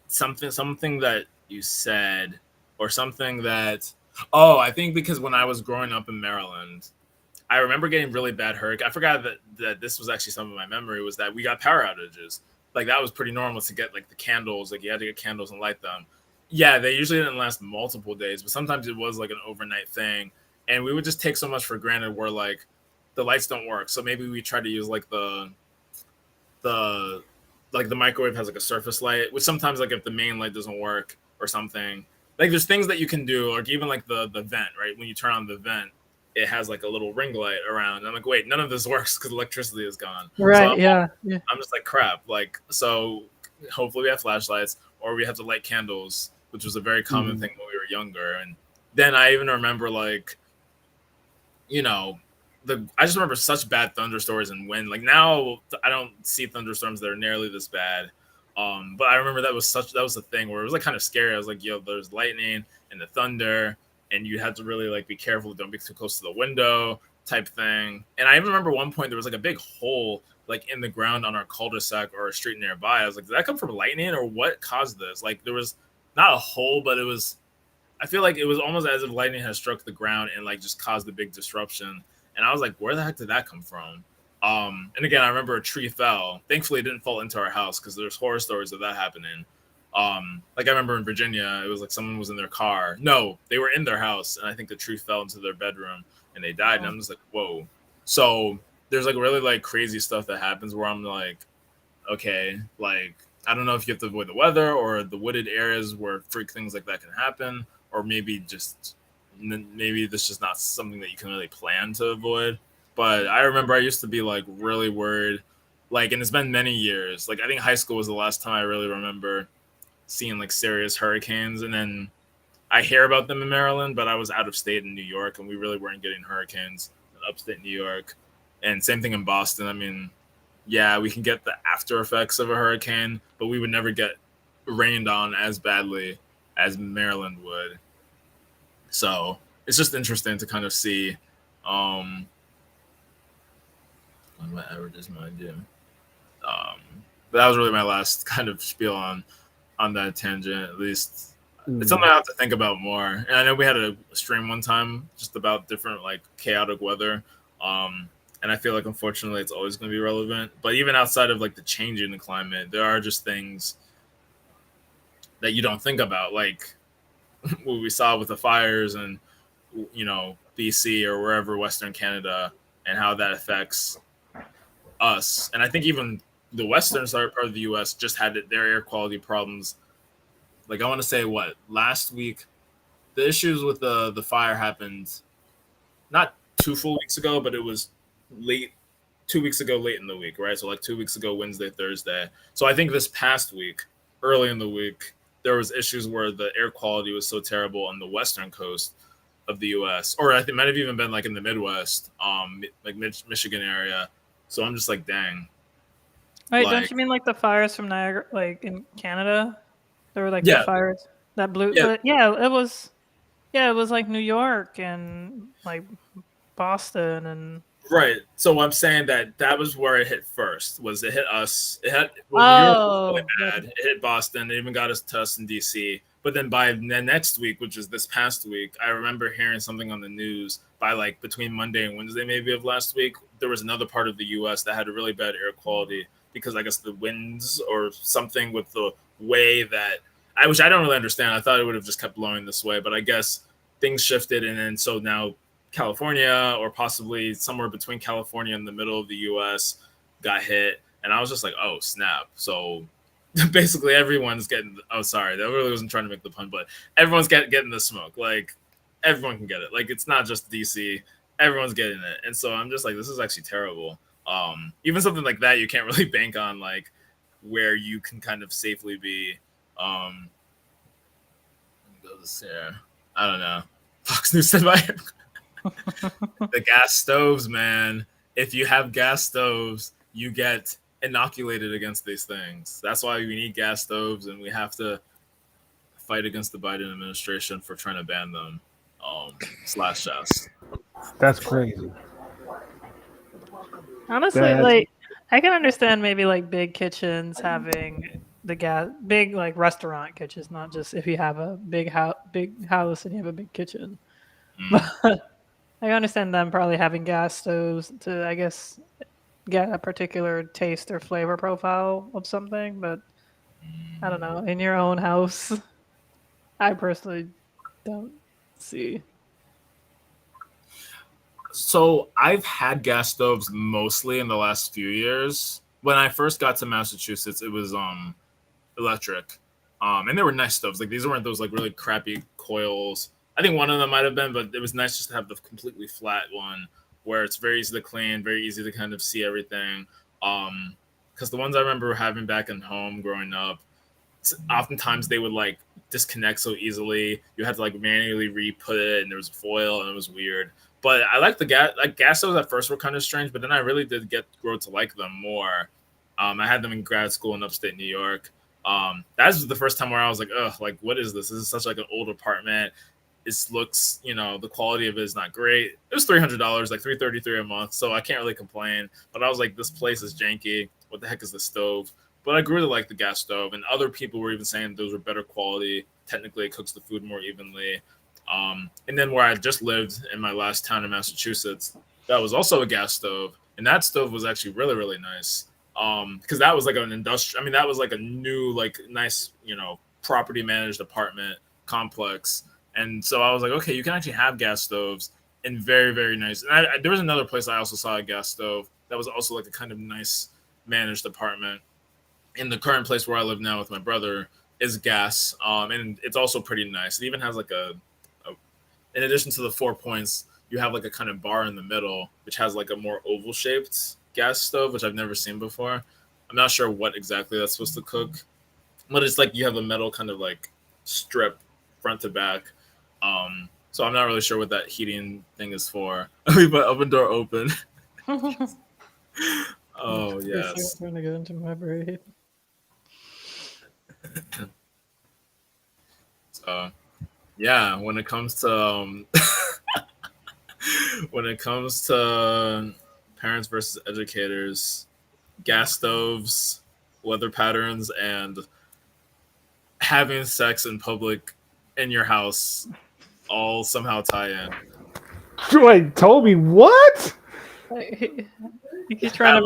something that you said, or something that I think because when I was growing up in Maryland, I remember getting really bad hurricane. I forgot that this was actually some of my memory, was that we got power outages. Like that was pretty normal to get like the candles, like you had to get candles and light them. Yeah, they usually didn't last multiple days, but sometimes it was like an overnight thing. And we would just take so much for granted where like the lights don't work. So maybe we try to use like the microwave has like a surface light, which sometimes like if the main light doesn't work or something, like there's things that you can do, or even like the vent, right? When you turn on the vent, it has like a little ring light around. I'm like, wait, none of this works because electricity is gone. Right. So yeah. I'm just like, crap. Like, so hopefully we have flashlights, or we have to light candles, which was a very common thing when we were younger. And then I even remember like, I just remember such bad thunderstorms and wind. Like now I don't see thunderstorms that are nearly this bad. But I remember that was the thing where it was like kind of scary. I was like, yo, there's lightning and the thunder. and you had to really like be careful, don't be too close to the window type thing. And I even remember one point there was like a big hole like in the ground on our cul-de-sac or a street nearby. I was like, did that come from lightning or what caused this? Like there was not a hole, but it was, I feel like it was almost as if lightning had struck the ground and like just caused a big disruption. And I was like, where the heck did that come from? And again, I remember a tree fell. Thankfully, it didn't fall into our house because there's horror stories of that happening. Like I remember in Virginia, it was like someone was in their car. No, they were in their house, and I think the tree fell into their bedroom and they died. And I'm just like, whoa. So there's like really like crazy stuff that happens where I'm like, okay, like I don't know if you have to avoid the weather or the wooded areas where freak things like that can happen, or maybe maybe this is just not something that you can really plan to avoid. But I remember I used to be like really worried, like, and it's been many years. Like I think high school was the last time I really remember seeing like serious hurricanes. And then I hear about them in Maryland, but I was out of state in New York, and we really weren't getting hurricanes in upstate New York. And same thing in Boston. I mean, yeah, we can get the after effects of a hurricane, but we would never get rained on as badly as Maryland would. So it's just interesting to kind of see what averages might do. But that was really my last kind of spiel on that tangent. At least it's something I have to think about more. And I know we had a stream one time just about different like chaotic weather. And I feel like unfortunately it's always going to be relevant. But even outside of like the change in the climate, there are just things that you don't think about, like what we saw with the fires and BC or wherever Western Canada, and how that affects us. And I think even the western part of the U.S. just had their air quality problems. Like I want to say last week, the issues with the fire happened not 2 full weeks ago, but it was late 2 weeks ago, late in the week, right? So like 2 weeks ago, Wednesday, Thursday. So I think this past week, early in the week, there was issues where the air quality was so terrible on the western coast of the U.S., or I think it might have even been like in the Midwest, like Michigan area. So I'm just like, dang. Wait, like, don't you mean like the fires from Niagara, like in Canada? There were like Yeah. the fires that blew. Yeah. It was. Yeah, it was like New York and like Boston and. Right. So I'm saying that was where it hit first. Was it hit us? It had New York was really bad. It hit Boston. It even got us to us in DC. But then by the next week, which is this past week, I remember hearing something on the news by like between Monday and Wednesday maybe of last week. There was another part of the U.S. that had a really bad air quality because I guess the winds or something with the way that which I don't really understand. I thought it would have just kept blowing this way, but I guess things shifted, and then so now California, or possibly somewhere between California and the middle of the U.S., got hit, and I was just like, "Oh snap!" So basically, everyone's getting. Oh, sorry, that really wasn't trying to make the pun, but everyone's getting the smoke. Like everyone can get it. Like it's not just DC. Everyone's getting it, and so I'm just like, this is actually terrible. Even something like that, you can't really bank on like where you can kind of safely be. Goes here. I don't know. Fox News said the gas stoves, man. If you have gas stoves, you get inoculated against these things. That's why we need gas stoves, and we have to fight against the Biden administration for trying to ban them. Slash us. That's crazy. Honestly, like I can understand maybe like big kitchens having the gas, big like restaurant kitchens, not just if you have a big house and you have a big kitchen. But I understand them probably having gas stoves to, I guess, get a particular taste or flavor profile of something. But I don't know. In your own house, I personally don't see. So I've had gas stoves mostly in the last few years. When I first got to Massachusetts, it was electric, and they were nice stoves. Like these weren't those like really crappy coils. I think one of them might have been, but it was nice just to have the completely flat one where it's very easy to clean, very easy to kind of see everything. Because the ones I remember having back in home growing up, oftentimes they would like disconnect so easily. You had to like manually re-put it, and there was foil, and it was weird. But I like the gas stoves at first were kind of strange, but then I really did grow to like them more. I had them in grad school in upstate New York. That was the first time where I was like, ugh, like what is this? This is such like an old apartment. it looks, the quality of it is not great. It was $300, like $333 a month, so I can't really complain. But I was like, this place is janky. What the heck is the stove? But I really like the gas stove, and other people were even saying those were better quality. Technically, it cooks the food more evenly. And then where I just lived in my last town in Massachusetts, that was also a gas stove, and that stove was actually really, really nice. Because that was like an industrial. I mean, that was like a new, like nice, property managed apartment complex. And so I was like, okay, you can actually have gas stoves and very, very nice. And there was another place I also saw a gas stove that was also like a kind of nice managed apartment. In the current place where I live now with my brother is gas, and it's also pretty nice. It even has like in addition to the 4 points, you have like a kind of bar in the middle, which has like a more oval shaped gas stove, which I've never seen before. I'm not sure what exactly that's supposed to cook, but it's like you have a metal kind of like strip front to back. So I'm not really sure what that heating thing is for. Leave my oven door open. Oh yes. I'm trying to get into my brain. Yeah, when it comes to parents versus educators, gas stoves, weather patterns, and having sex in public in your house all somehow tie in. Wait, Toby, what? He's trying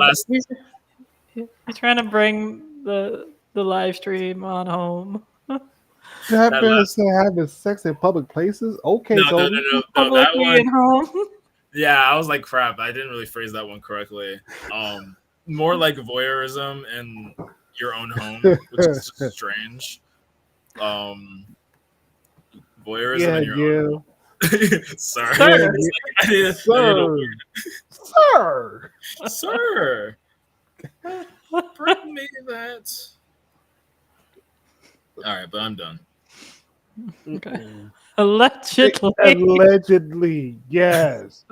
he's trying to bring the live stream on home. That man said having sex in public places? Okay, No, Toby. that Publicly one. at home. Yeah, I was like, crap. I didn't really phrase that one correctly. More like voyeurism in your own home, which is just strange. Voyeurism in your own. Sir. Sir. Bring me that. All right, but I'm done. Okay. Allegedly. Allegedly, yes.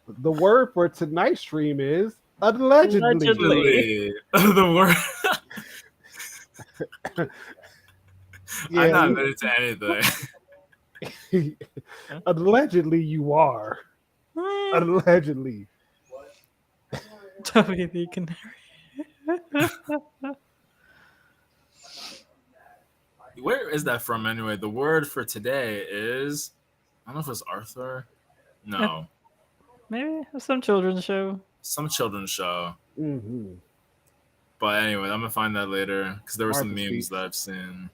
The word for tonight's stream is allegedly. The word. Yeah, I'm not admitted to anything. Allegedly, you are. Allegedly. Toby the Canary. Where is that from anyway? The word for today is, I don't know if it's Arthur. No. Maybe some children's show. Some children's show. Mm-hmm. But anyway, I'm going to find that later because there were some Arthur memes speech. that I've seen.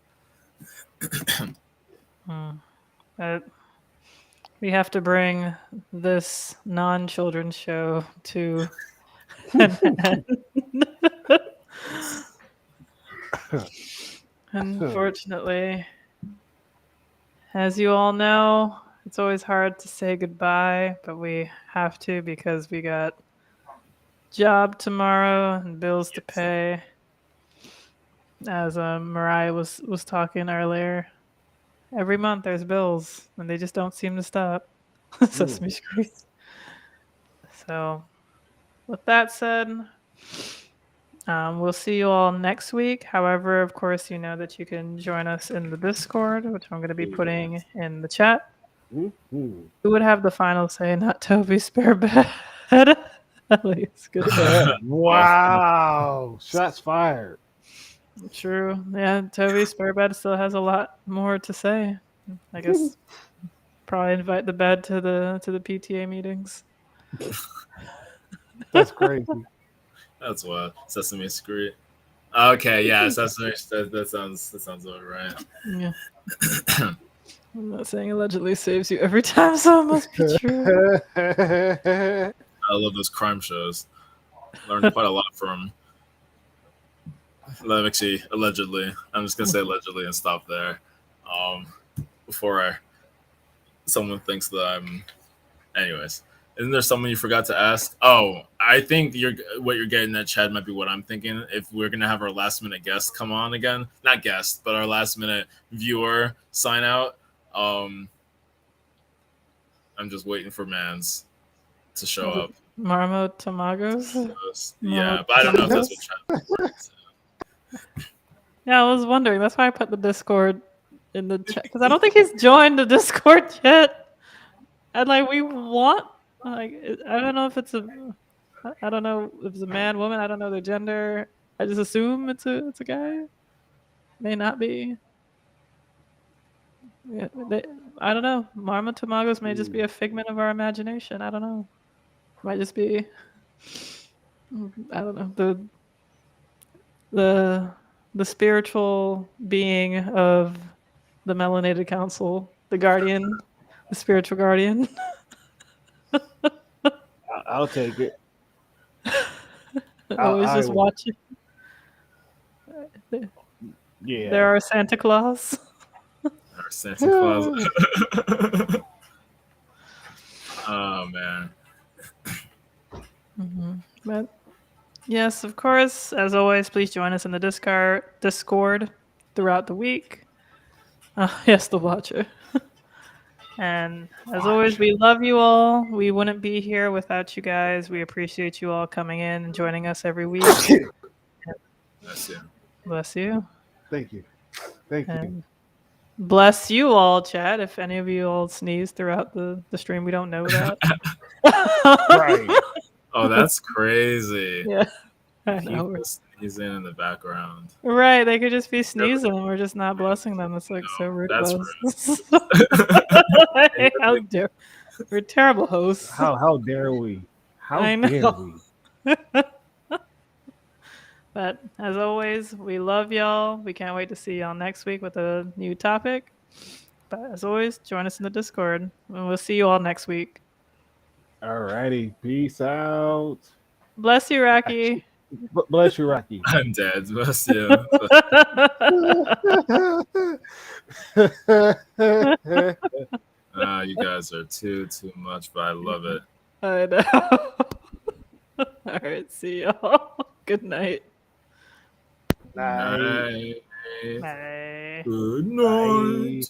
We have to bring this non-children's show to Unfortunately, as you all know, it's always hard to say goodbye, but we have to because we got job tomorrow and bills to pay. As Mariah was talking earlier, every month there's bills and they just don't seem to stop. Sesame Street. So, with that said, we'll see you all next week. However, of course, you know that you can join us in the Discord, which I'm going to be putting in the chat. Mm-hmm. Who would have the final say? Not Toby Spare Bed. At least, good. Wow. Shots fired. True. Yeah, Toby Spare Bed still has a lot more to say. I guess probably invite the bed to the PTA meetings. That's crazy. That's what Sesame Street. Okay, yeah, Sesame. That sounds about right. Yeah. I'm not saying allegedly saves you every time, so it must be true. I love those crime shows. Learned quite a lot from. Actually, allegedly, I'm just gonna say allegedly and stop there. Before someone thinks that I'm. Anyways. Isn't there someone you forgot to ask? Oh, I think what you're getting at, Chad, might be what I'm thinking. If we're gonna have our last minute guest come on again, not guest, but our last minute viewer sign out. I'm just waiting for Mans to show up. Marmo Tamagos? Yeah, but I don't know if that's what Chad. Yeah, I was wondering. That's why I put the Discord in the chat because I don't think he's joined the Discord yet. And like we want, like I don't know if it's a, I don't know if it's a man, woman. I don't know their gender. I just assume it's a guy. May not be. Yeah, I don't know. Marma Tamagos may just be a figment of our imagination. I don't know. Might just be. I don't know the spiritual being of the Melanated Council, the guardian, the spiritual guardian. I'll take it. Always I just will. watching. Yeah. There are Santa Claus. Or Santa Claus. Oh man. But yes, of course, as always, please join us in the Discord throughout the week. Yes, the Watcher. And as always, we love you all. We wouldn't be here without you guys. We appreciate you all coming in and joining us every week. That's it. Bless you. Thank you. Thank you. And bless you all, chat. If any of you all sneeze throughout the stream, we don't know that. Right. Oh, that's crazy. Yeah. I know. People sneezing in the background. Right, they could just be sneezing. We're just not blessing them. It's like so rude. That's of us. How dare we're terrible hosts. How dare we? How I know. dare we? But as always, we love y'all. We can't wait to see y'all next week with a new topic. But as always, join us in the Discord. And we'll see you all next week. Alrighty. Peace out. Bless you, Rocky. Bless you, Rocky. I'm dead. Bless you. You guys are too much, but I love it. I know. All right, see y'all. Good night. Night. Night. Bye. Good night.